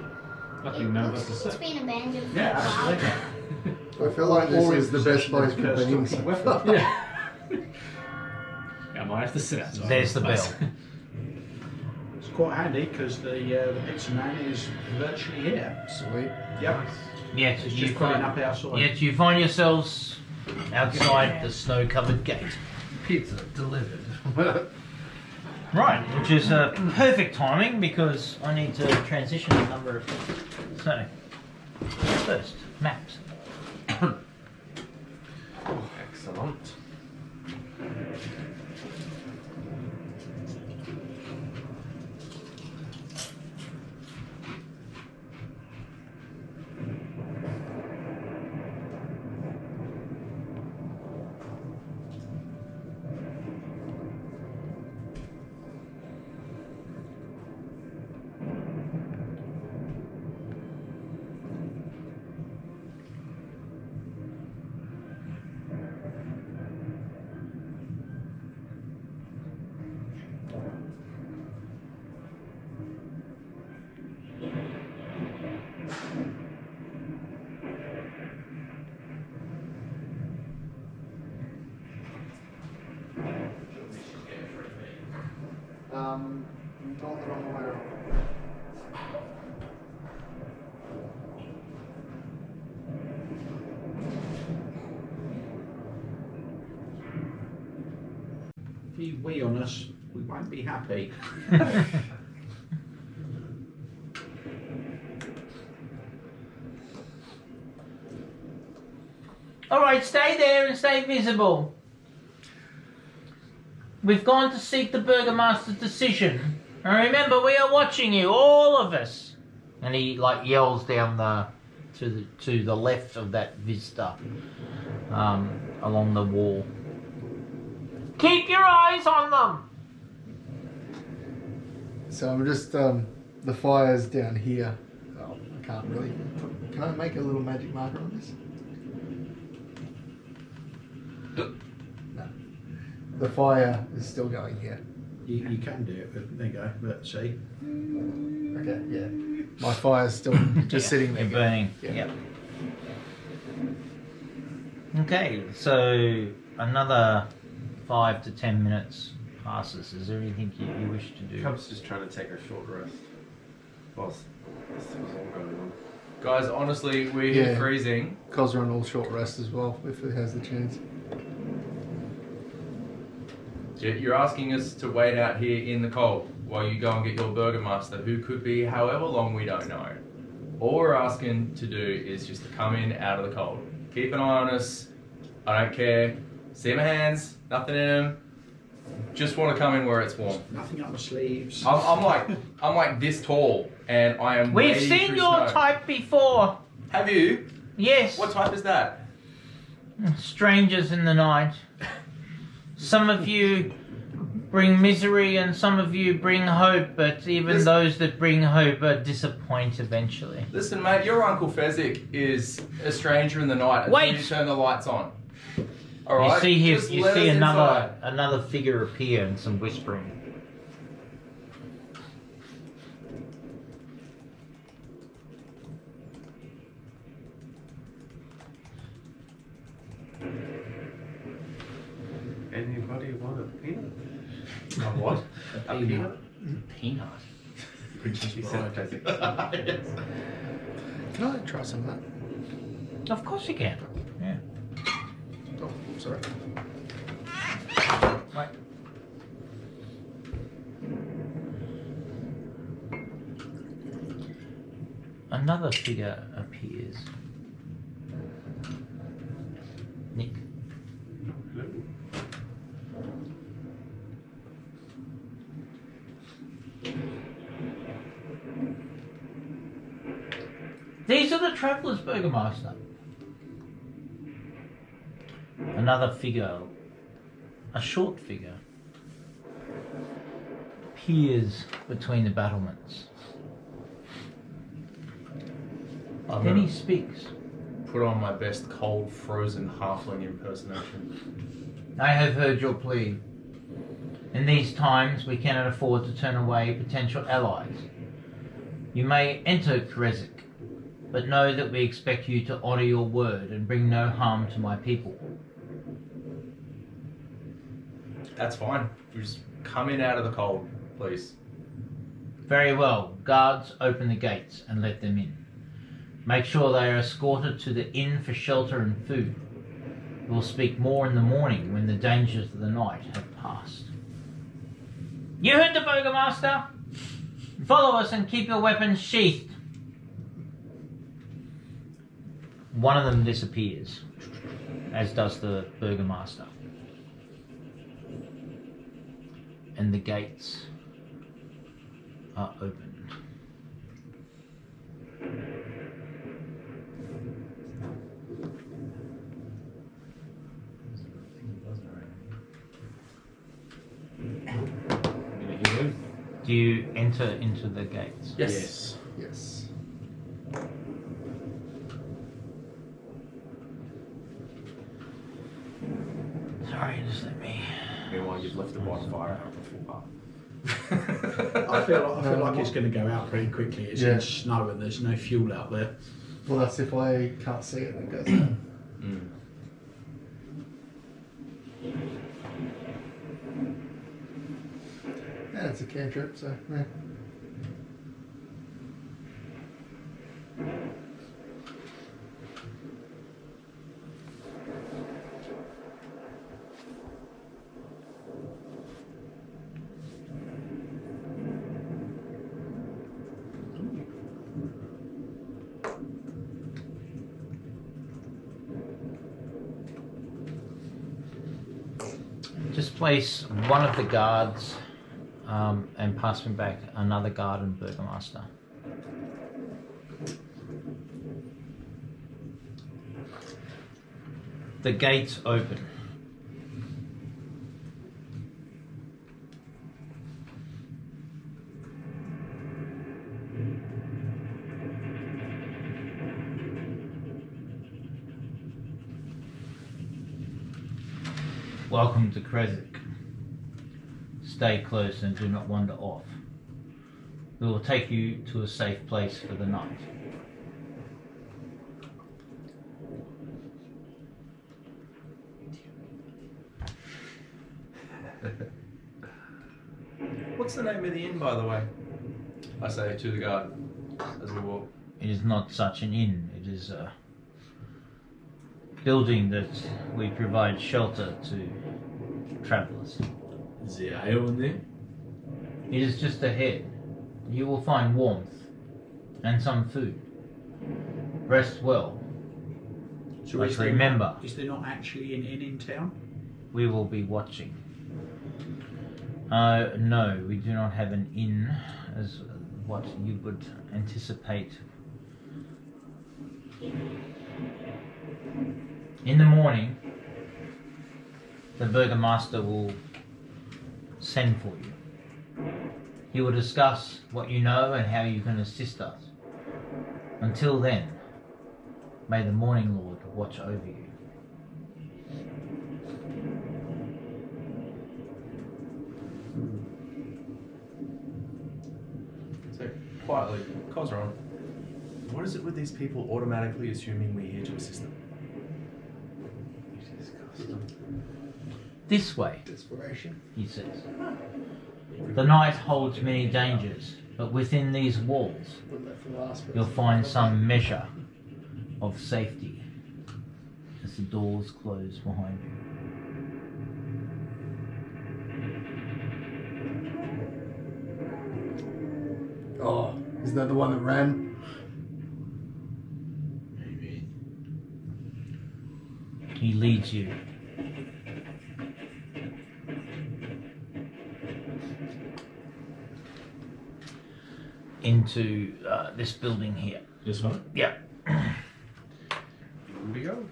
I think none of us It's are sick. been abandoned for Yeah, a while. absolutely. I feel like this Or is the best place possession of for cursed being. talking weapon. Yeah, I might have to sit outside. There's the bell. It's quite handy because the pizza man is virtually here. Sweet. Yep. Yes, It's you just putting find, up outside. yes, you find yourselves outside the snow-covered gate. Pizza delivered. Right, which is perfect timing because I need to transition a number of things. So, first, maps. Excellent. Not that I'm aware of. If you wee on us, we won't be happy. Alright, stay there and stay visible. We've gone to seek the Burgomaster's decision. And remember, we are watching you, all of us. And he like yells down to the left of that vista, along the wall. Keep your eyes on them. So I'm just the fire's down here. Oh, I can't really. Can I make a little magic marker on this? No. The fire is still going here. You can do it, but there you go. But see, Okay, yeah. My fire's still just sitting there. You're burning. Yeah. Yep. Okay, so another 5 to 10 minutes passes. Is there anything you wish to do? Cub's just trying to take a short rest whilst this was all going on. Guys, honestly, we're Yeah. freezing. Cosron all short rest as well, if it has the chance. You're asking us to wait out here in the cold while you go and get your Burgomaster, who could be however long we don't know. All we're asking to do is just to come in out of the cold. Keep an eye on us. I don't care. See my hands, nothing in them. Just want to come in where it's warm. nothing up my sleeves. I'm like this tall, and I am. We've wading seen through your snow. type before. Have you? Yes. What type is that? Strangers in the night. Some of you bring misery and some of you bring hope, but even those that bring hope are disappointed eventually. Listen, mate, your Uncle Fezzik is a stranger in the night until Wait! you turn the lights on. You Alright? see him, Just you let see us inside. another figure appear and some whispering. Anybody want a peanut? A what? A peanut? Peanut. He said physics. Yes. Can I try some of that? Of course you can. Yeah. Oh, sorry. Wait. Another figure appears. Nick. These are the Traveller's Burgomaster. Another figure, a short figure, appears between the battlements. Then he speaks. Put on my best cold, frozen halfling impersonation. I have heard your plea. In these times, we cannot afford to turn away potential allies. You may enter Krezik, but know that we expect you to honor your word and bring no harm to my people. That's fine. We just come in out of the cold, please. Very well. Guards, open the gates and let them in. Make sure they are escorted to the inn for shelter and food. We will speak more in the morning when the dangers of the night have passed. You heard the Burgomaster? Follow us and keep your weapons sheathed. One of them disappears, as does the Burgomaster. And the gates are opened. Do you enter into the gates? Yes. Yes. Sorry, just let me... Meanwhile, you've left the bonfire out before. I feel like it's going to go out pretty quickly. It's Yeah. in snow and there's no fuel out there. Well, that's if I can't see it, it goes out. Yeah, it's a cantrip, so yeah. Just place one of the guards and pass me back another guard and Burgomaster. The gates open. Welcome to Krezik. Stay close and do not wander off. We will take you to a safe place for the night. What's the name of the inn, by the way? I say to the guard as we walk. It is not such an inn. It is a building that we provide shelter to travelers. Is there ale in there? It is just ahead. You will find warmth and some food. Rest well. So But is there remember, not- is there not actually an inn in town? we will be watching. No, we do not have an inn as what you would anticipate. In the morning, the burgomaster will send for you. He will discuss what you know and how you can assist us. Until then, may the Morning Lord watch over you. So, quietly, Cosron, what is it with these people automatically assuming we're here to assist them? This way, Desperation. he says. The night holds many dangers, but within these walls, Put that for last, but you'll find some measure of safety as the doors close behind you. Oh, is that the one that ran? Maybe. He leads you into this building here. This one? Yeah. Here we go.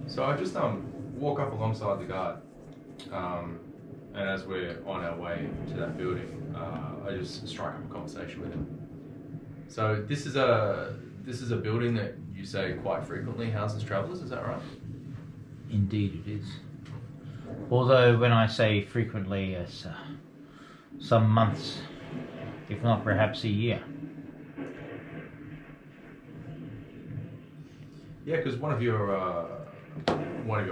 So I just walk up alongside the guard, and as we're on our way to that building, I just strike up a conversation with him. So this is a building that you say quite frequently houses travellers, is that right? Indeed it is. Although when I say frequently, it's some months, if not perhaps a year. Yeah, because one of your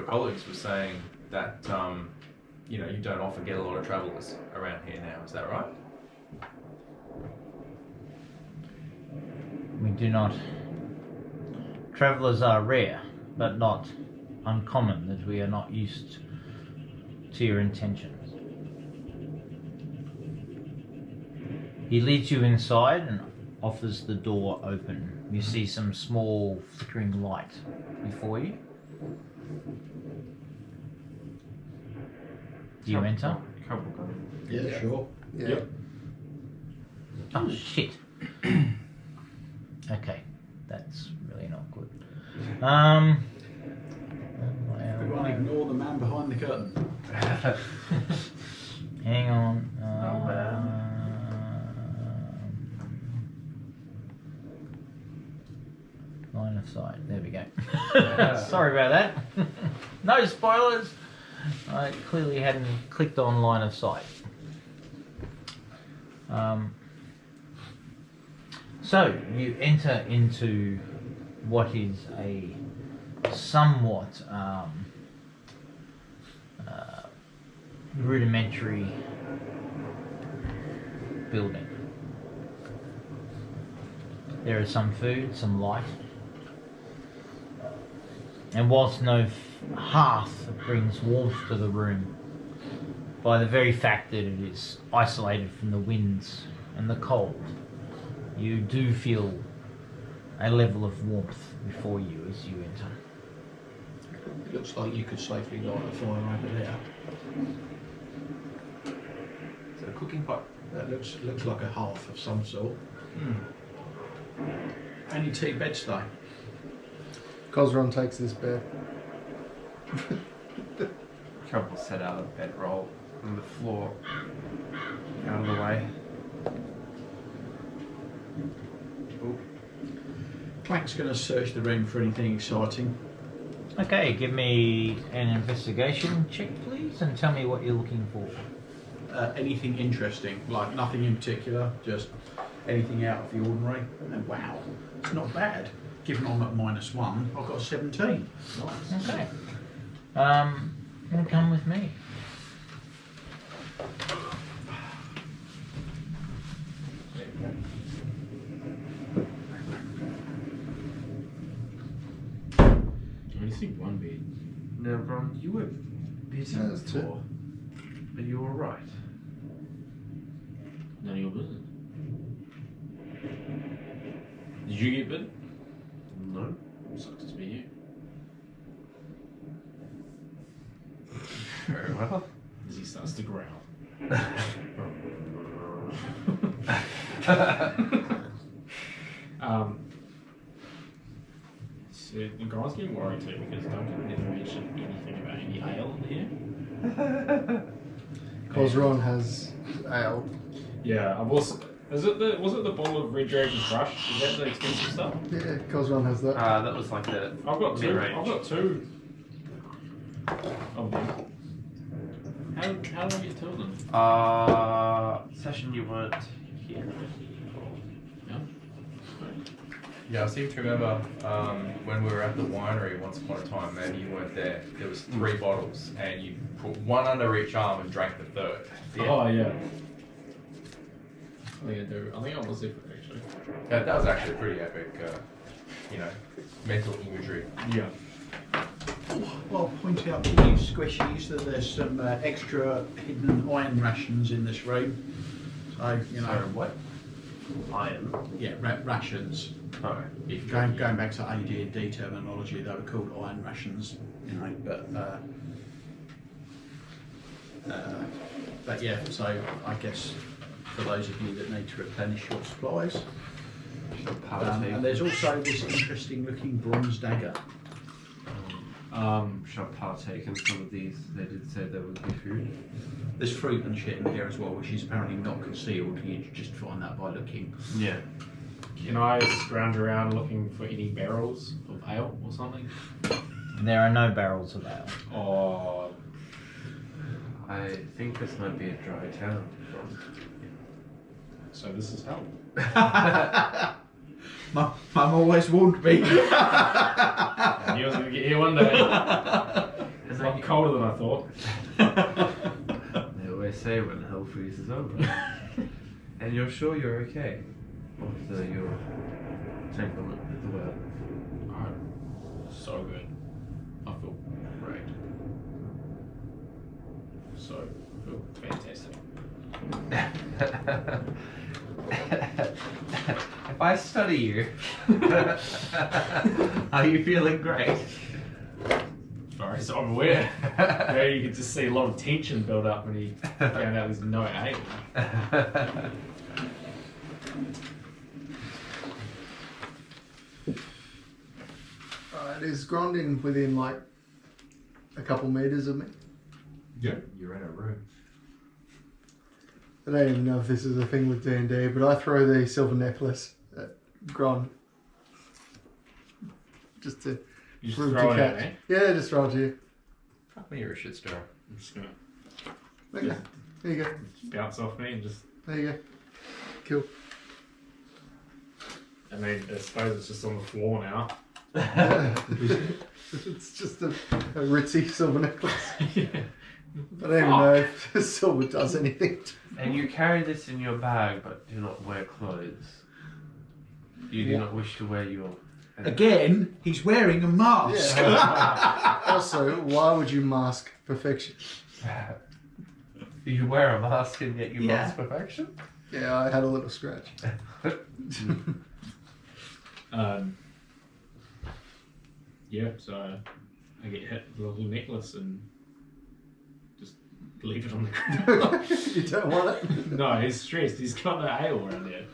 colleagues was saying that you don't often get a lot of travellers around here now. Is that right? We do not. Travellers are rare, but not uncommon that we are not used to your intentions. He leads you inside and offers the door open. You see some small flickering light before you. Do you enter? Couple coming. Yeah, sure. Yeah. Yep. Oh shit. Okay, that's really not good. Everyone ignore the man behind the curtain. Hang on. Line of sight. There we go. Sorry about that. No spoilers. I clearly hadn't clicked on line of sight. So you enter into what is a somewhat rudimentary building. There is some food, some light, and whilst no hearth brings warmth to the room, by the very fact that it is isolated from the winds and the cold, you do feel a level of warmth before you as you enter. It looks like you could safely light a fire over there. Is it a cooking pot? That looks like a hearth of some sort. Any tea bedstay? Cosron takes this bed. Trouble set out a bedroll on the floor. Out of the way. Ooh. Clank's going to search the room for anything exciting. Okay, give me an investigation check, please, and tell me what you're looking for. Anything interesting, like nothing in particular, just anything out of the ordinary. And wow, it's not bad. Given I'm at -1, I've got a 17. Nice. Okay. You'll come with me. I only see one bed. Now, Ron, you were busy No, that's before. Are you alright? None of your business. Did you get bitten? No. Sucks to be you. So the guy's getting worried too because Duncan never mentioned anything about any ale in here. Cosron has ale. Yeah, I've also. Was it the bottle of Red Dragon Crush? Is that the expensive stuff? Yeah, Cosron has that. That was like the I've got two. mid-range. I've got two of them. How do I get two of them? Session you weren't here. Yeah. Yeah, I seem to remember when we were at the winery once upon a time, maybe you weren't there. There was 3 bottles and you put one under each arm and drank the third. Oh yeah. I think I do. I think I was there for actually. That was actually pretty epic, mental imagery. Yeah. Well, I'll point out to you, Squishies, that there's some extra hidden iron rations in this room. So, So what? Iron. yeah, rations. Oh. If going back to AD&D terminology, they were called iron rations, but yeah, so I guess for those of you that need to replenish your supplies. And there's also this interesting looking bronze dagger. Shall partake in some of these. They did say there would be food. There's fruit and shit in here as well, which is apparently not concealed. You just find that by looking. Yeah. Can I scrounge around looking for any barrels of ale or something? There are no barrels of ale. Oh, I think this might be a dry town. so this is hell. Mum always warned me. I knew I was going to get here one day. It's a lot colder than I thought. They always say when hell freezes over. And you're sure you're okay after your entanglement with the whale. Oh, so good. I feel great. So, I feel fantastic. If I study you, are you feeling great? As far as I'm aware, you could just see a lot of tension build up when he found out there's no ale. Is Grondin within like a couple meters of me? Yeah, you're in a room. I don't even know if this is a thing with D&D, but I throw the silver necklace at Grond. Just to You just prove throw to it at catch. me. Yeah, just throw it to you. Fuck me, you're a shit stirrer. I'm just gonna Okay. There you go. bounce off me and just. There you go. Cool. I mean, I suppose it's just on the floor now. It's just a ritzy silver necklace. Yeah. I don't even know if silver does anything to And you carry this in your bag, but do not wear clothes. You do not wish to wear your. Again, he's wearing a mask. Also, why would you mask perfection? You wear a mask and yet you Yeah. mask perfection? Yeah, I had a little scratch. Yeah, so I get hit with a little necklace and just leave it on the ground. You don't want it? No, he's stressed. He's got no ale around here.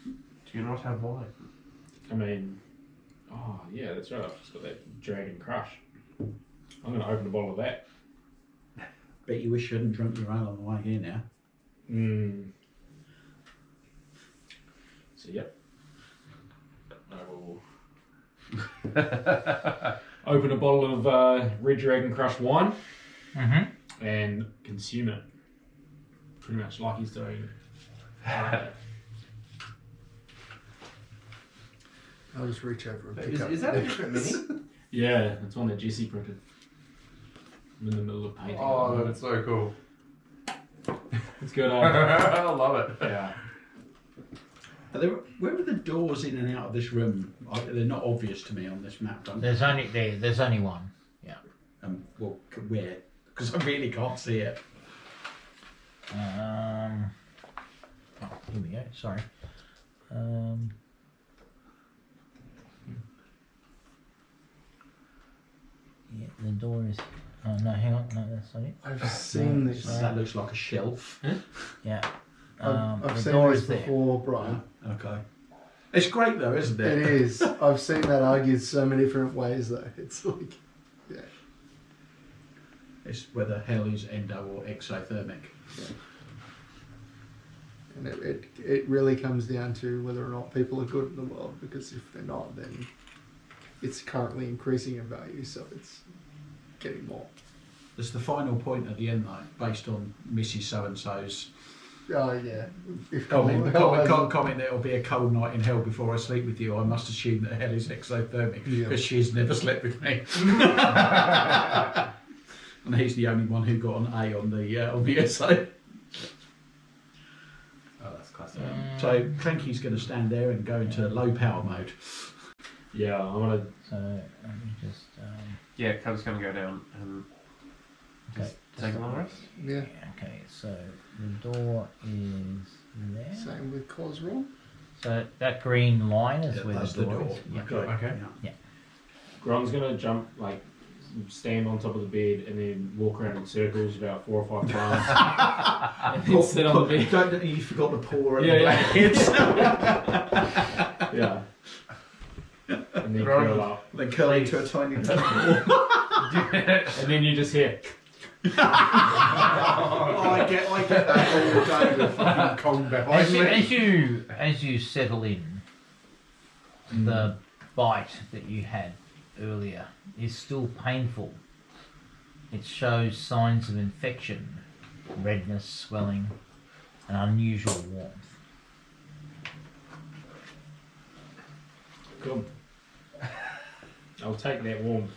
Do you not have wine? I mean, oh yeah, that's right. I've just got that Dragon Crush. I'm going to open a bottle of that. Bet you wish you hadn't drunk your ale on the way here now. So yep, I will open a bottle of Red Dragon Crush wine and consume it. Pretty much like he's doing. I'll just reach over and pick Is, up. is that a different mini? Yeah, it's one that Jesse printed. I'm in the middle of painting. Oh, that's so cool. It's good. I love it. Yeah. Where are the doors in and out of this room? They're not obvious to me on this map. There's only one. Yeah. Well, where? Because I really can't see it. Oh, here we go. Sorry. Yeah, the door is. Oh no, hang on. No, that's not it. I've seen this. That looks like a shelf. Yeah. I've the seen door this is there. before, Brian. Okay. It's great though, isn't it? It is. I've seen that argued so many different ways, though. It's like, yeah. It's whether hell is endo or exothermic. And it really comes down to whether or not people are good in the world, because if they're not, then it's currently increasing in value, so it's getting more. There's the final point at the end though, based on Mrs. So-and-so's Oh, yeah. If comment hasn't- that it'll be a cold night in hell before I sleep with you. I must assume that hell is exothermic Yeah. because she's never slept with me. And he's the only one who got an A on the essay. Oh, that's classic. So Clanky's going to stand there and go into low power mode. Yeah, I'm gonna. So let me just. Yeah, Cub's gonna go down and Okay. take a long rest. Yeah. Okay, so the door is there. Same with Cosroll. So that green line is where That's the door is. Yeah. Okay. Gron's gonna jump, like, stand on top of the bed and then walk around in circles about 4 or 5 times. And then sit on the bed. Don't you forgot the paw and Yeah, the yeah. blankets. Yeah. And then curl up. Then curl into a tiny little ball. And then you just hear. I get that all day with fucking Kong behind me. As you settle in, the bite that you had earlier is still painful. It shows signs of infection, redness, swelling, and unusual warmth. Cool. I'll take that warmth.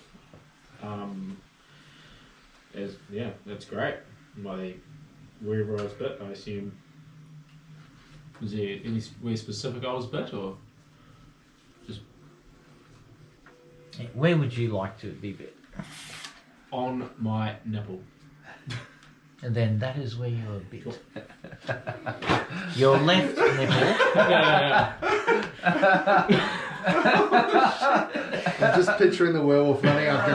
That's great. Wherever I was bit, I assume. Was there anywhere specific I was bit, or just Where would you like to be bit? On my nipple. And then that is where you are bit. Your left nipple. I'm just picturing the werewolf running after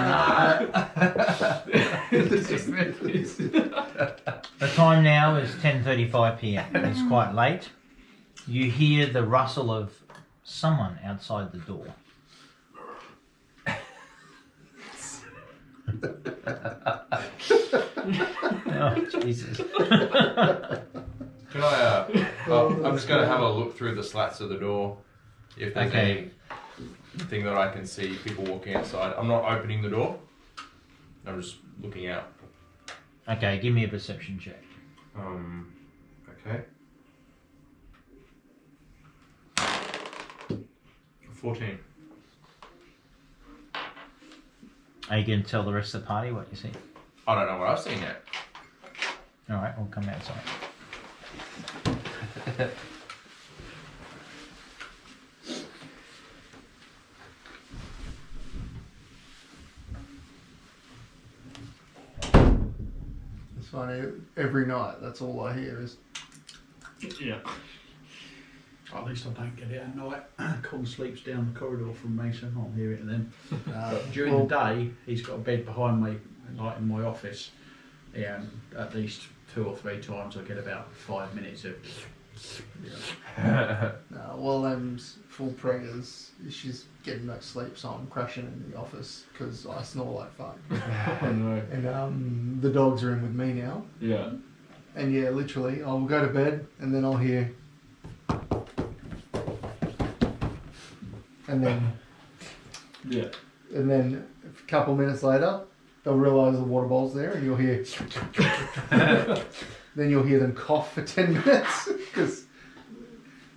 The time now is 10:35 p.m. It's quite late. You hear the rustle of someone outside the door. Oh, Jesus. can I? I'm just gonna have a look through the slats of the door. If there's anything that I can see, people walking outside. I'm not opening the door. I'm just looking out. Okay, give me a perception check. Okay. 14. Are you going to tell the rest of the party what you see? I don't know what I've seen yet. Alright, we'll come outside. It's funny, every night, that's all I hear is... Yeah. At least I don't get it at night. Con sleeps down the corridor from me, so I can't hear it then. But during the day, he's got a bed behind me, like in my office. Yeah, and at least 2 or 3 times I get about 5 minutes of... While Em's full preggers, she's getting no sleep, so I'm crashing in the office because I snore like fuck. Oh no. And the dogs are in with me now. Yeah. And yeah, literally, I'll go to bed and then I'll hear... And then a couple minutes later, they'll realise the water bowl's there, and you'll hear. Then you'll hear them cough for 10 minutes because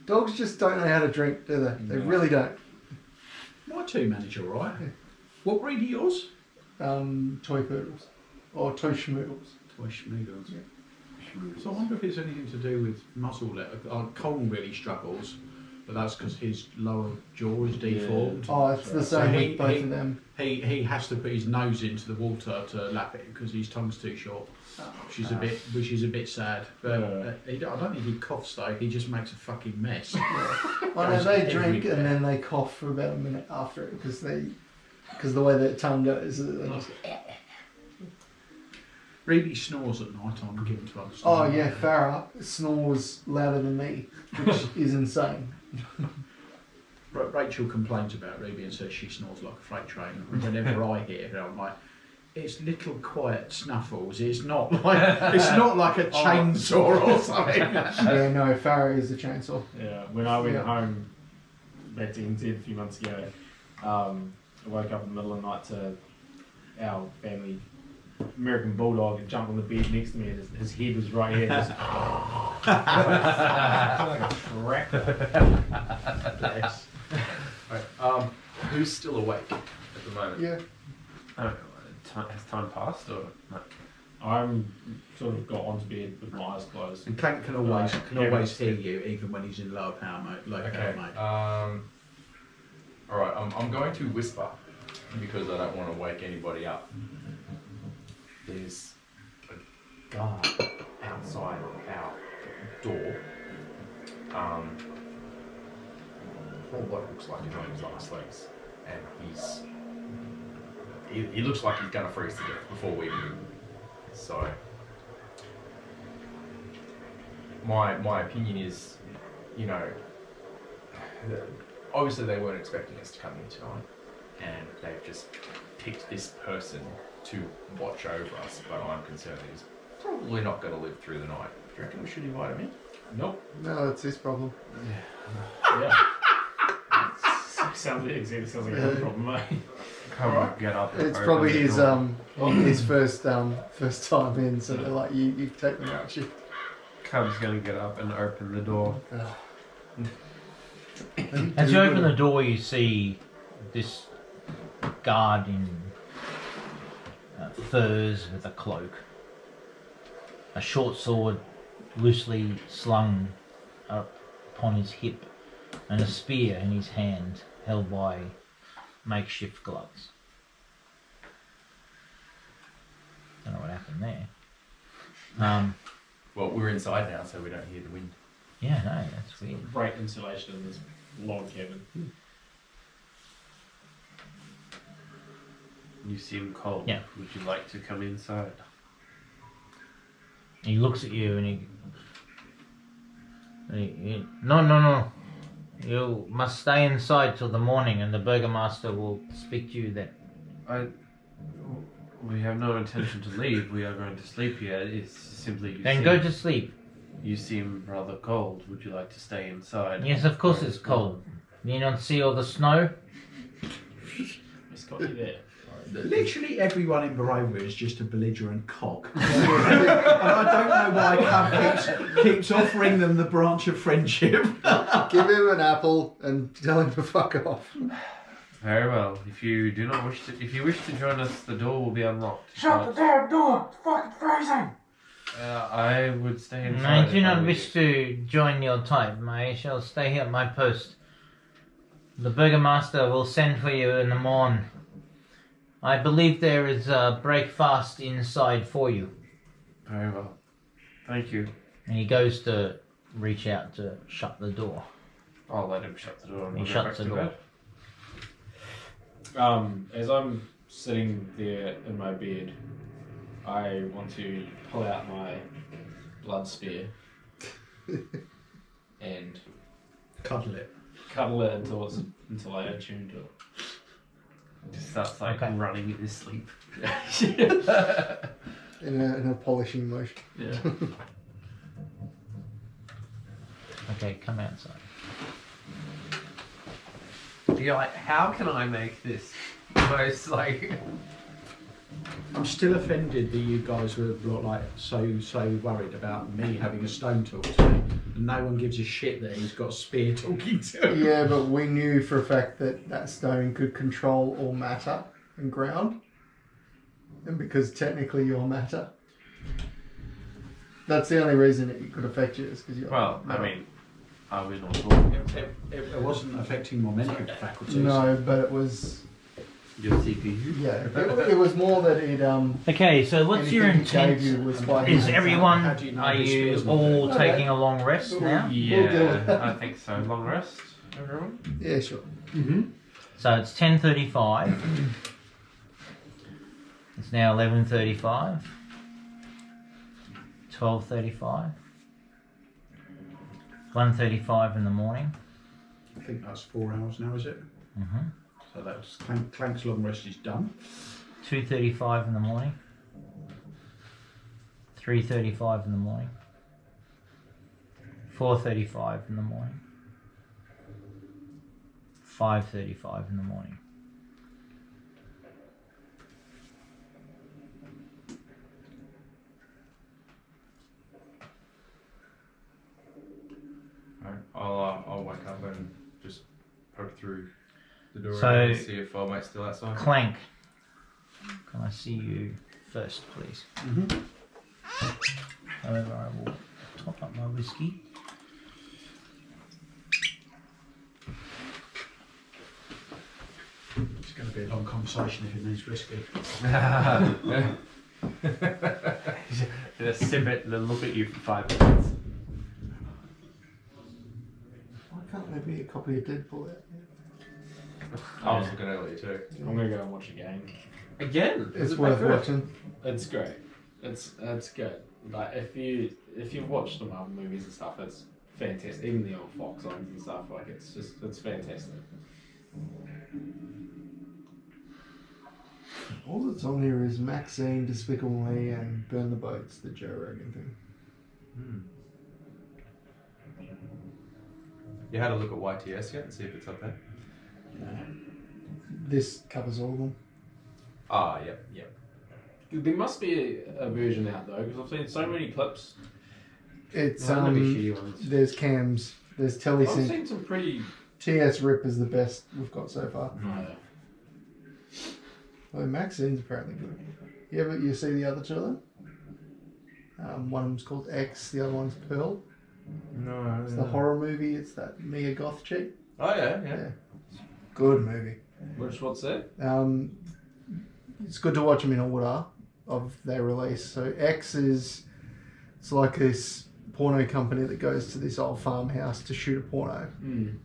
dogs just don't know how to drink, do they? They really don't. My 2 manage all right. What breed are yours? Toy poodles or toy schmoodles. Toy schmoodles. Yeah. So I wonder if it's anything to do with muscle. Cole really struggles. But that's because his lower jaw is deformed. Oh, it's the same So with both of them. He has to put his nose into the water to lap it because his tongue's too short, which is a bit sad. But I don't think he coughs though. He just makes a fucking mess. I know they drink and then they cough for about a minute after it because the way their tongue goes. They just, Reedy snores at night. I'm given to understand. Oh yeah, Farah snores louder than me, which is insane. Rachel complains about Ruby and says she snores like a freight train. And whenever I hear her, I'm like, it's little quiet snuffles. It's not like a chainsaw or something. Yeah, no, Farah is the chainsaw. Yeah, when I went home back to NZ a few months ago, I woke up in the middle of the night to our family American Bulldog and jumped on the bed next to me, and his head was right here. Just, like a tractor. Yes. Right. Who's still awake at the moment? Yeah. I don't know. Has time passed or no? I'm sort of got onto bed with my eyes closed. And Clank can always hear you, even when he's in low power mode. Low power mode. All right. I'm going to whisper because I don't want to wake anybody up. There's a guard outside our door. For what looks like he's on his last legs, and he looks like he's gonna freeze to death before we move. So my opinion is, you know, obviously they weren't expecting us to come in tonight, and they've just picked this person to watch over us. But I'm concerned that he's probably not going to live through the night. Do you reckon we should invite him in? Nope. No, that's his problem. Yeah. Sounds like a problem, mate. Come get up. It's probably his first time in, so they're like, you take the night shift. Cub's gonna get up and open the door. As you open the door, you see this guard in furs with a cloak, a short sword loosely slung upon his hip, and a spear in his hand held by makeshift gloves. Don't know what happened there. Well, we're inside now, so we don't hear the wind. Yeah, no, that's weird. Great insulation in this log cabin. You seem cold. Yeah. Would you like to come inside? He looks at you and no. You must stay inside till the morning, and the burgomaster will speak to you then. We have no intention to leave. We are going to sleep here. It's simply Then go to sleep. You seem rather cold. Would you like to stay inside? Yes, of course it's cold. You not see all the snow? It's got you there. Literally everyone in Barovia is just a belligerent cock. And I don't know why Cub keeps offering them the branch of friendship. Give him an apple and tell him to fuck off. Very well. If you wish to join us, the door will be unlocked. Shut the damn door! It's fucking freezing! I would stay inside. I do not wish to join your type. I shall stay here at my post. The burgomaster will send for you in the morn. I believe there is a breakfast inside for you. Very well. Thank you. And he goes to reach out to shut the door. I'll let him shut the door. And He we'll go shuts back the to door. bed. As I'm sitting there in my bed, I want to pull out my blood spear and Cuddle it. cuddle it until I attune to it. Just starts like running in his sleep. In a polishing motion. Yeah. Okay, come outside. You're like, how can I make this most like? I'm still offended that you guys were like so worried about me having a stone talk to me, and no one gives a shit that he's got a spear talking to him. Yeah, but we knew for a fact that that stone could control all matter and ground. And because technically you're matter. That's the only reason it could affect you, is because you're... Well, I mean, I was not talking. It wasn't affecting my mental faculties. No, but it was... Your CPU. Yeah, it was more that it... Okay, so what's your anything it gave intent? you was by Is his- everyone, How do you know are this you spear's not all there? taking a long rest now? deal with Yeah, that. I think so. Long rest, everyone. Yeah, sure. So it's 10:35. It's now 11:35. 12:35. 1:35 in the morning. I think that's 4 hours now, is it? Mm-hmm. So that's Clank's long rest is done. 2:35 in the morning. 3:35 in the morning. 4:35 in the morning. 5:35 in the morning. Alright, I'll wake up and just poke through the door So- and see if old mate's still outside. Clank, can I see you first, please? Mm-hmm. However, I will top up my whiskey. It's going to be a long conversation if he needs whiskey. Just sip it and then look at you for 5 minutes. Why can't there be a copy of Deadpool out there? I was looking earlier too. I'm gonna go and watch again. Again? It's Is it worth that good? watching. It's great. It's good. Like if you've watched the Marvel movies and stuff, it's fantastic. Even the old Fox ones and stuff, like it's fantastic. All that's on here is Maxine, Despicable Me, and Burn the Boats, the Joe Rogan thing. Hmm. You had a look at YTS yet and see if it's up there? This covers all of them. Ah, yep. There must be a version out though, because I've seen so many clips. It's Well, there'll be shitty ones. there's cams, there's I've telesync. seen some pretty. TS Rip is the best we've got so far. No. Well, Maxine's apparently good. Yeah, but you see the other two of them? One of them's called X, the other one's Pearl. No. It's the horror movie. It's that Mia Goth chick. Oh yeah. Good movie. What's that? It's good to watch them in order of their release. So X it's like this porno company that goes to this old farmhouse to shoot a porno. Mm.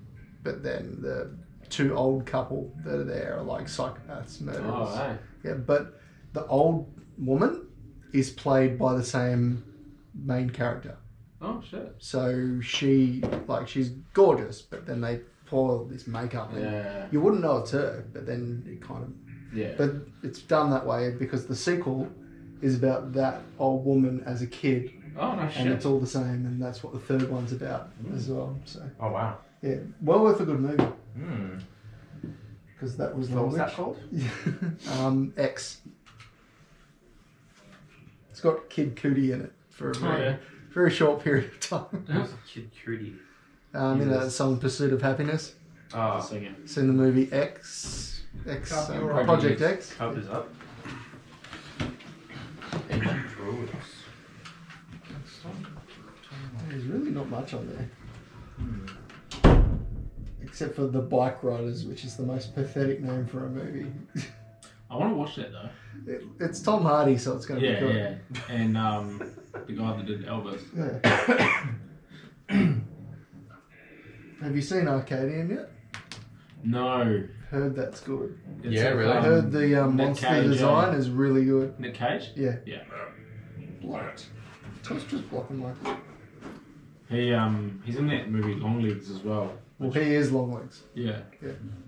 But then the two old couple that are there are like psychopaths, murderers. Oh, hey. Yeah, but the old woman is played by the same main character. Oh shit. So she's gorgeous, but then they pour all this makeup in. Yeah. You wouldn't know it's her, but then it kind of... Yeah. But it's done that way because the sequel is about that old woman as a kid, Oh no and shit. it's all the same, and that's what the third one's about as well. So Oh wow. yeah, well worth a good movie Hmm. because that was What was long that called? X. It's got Kid Cudi in it for a very, very short period of time. Kid Cudi. In that song Pursuit of Happiness. Ah. Singing. It's in the movie X, Copy your Project ideas. X. Covers up. There's really not much on there. Except for The Bike Riders, which is the most pathetic name for a movie. I want to watch that though. It's Tom Hardy, so it's going to be good. Yeah. And the guy that did Elvis. Yeah. Have you seen Arcadian yet? No. Heard that's good. It's Yeah, really? I heard the Nick monster Cage, design is really good. Nick Cage? Yeah. Yeah. Blocked. Just blocking like. He's in that movie Longlegs as well. Well, he is Longlegs. Yeah.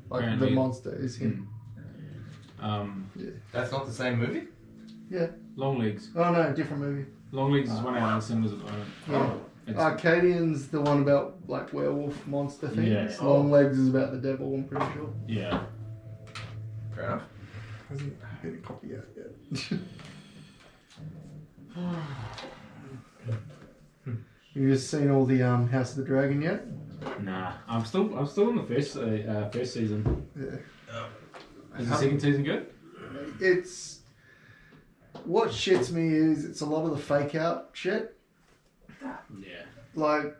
Like Apparently. the monster is him. That's not the same movie? Yeah. Longlegs. Oh no, different movie. Longlegs is one out in the cinemas at the moment. Yeah. It's, Arcadian's the one about like werewolf monster things. Yeah. Longlegs is about the devil, I'm pretty sure. yeah. Fair enough. Hasn't been a copy out yet. You guys seen all the House of the Dragon yet? Nah. I'm still in the first season. Yeah. Is the second season good? It's what shits me is it's a lot of the fake out shit. Yeah. Like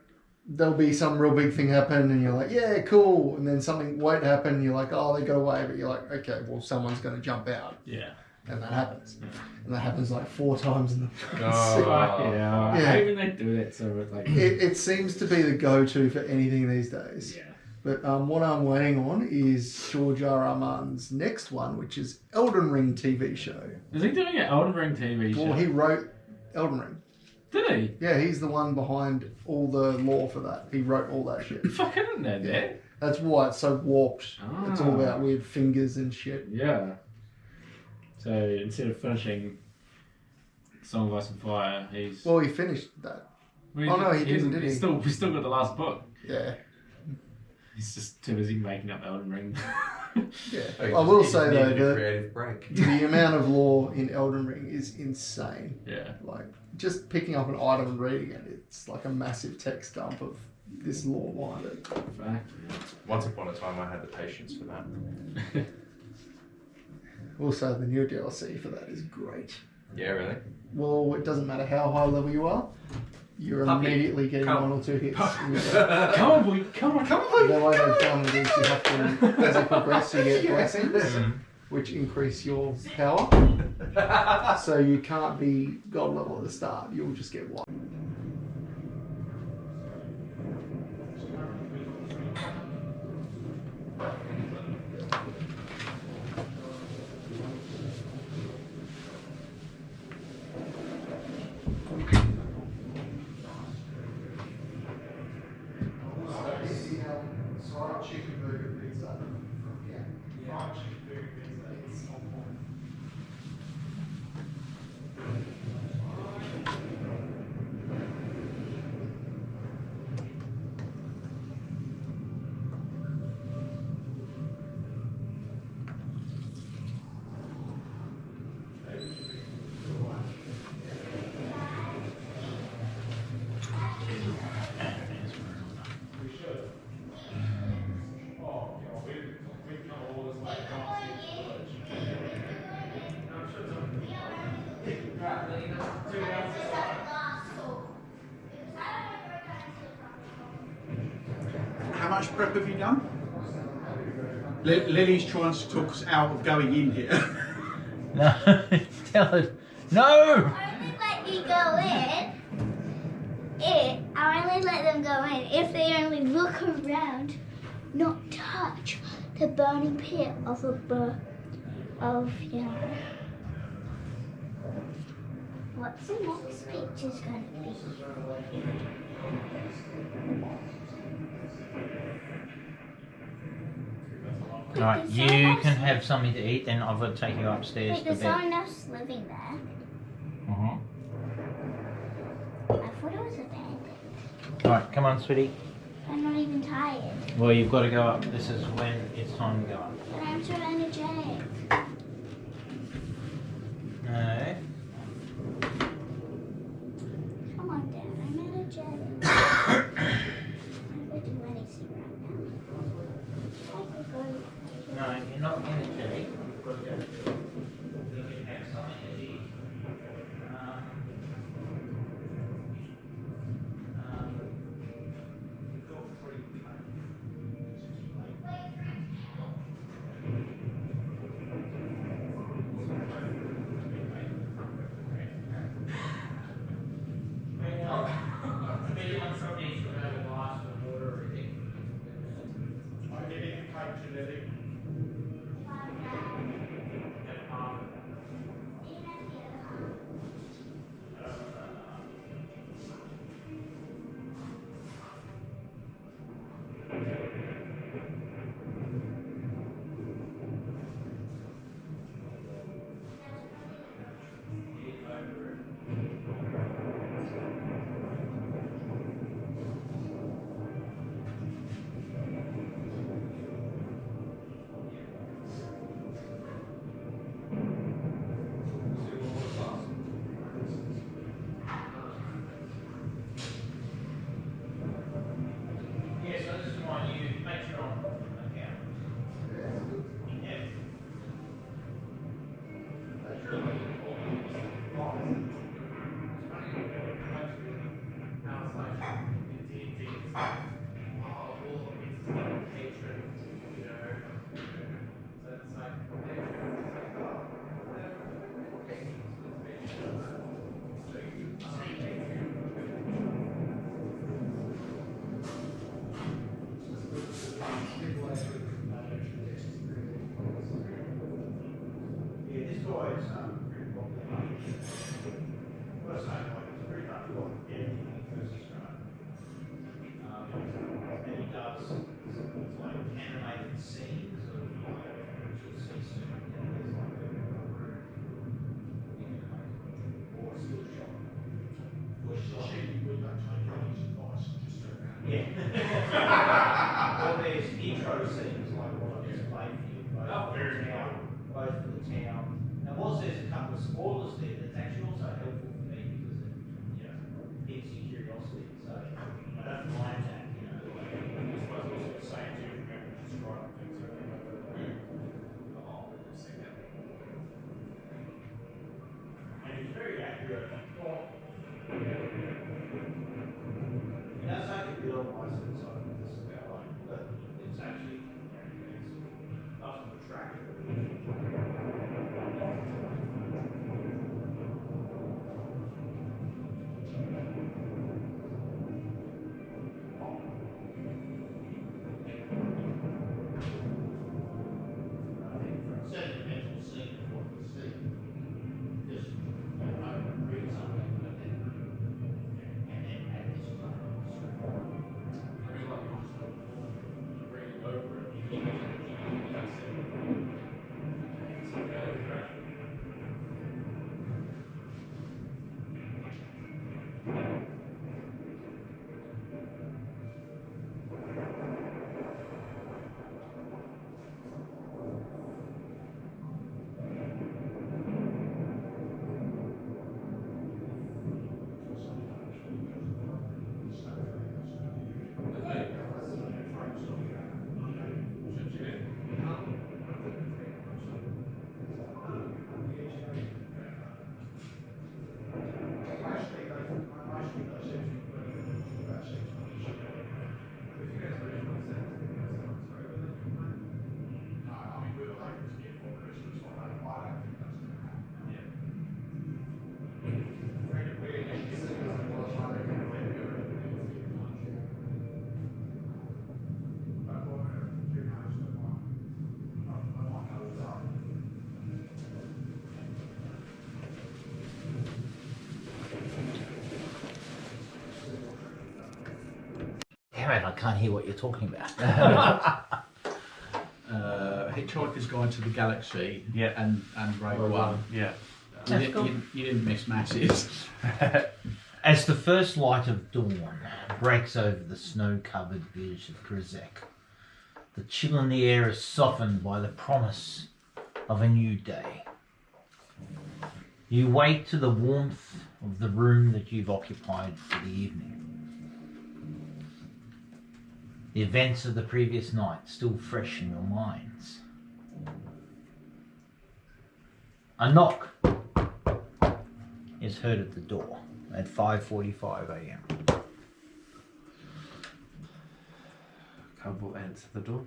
there'll be some real big thing happen and you're like, yeah, cool, and then something won't happen and you're like, oh, they got away, but you're like, okay, well someone's gonna jump out. Yeah. And that happens. And that happens like 4 times in the Yeah. Yeah. I hate when they do that. So it's like. It seems to be the go-to for anything these days. Yeah. But what I'm waiting on is George R.R. Martin's next one, which is Elden Ring TV show. Is he doing an Elden Ring TV show? Well, he wrote Elden Ring. Did he? Yeah, he's the one behind all the law for that. He wrote all that shit. Fuck, I didn't know that. That's why it's so warped. It's all Ah. about weird fingers and shit. Yeah. So instead of finishing Song of Ice and Fire, he's. Well, he finished that. Well, no, he didn't, did he? He's still got the last book. Yeah. He's just too busy making up Elden Ring. Yeah. Oh, you I will just say needed though a that creative break. the amount of lore in Elden Ring is insane. Yeah. Like just picking up an item and reading it, it's like a massive text dump of this lore behind it. Fact. Once upon a time, I had the patience for that. Also, the new DLC for that is great. Yeah, really. Well, it doesn't matter how high level you are, you're Puppy. immediately getting Come. 1 or 2 hits. Come on, boy. Come on. The way they've done it is you have to, as you progress, you get blessings, which increase your power. So you can't be god level at the start, you'll just get 1. How much prep have you done? Lily's trying to talk us out of going in here. No, tell it. No! I only let you go in. I only let them go in if they only look around, not touch the burning pit of you know. What's the next picture's gonna be? Alright, you can have something to eat, then I've got to take you upstairs Wait, to there's bed. someone else living there. Uh-huh. I thought it was abandoned. Alright, come on, sweetie. I'm not even tired. Well, you've got to go up. This is when it's time to go up. But I'm so energetic. No. Come on, Dad. I'm energetic. I'm going to do anything right now. I could go. No, you're not energetic. You've got to go. You can have something to eat. Feel free. town. And whilst there's a couple of spoilers there, that's actually also helpful for me because it, you know, piques your curiosity. So I don't mind that, you know. I suppose also the same too, remember to describe things over and over. Oh, we'll see that. And it's very accurate. Well, it does take a bit of license on this outline, but it's actually, it's often a track. Damn it, I can't hear what you're talking about. Hitchhiker's Guide to the Galaxy Yeah. and Rogue One. Yeah. You didn't miss masses. As the first light of dawn breaks over the snow-covered village of Grizek, the chill in the air is softened by the promise of a new day. You wake to the warmth of the room that you've occupied for the evening. The events of the previous night still fresh in your minds. A knock is heard at the door at 5:45 a.m. Cub will answer the door.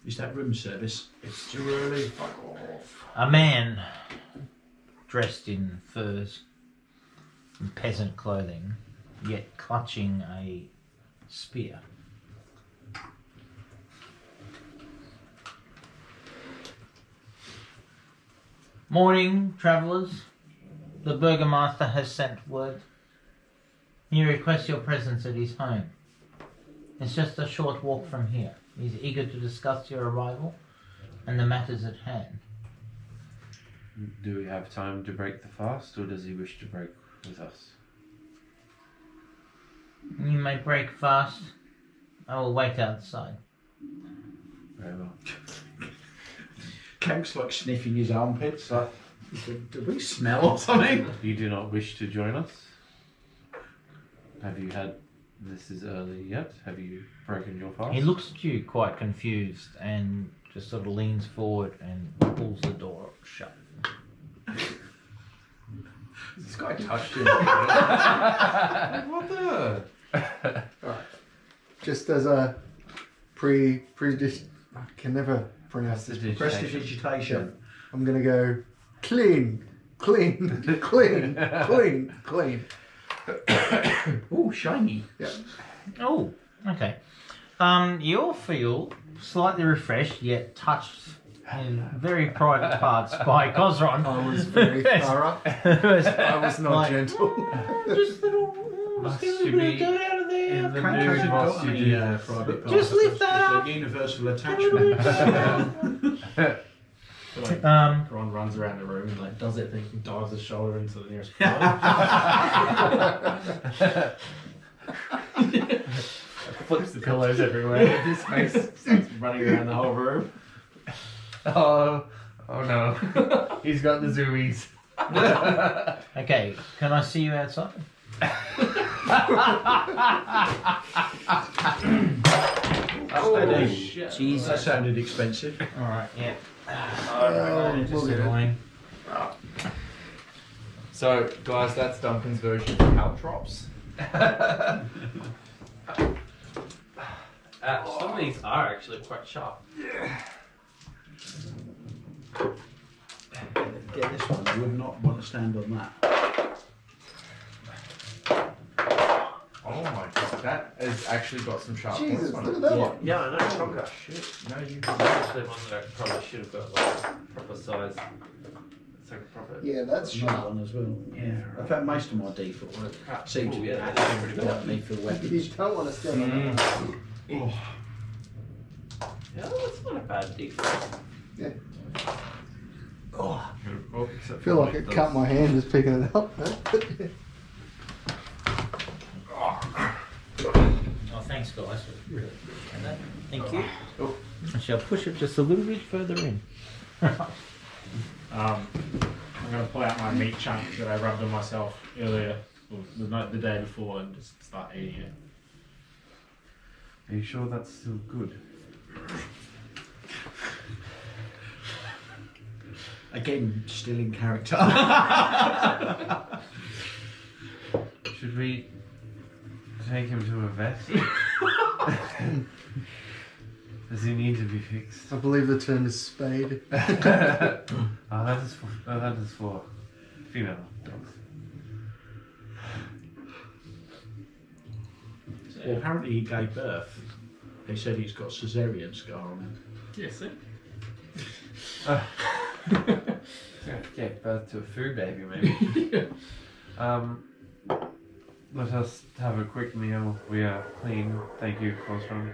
Is that room service? It's too early. Fuck off. A man dressed in furs and peasant clothing, yet clutching a spear. Morning, travellers. The burgomaster has sent word. He requests your presence at his home. It's just a short walk from here. He's eager to discuss your arrival and the matters at hand. Do we have time to break the fast, or does he wish to break with us? You may break fast. I will wait outside. Very well. Cank's like sniffing his armpits. Like, do we smell or something? You do not wish to join us? Have you had... This is early yet? Have you broken your fast? He looks at you quite confused and just sort of leans forward and pulls the door shut. This guy touched him. What the? Alright. Just as a I can never pronounce this. Prestidigitation. I'm gonna go clean. Oh, shiny. Yeah. Oh, okay. You'll feel slightly refreshed yet touched in very private parts by Cosron. I was very thorough. I was not Like, gentle. Just little, Must just a you little bit be of dirt out of there. in the Crank mood? it Hasn't up. got any private parts. Just lift that It's up. a universal A little bit of attachment. dirt. Like, Um, Ron runs around the room and like does that thing, dives his shoulder into the nearest pillow. Flips the pillows everywhere. His face starts running around the whole room. Oh no. He's got the zoomies. Okay, can I see you outside? Oh, shit. Jesus. that sounded expensive. Alright, yeah. We'll Just get it. annoying. So, guys, that's Duncan's version of caltrops. Some of these are actually quite sharp. Get this one. I would not want to stand on that. Oh my god, that has actually got some sharp Jesus, points on look it. at that one. Yeah, I know. Chocker. Shit. No, you Actually, one that I probably should have got like proper size. It's like proper. Yeah, that's Another sharp. one as well. Yeah. In fact, most of my default seem to be Yeah, pretty pretty good me for You weapons. don't want to stand on that one. Yeah, that's not a bad default. Yeah. Oh, I feel like it cut my hand just picking it up. Oh, thanks, guys. Really appreciate that. Thank you. I shall push it just a little bit further in. I'm going to pull out my meat chunk that I rubbed on myself earlier, or the day before, and just start eating it. Are you sure that's still good? Again, still in character. Should we take him to a vet? Does he need to be fixed? I believe the term is spade. That is for female dogs. Well, apparently he gave birth. They said he's got a cesarean scar on him. Yes, sir. Yeah, birth to a food baby maybe. Let us have a quick meal. We are clean. Thank you, Cosron.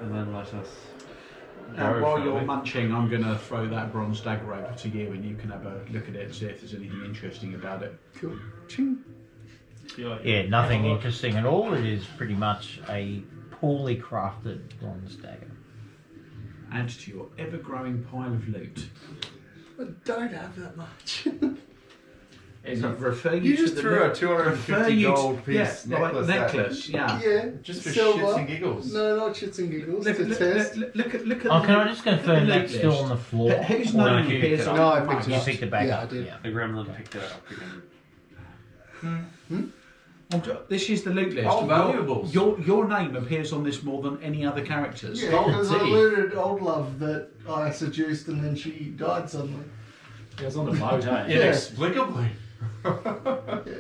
And then let us Now, go, while shall you're we? munching, I'm going to throw that bronze dagger over to you and you can have a look at it and see if there's anything interesting about it. Cool. Ching. Yeah, nothing interesting at all. It is pretty much a poorly crafted bronze dagger. Add to your ever-growing pile of loot. I don't have that much. Is it refer you, You to just the threw loot? a 250 Refer you to- gold piece yeah, necklace like at me. necklace, yeah. Yeah, Just for silver. shits and giggles. No, not shits and giggles. Look, to look, test. look at Oh, can I just look at confirm the that's loot still list. on the floor? Whose Or name you appears picked on it No, up? I picked it You up. picked it back Yeah, up. I did. Yeah. The gremlin picked it up again. This is the loot list. Oh, valuables. Your name appears on this more than any other characters. Yeah, because I looted Old Love that I seduced and then she died suddenly. It was on the boat, eh? Yeah. Inexplicably. Yeah.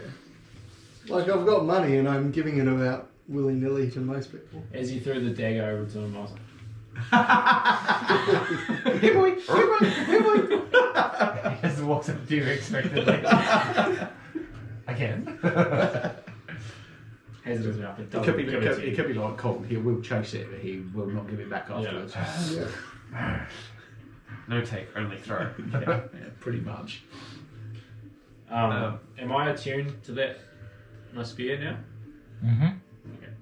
Like, I've got money and I'm giving it out willy-nilly to most people. As he threw the dagger over to him, I was like, Hey boy, hey boy, hey boy. He just walks up to you expectantly. Again. hesitantly up. It could be like Colton. He will chase it, but he will not give it back afterwards. Yeah. No take, only throw. Yeah, pretty much. Am I attuned to that my spear now? Mm-hmm. Okay.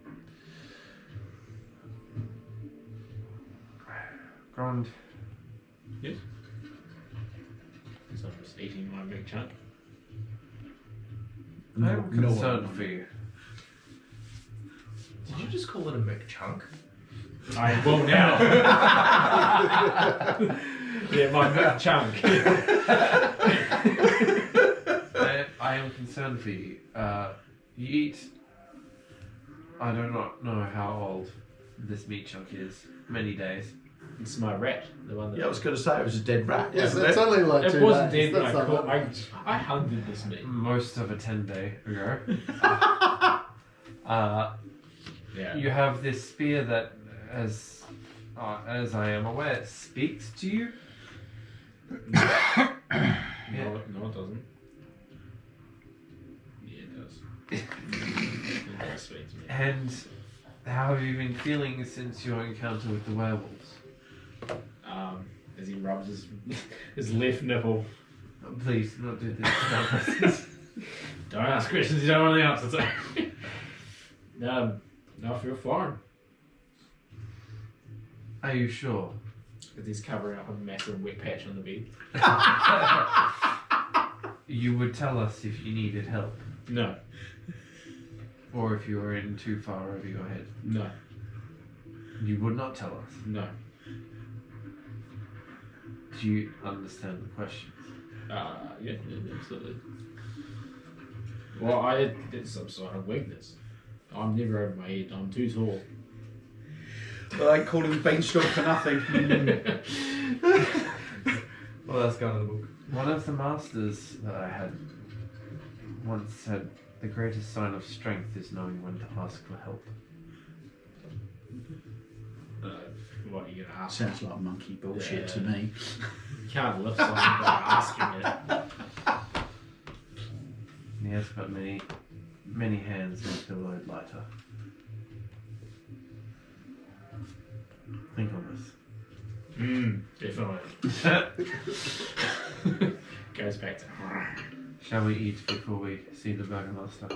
Grand. Yes. So I'm just eating my big chunk. I'm No concerned one. for you. Did you just call it a McChunk? I will now. Yeah, my big chunk. I am concerned for you. You eat. I do not know how old this meat chunk is. Many days. It's my rat, the one that. Yeah, I was going to say it was a dead rat. Yes, wasn't that's it? only like It 2 wasn't days. dead when I That's not caught. that I hunted this meat. Most of a 10-day ago. Yeah. You have this spear that, as I am aware, speaks to you. No, it doesn't. Yeah, it does. It does speak to me. And how have you been feeling since your encounter with the werewolves? As he rubs his left nipple. Oh, please, do not do this. Don't ask questions you don't want the answer to. No, I feel fine. Are you sure? Because he's covering up a massive wet patch on the bed. You would tell us if you needed help, No, or if you were in too far over your head. no, You would not tell us. no. Do you understand the questions? Yeah, absolutely. Well, it's some sort of weakness. I'm never over my head. I'm too tall. Well, I call him Beanstalk for nothing. Well, that's gone in the book. One of the masters that I had once said, the greatest sign of strength is knowing when to ask for help. What are you gonna ask? Sounds like monkey bullshit to me. You can't lift something without asking it. Yes, but many hands make the load lighter. Think on this. Definitely. Goes back to. Shall we eat before we see the burgomaster?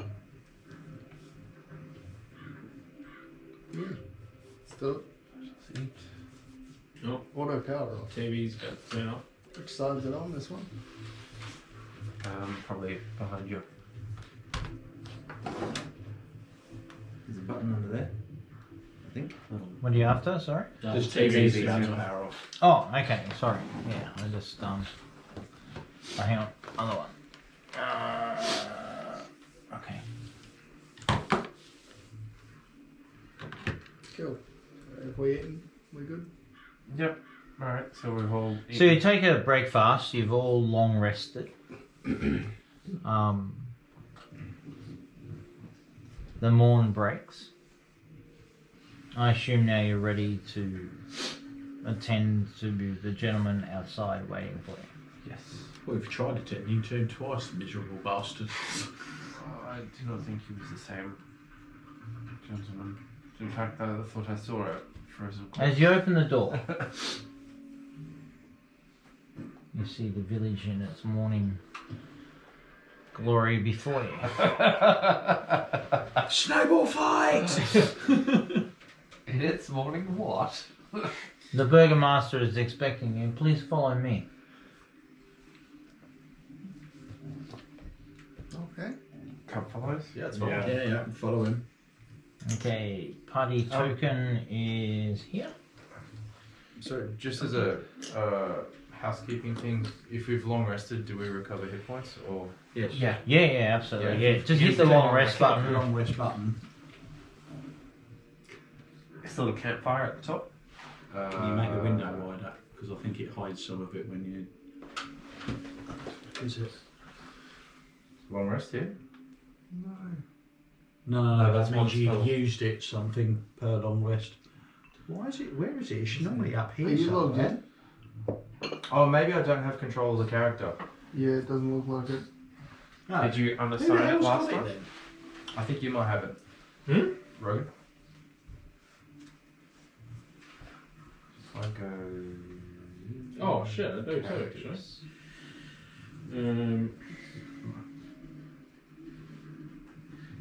Let's do it. Let's eat. Oh, Auto power off. TV's got to turn off. Which side's it on, this one? Probably behind you. There's a button under there, I think. What are you after? Sorry. Just TV's TV's got got to power off. Oh, okay. Sorry. Yeah, I just Oh, hang on. Other one. Okay. Cool. If we eating, we good? Yep. Alright, so we've all So you take a breakfast. You've all long rested. The morn breaks. I assume now you're ready to attend to the gentleman outside waiting for you. Yes. We've tried to attend you to him twice, miserable bastard. I do not think he was the same gentleman. In fact, I thought I saw a frozen corpse. As you open the door, you see the village in its morning glory before you. Snowball fight! In its morning what? The burgomaster is expecting you. Please follow me. Okay. Cup follows? Yeah, that's Yeah. fine. Yeah, follow him. Okay, party token is here. So, just as a housekeeping thing, if we've long rested, do we recover hit points or? Yes. Yeah, absolutely. Yeah. Yeah, just hit the long rest The button. long rest button. It's a little campfire at the top. Can you make the window wider? Because I think it hides some of it when you. Is it? Long rest here. No, that's that one means you've spell. used it something per long rest. Why is it? Where is it? It's normally up here. Are you logged somewhere. in? Oh, maybe I don't have control of the character. Yeah, it doesn't look like it. No. Did you Who the understand it hell's last got it time? then? I think you might have it. Rogue. If I go. Oh shit, I do too actually.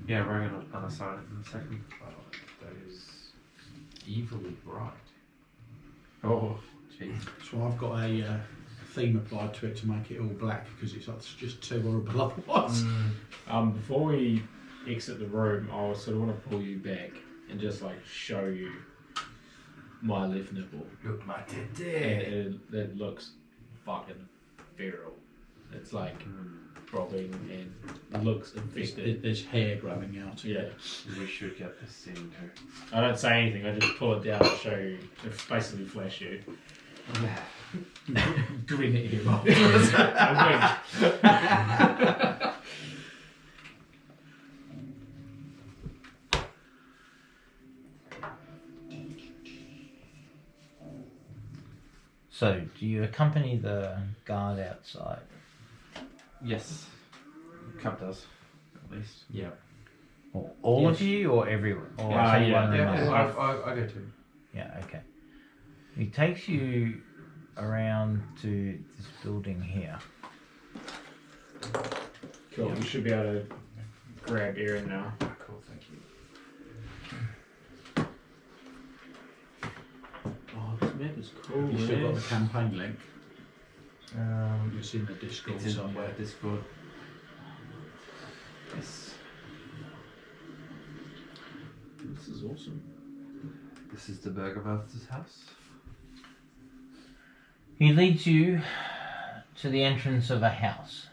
Yeah, we're going to unassign it in a second. Oh, that is evilly bright. Oh, jeez. So I've got a theme applied to it to make it all black because it's just too horrible otherwise. Before we exit the room, I sort of want to pull you back and just like show you my left nipple. Look, my And it looks fucking feral. It's like throbbing and looks infected. There's hair growing out. Yeah. We should get this scene too. I don't say anything, I just pull it down to show you, to basically flash you. Grin at him. I So, do you accompany the guard outside? Yes. Cup does, at least. Yeah. Or all of Yes. you, or everyone? Or Yeah, anyone yeah, remote? I go too. Yeah, okay. He takes you around to this building here. Cool, you should be able to grab Erin now. Cool, thank you. Oh, cool. Have you still got the campaign link? It's in the Discord It's in somewhere. Discord. Yes. This is awesome. This is the Burgomaster's house. He leads you to the entrance of a house,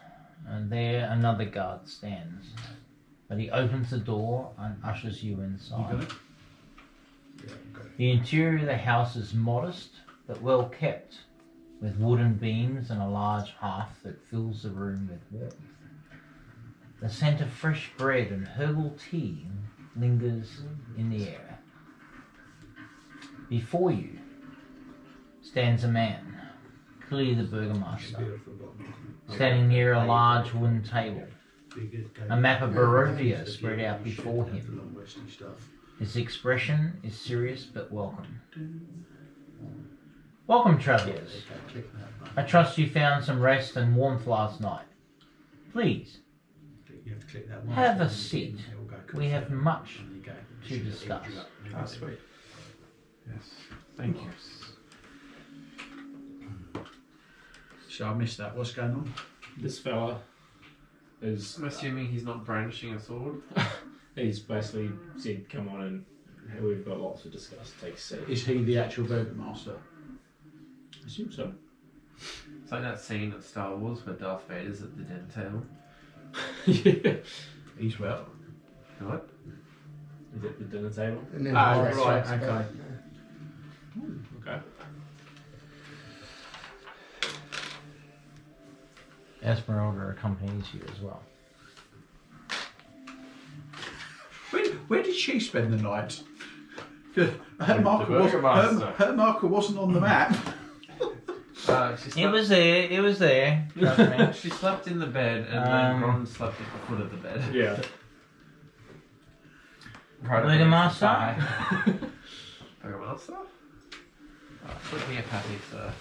and there another guard stands. But he opens the door and ushers you inside. You got it? Yeah, okay. The interior of the house is modest but well kept, with wooden beams and a large hearth that fills the room with warmth. The scent of fresh bread and herbal tea lingers in the air. Before you stands a man, clearly the burgomaster, standing near a large wooden table. A map of Barovia spread out before him. His expression is serious but welcome. Welcome, travellers. I trust you found some rest and warmth last night. Please, have a seat. We have much to discuss. Ah, sweet. Yes. Thank you. So I missed that. What's going on? This fella is. I'm assuming he's not brandishing a sword. He's basically said, "Come on in. We've got lots to discuss. Take a seat." Is he the actual Burgomaster? I assume so. It's like that scene at Star Wars where Darth Vader's at the dinner table. Yeah. He's well. What? Is it the dinner table? And then Ah, the right, restaurant's okay. Okay. Esmeralda accompanies you as well. Where did she spend the night? Her the marker, Burgomaster. her marker wasn't on the map. It was there, it was there. Trust me. She slept in the bed, and then Gron slept at the foot of the bed. Yeah. Burgomaster? Burgomaster? Oh, put me a patty, sir.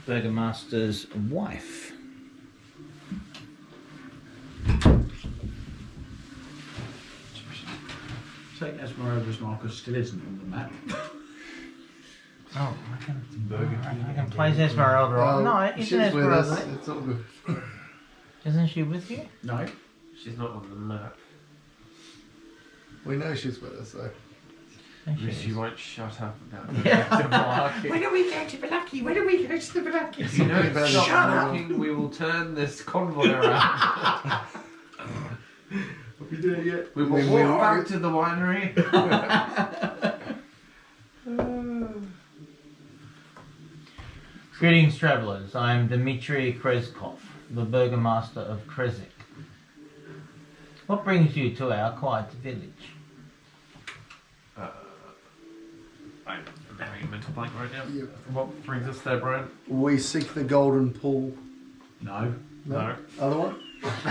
Burgomaster's wife. Say Esmeralda's marker still isn't on the map. Oh, I can place Esmeralda on. No, she's isn't with us. Esmeralda? It's all good. Isn't she with you? No. She's not on the map. We know she's with us though. She won't shut up about Yeah. the malarkey. When are we going to Balaki? When are we going to the Balaki? If you don't About stop shut up. talking, we will turn this convoy around. Are we doing it yet? We will walk back to the winery. Greetings, travellers. I am Dmitry Krezkov, the Burgomaster of Krezik. What brings you to our quiet village? I'm having a mental blank right now. Yep. What brings us there, Brian? We seek the golden pool. No. No. Other one? Golden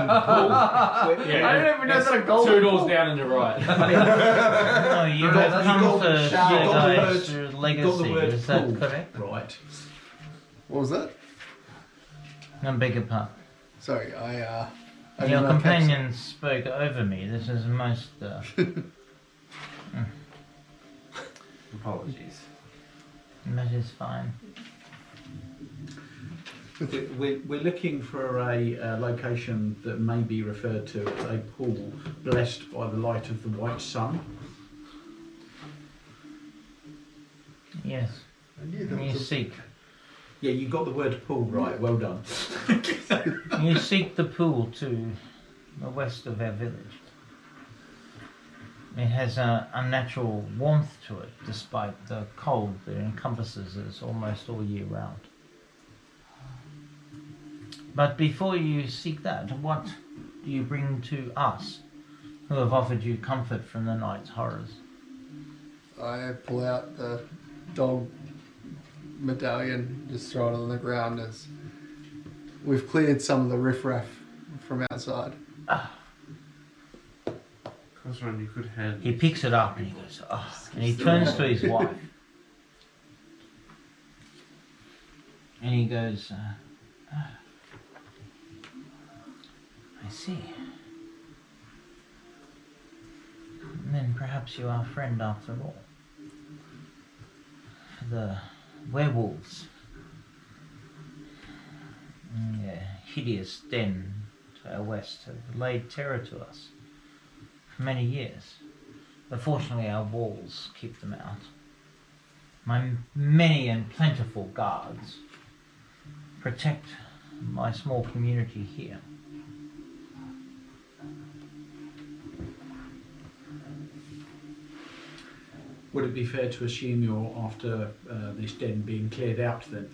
pool. Yeah, I don't even know it's that a golden 2 doors pool. down and you're right. No, you have got- come you got- to you got the Shire word- Legacy, the word is that pool. correct? Right. What was that? I beg your pardon. Sorry, I did Your not catch companion spoke over me. This is most... Apologies. that is fine. We're looking for a location that may be referred to as a pool blessed by the light of the white sun. Yes. I knew there You was a- seek. Yeah, you got the word pool right. Well done. You seek the pool to the west of our village. It has a unnatural warmth to it, despite the cold that encompasses us almost all year round. But before you seek that, what do you bring to us, who have offered you comfort from the night's horrors? I pull out the dog medallion, just throw it on the ground as we've cleared some of the riffraff from outside. Cosron, you could hand. He picks it up and he goes, oh, and he turns to his wife. And he goes, I see. And then perhaps you are a friend after all. The werewolves. The hideous den to our west have laid terror to us for many years. But fortunately our walls keep them out. My many and plentiful guards protect my small community here. Would it be fair to assume you're after this den being cleared out then?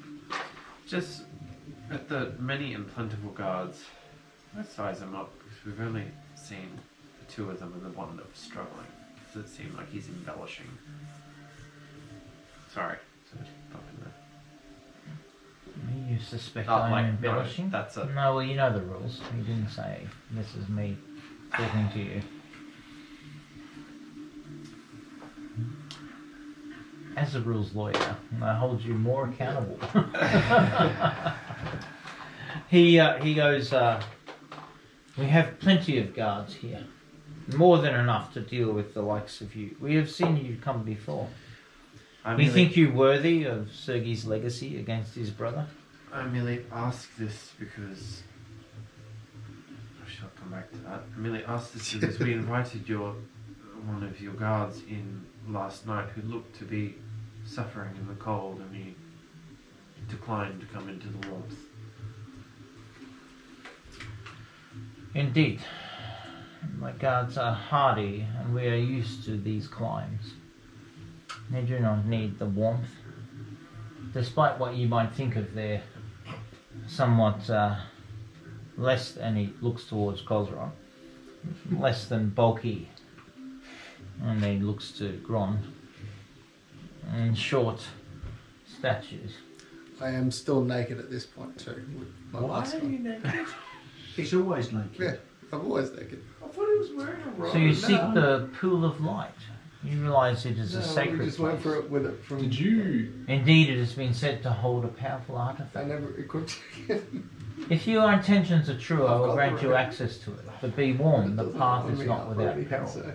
Just at the many and plentiful guards, let's size them up because we've only seen the two of them and the one that was struggling. Does it seem like he's embellishing? Sorry. You suspect Not I'm like- embellishing? no, that's a- No, well, you know the rules. You didn't say this is me talking to you. As a rules lawyer, I hold you more accountable. He goes, we have plenty of guards here. More than enough to deal with the likes of you. We have seen you come before. We think you worthy of Sergei's legacy against his brother? I merely ask this because I shall come back to that. I merely ask this because we invited one of your guards in last night who looked to be suffering in the cold, and he declined to come into the warmth. Indeed. My guards are hardy, and we are used to these climes. They do not need the warmth. Despite what you might think of their somewhat less, and he looks towards Kozron, less than bulky, and he looks to Gron, and short statues. I am still naked at this point too. with my Why mask are on. you naked? He's always naked. Yeah, I'm always naked. I thought he was wearing a robe. So you seek the pool of light. You realise it is a We sacred just went place. for it with it from. Did you? Indeed, it has been said to hold a powerful I artifact. never equipped it. If your intentions are true, I I've will got grant the you robe. access to it. But be warned, the It doesn't path warm is me not up or without anything, peril. so-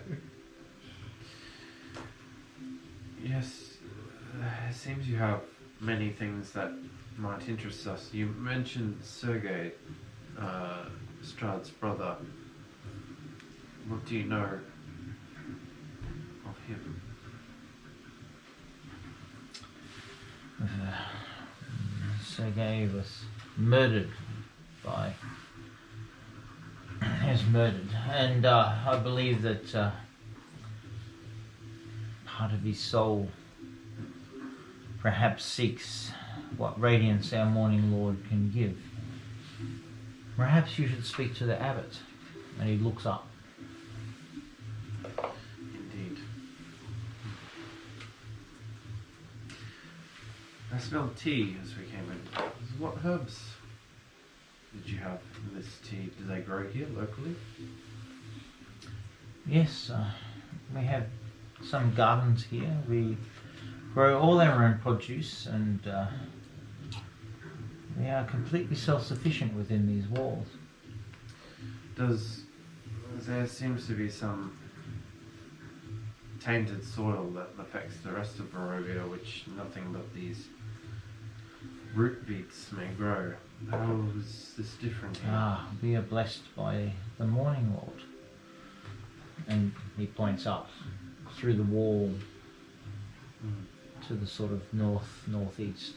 Yes, it seems you have many things that might interest us. You mentioned Sergei, Strahd's brother. What do you know of him? Sergei was murdered by. He was murdered, and I believe that part of his soul perhaps seeks what radiance our Morning Lord can give. Perhaps you should speak to the abbot. And he looks up. Indeed. I smelled tea as we came in. What herbs did you have in this tea? Do they grow here locally? Yes, we have some gardens here. We grow all our own produce, and we are completely self-sufficient within these walls. There seems to be some tainted soil that affects the rest of Barovia, which nothing but these root beets may grow. How is this different here? We are blessed by the Morning Lord. And he points up through the wall to the sort of northeast.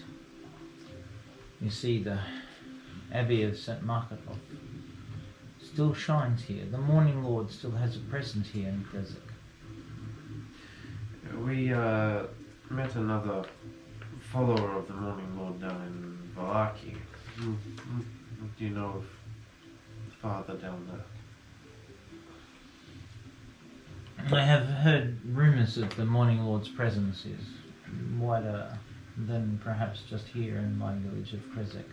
You see the Abbey of St. Markethof still shines here. The Morning Lord still has a presence here in Keswick. We met another follower of the Morning Lord down in Valaki. What do you know of the father down there? I have heard rumours of the Morning Lord's presence is wider than perhaps just here in my village of Keswick.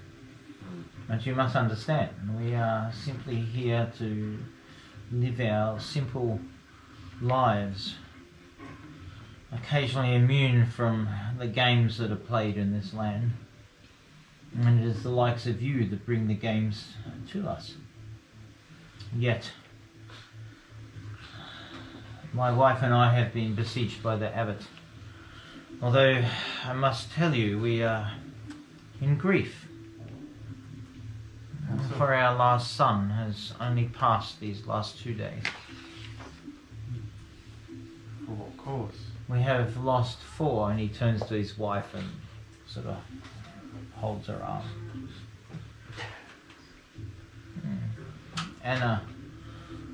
But you must understand, we are simply here to live our simple lives, occasionally immune from the games that are played in this land. And it is the likes of you that bring the games to us. Yet, my wife and I have been besieged by the abbot. Although, I must tell you, we are in grief. For our last son has only passed these last 2 days. For what cause? We have lost 4, and he turns to his wife and sort of holds her arm. Anna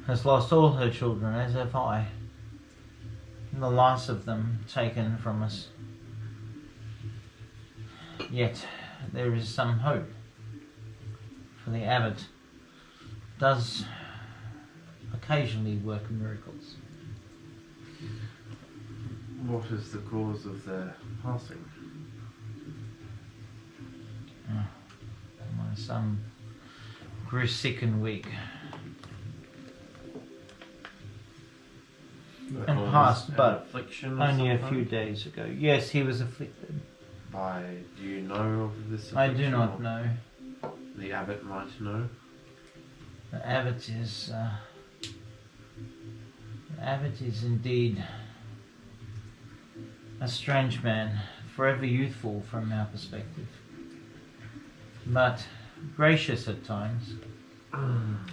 has lost all her children, as have I. The last of them taken from us. Yet there is some hope. For the abbot does occasionally work miracles. What is the cause of their passing? My son grew sick and weak. And passed, but affliction only a few days ago. Yes, he was afflicted. Do you know of this I affliction? do not know. The abbot might know. The abbot is indeed a strange man, forever youthful from our perspective, but gracious at times.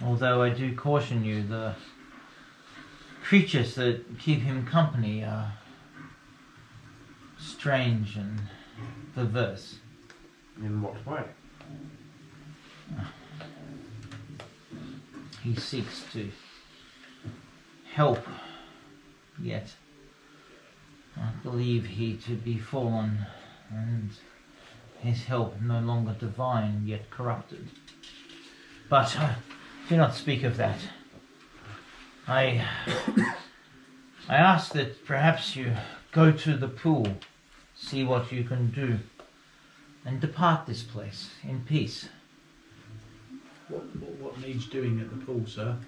Although I do caution you, the creatures that keep him company are strange and perverse. In what way? He seeks to help, yet I believe he to be fallen, and his help no longer divine, yet corrupted. But do not speak of that. I ask that perhaps you go to the pool, see what you can do, and depart this place in peace. What needs doing at the pool, sir?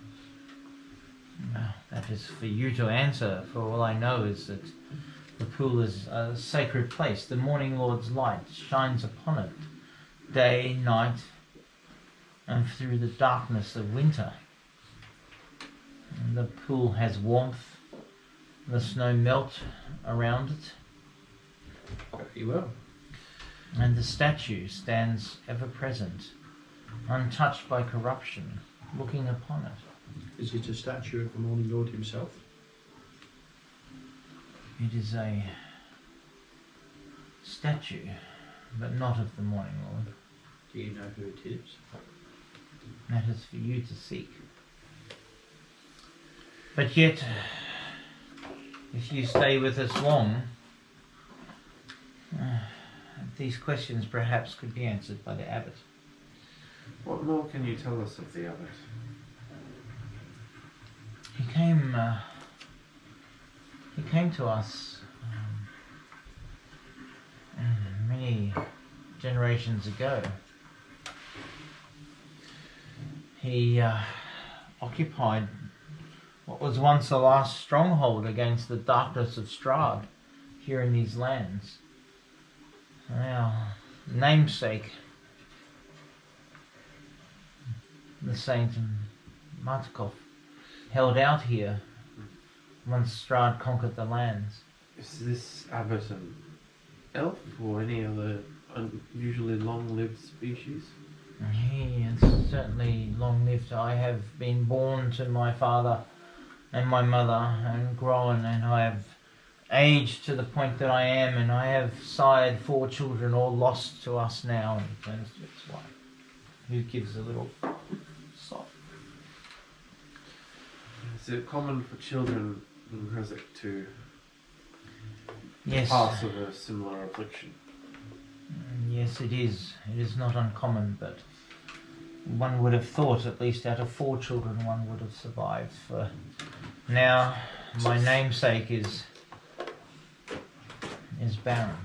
That is for you to answer. For all I know is that the pool is a sacred place. The morning Lord's light shines upon it, day, night, and through the darkness of winter. And the pool has warmth, the snow melt around it, Very well. and the statue stands ever present, untouched by corruption, looking upon it. Is it a statue of the Morning Lord himself? It is a statue, but not of the Morning Lord. Do you know who it is? That is for you to seek. But yet, if you stay with us long, these questions perhaps could be answered by the abbot. What more can you tell us of the abbot? He came to us many generations ago. He occupied what was once the last stronghold against the darkness of Strahd here in these lands. Our namesake, the Saint Martikov, held out here once Strahd conquered the lands. Is this abbot an elf or any other unusually long-lived species? He is certainly long-lived. I have been born to my father and my mother and grown, and I have aged to the point that I am, and I have sired 4 children, all lost to us now. And he turns to his wife, who gives a little sob. Is it common for children in Krezk to Yes. pass of a similar affliction? Yes, it is. It is not uncommon, but one would have thought at least out of 4 children one would have survived. For now, my namesake is barren.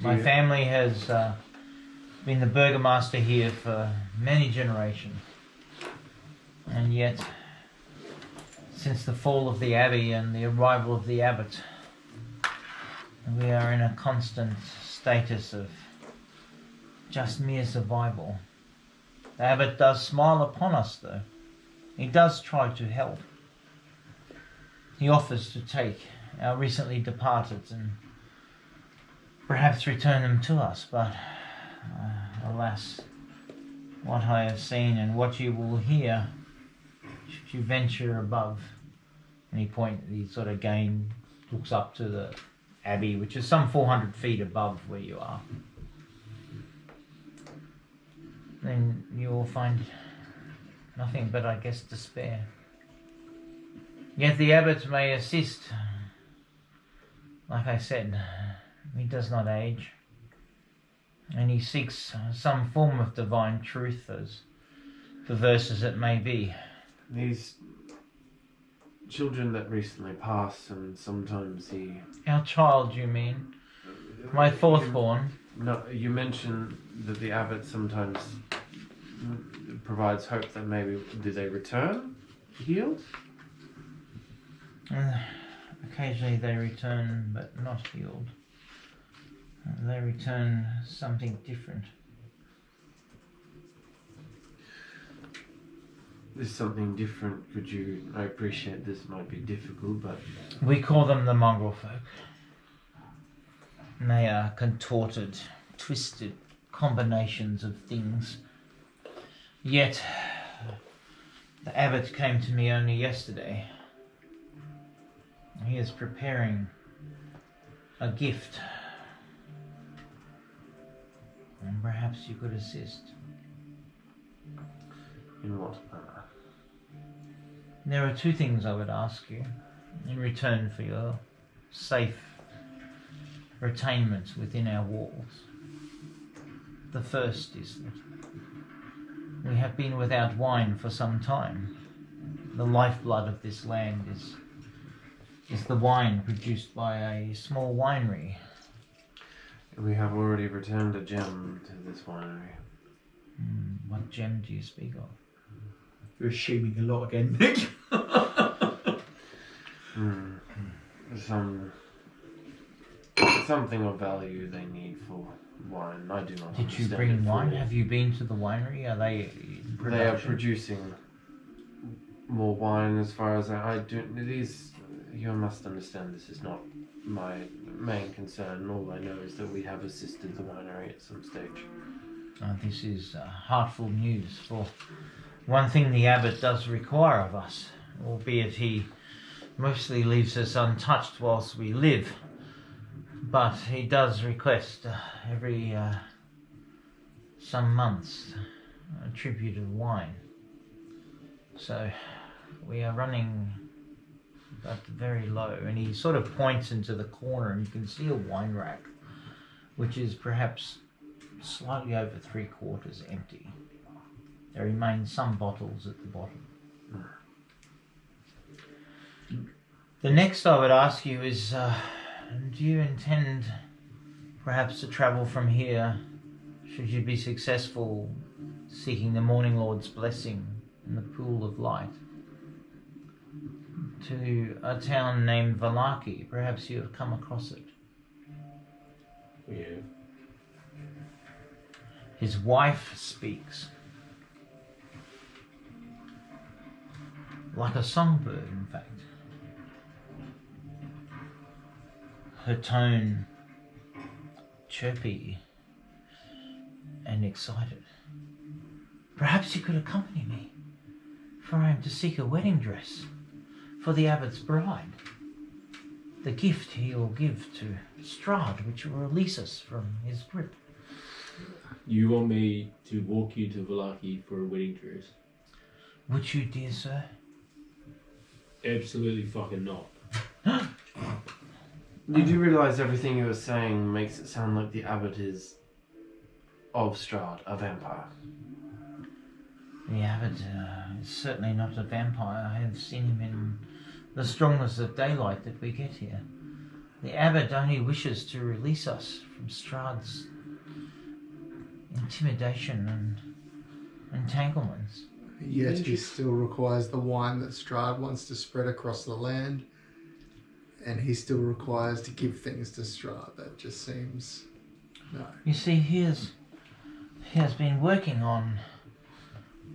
My family has been the burgomaster here for many generations, and yet, since the fall of the abbey and the arrival of the abbot, we are in a constant status of just mere survival. The abbot does smile upon us, though. He does try to help. He offers to take our recently departed and perhaps return them to us, but alas, what I have seen and what you will hear should you venture above. And he sort of again looks up to the abbey, which is some 400 feet above where you are. Then you will find nothing but, I guess, despair. Yet the abbot may assist. Like I said, he does not age. And he seeks some form of divine truth, as perverse as it may be. These children that recently passed, and sometimes he... Our child, you mean? My fourthborn. No, you mentioned that the abbot sometimes provides hope that maybe... Do they return healed? Occasionally they return, but not healed. They return something different. There's something different. I appreciate this might be difficult, but... We call them the mongrel folk. And they are contorted, twisted combinations of things. Yet, the abbot came to me only yesterday. He is preparing a gift. And perhaps you could assist. In what manner? There are two things I would ask you in return for your safe retainment within our walls. The first is that we have been without wine for some time. The lifeblood of this land is the wine produced by a small winery. We have already returned a gem to this winery. What gem do you speak of? You're assuming a lot again, Nick. Something of value they need for wine. I do not Did you understand bring it wine? fully. Have you been to the winery? Are they in production? They are producing more wine as far as I do. These, you must understand, this is not my main concern. All I know is that we have assisted the winery at some stage. This is heartful news. For one thing, the abbot does require of us, albeit he mostly leaves us untouched whilst we live. But he does request every some months a tribute of wine. So we are running but very low, and he sort of points into the corner, and you can see a wine rack, which is perhaps slightly over 3/4 empty. There remain some bottles at the bottom. The next I would ask you is, do you intend perhaps to travel from here, should you be successful seeking the Morning Lord's blessing in the Pool of Light, to a town named Valaki? Perhaps you have come across it. We have. His wife speaks like a songbird, in fact. Her tone chirpy and excited. Perhaps you could accompany me, for I am to seek a wedding dress for the abbot's bride. The gift he will give to Strahd, which will release us from his grip. You want me to walk you to Valaki for a wedding dress? Would you, dear sir? Absolutely fucking not. You do realise everything you were saying makes it sound like the abbot is of Strahd, a vampire. The abbot is certainly not a vampire. I have seen him in the strongness of daylight that we get here. The abbot only wishes to release us from Strahd's intimidation and entanglements. Yet he still requires the wine that Strahd wants to spread across the land, and he still requires to give things to Strahd. That just seems... no. You see, he has been working on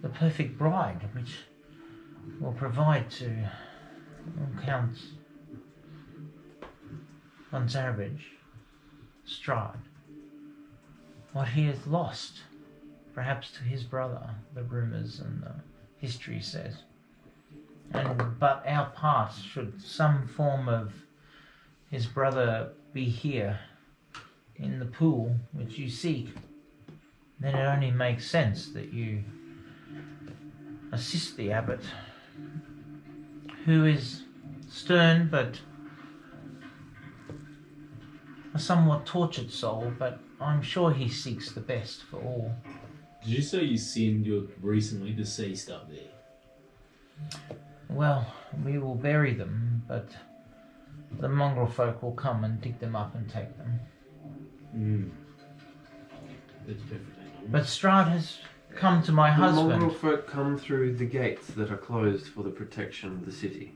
the perfect bride, which will provide to Count von Zarovich, Strahd, what he has lost, perhaps to his brother, the rumours and the history says. But our part, should some form of his brother be here in the pool which you seek, then it only makes sense that you assist the abbot, who is stern but a somewhat tortured soul, but I'm sure he seeks the best for all. Did you say you send your recently deceased up there? Well, we will bury them, but the mongrel folk will come and dig them up and take them. That's perfectly normal. But Strahd has come to my The husband. mongrel folk come through the gates that are closed for the protection of the city.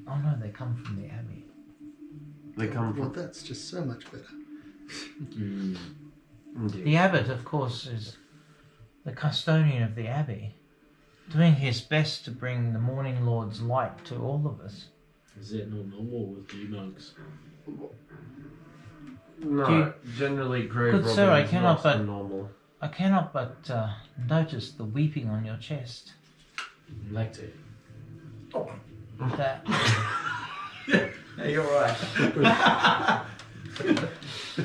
Oh no, they come from the abbey. They come Well, from... that's just so much better. Indeed. The abbot, of course, is the custodian of the abbey, doing his best to bring the Morning Lord's light to all of us. Is that not normal with you monks? No, generally grave Good robbing sir, I is cannot not but- normal. I cannot but notice the weeping on your chest. Like to. That Hey, you're right.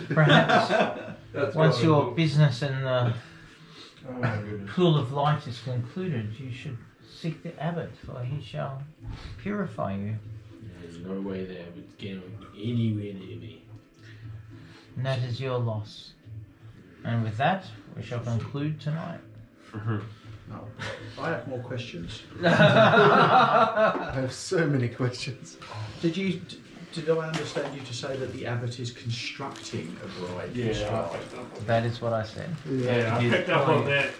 perhaps once your business in the Oh my goodness. pool of light is concluded, you should seek the abbot, for he shall purify you. There's no way they would get anywhere near me. And that is your loss. And with that, we shall conclude tonight. No. I have more questions. I have so many questions. Did I understand you to say that the abbot is constructing a bride? Yeah. That is what I said. Yeah, I he's picked up on that.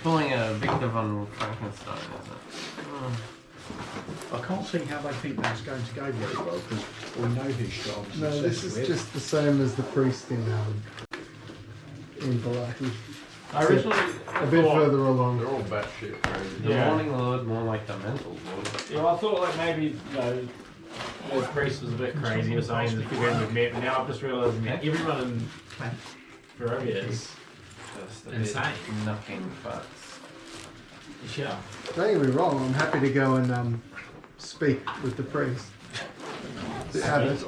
pulling a Victor von Frankenstein, isn't it? I can't see how they think that's going to go very well because we know who Strahd is No, this obsessed is with. just the same as the priest in Balaki. I originally A bit thought, further along. They're all batshit crazy. The Yeah. Morning Lord, more like the Mental Lord. well, I thought like maybe the priest was a bit crazy or something. The figure we've met, but now I've just realised that everyone in Barovia is Just a bit insane. nothing but... Yeah. Don't get me wrong, I'm happy to go and speak with the priest. The abbot.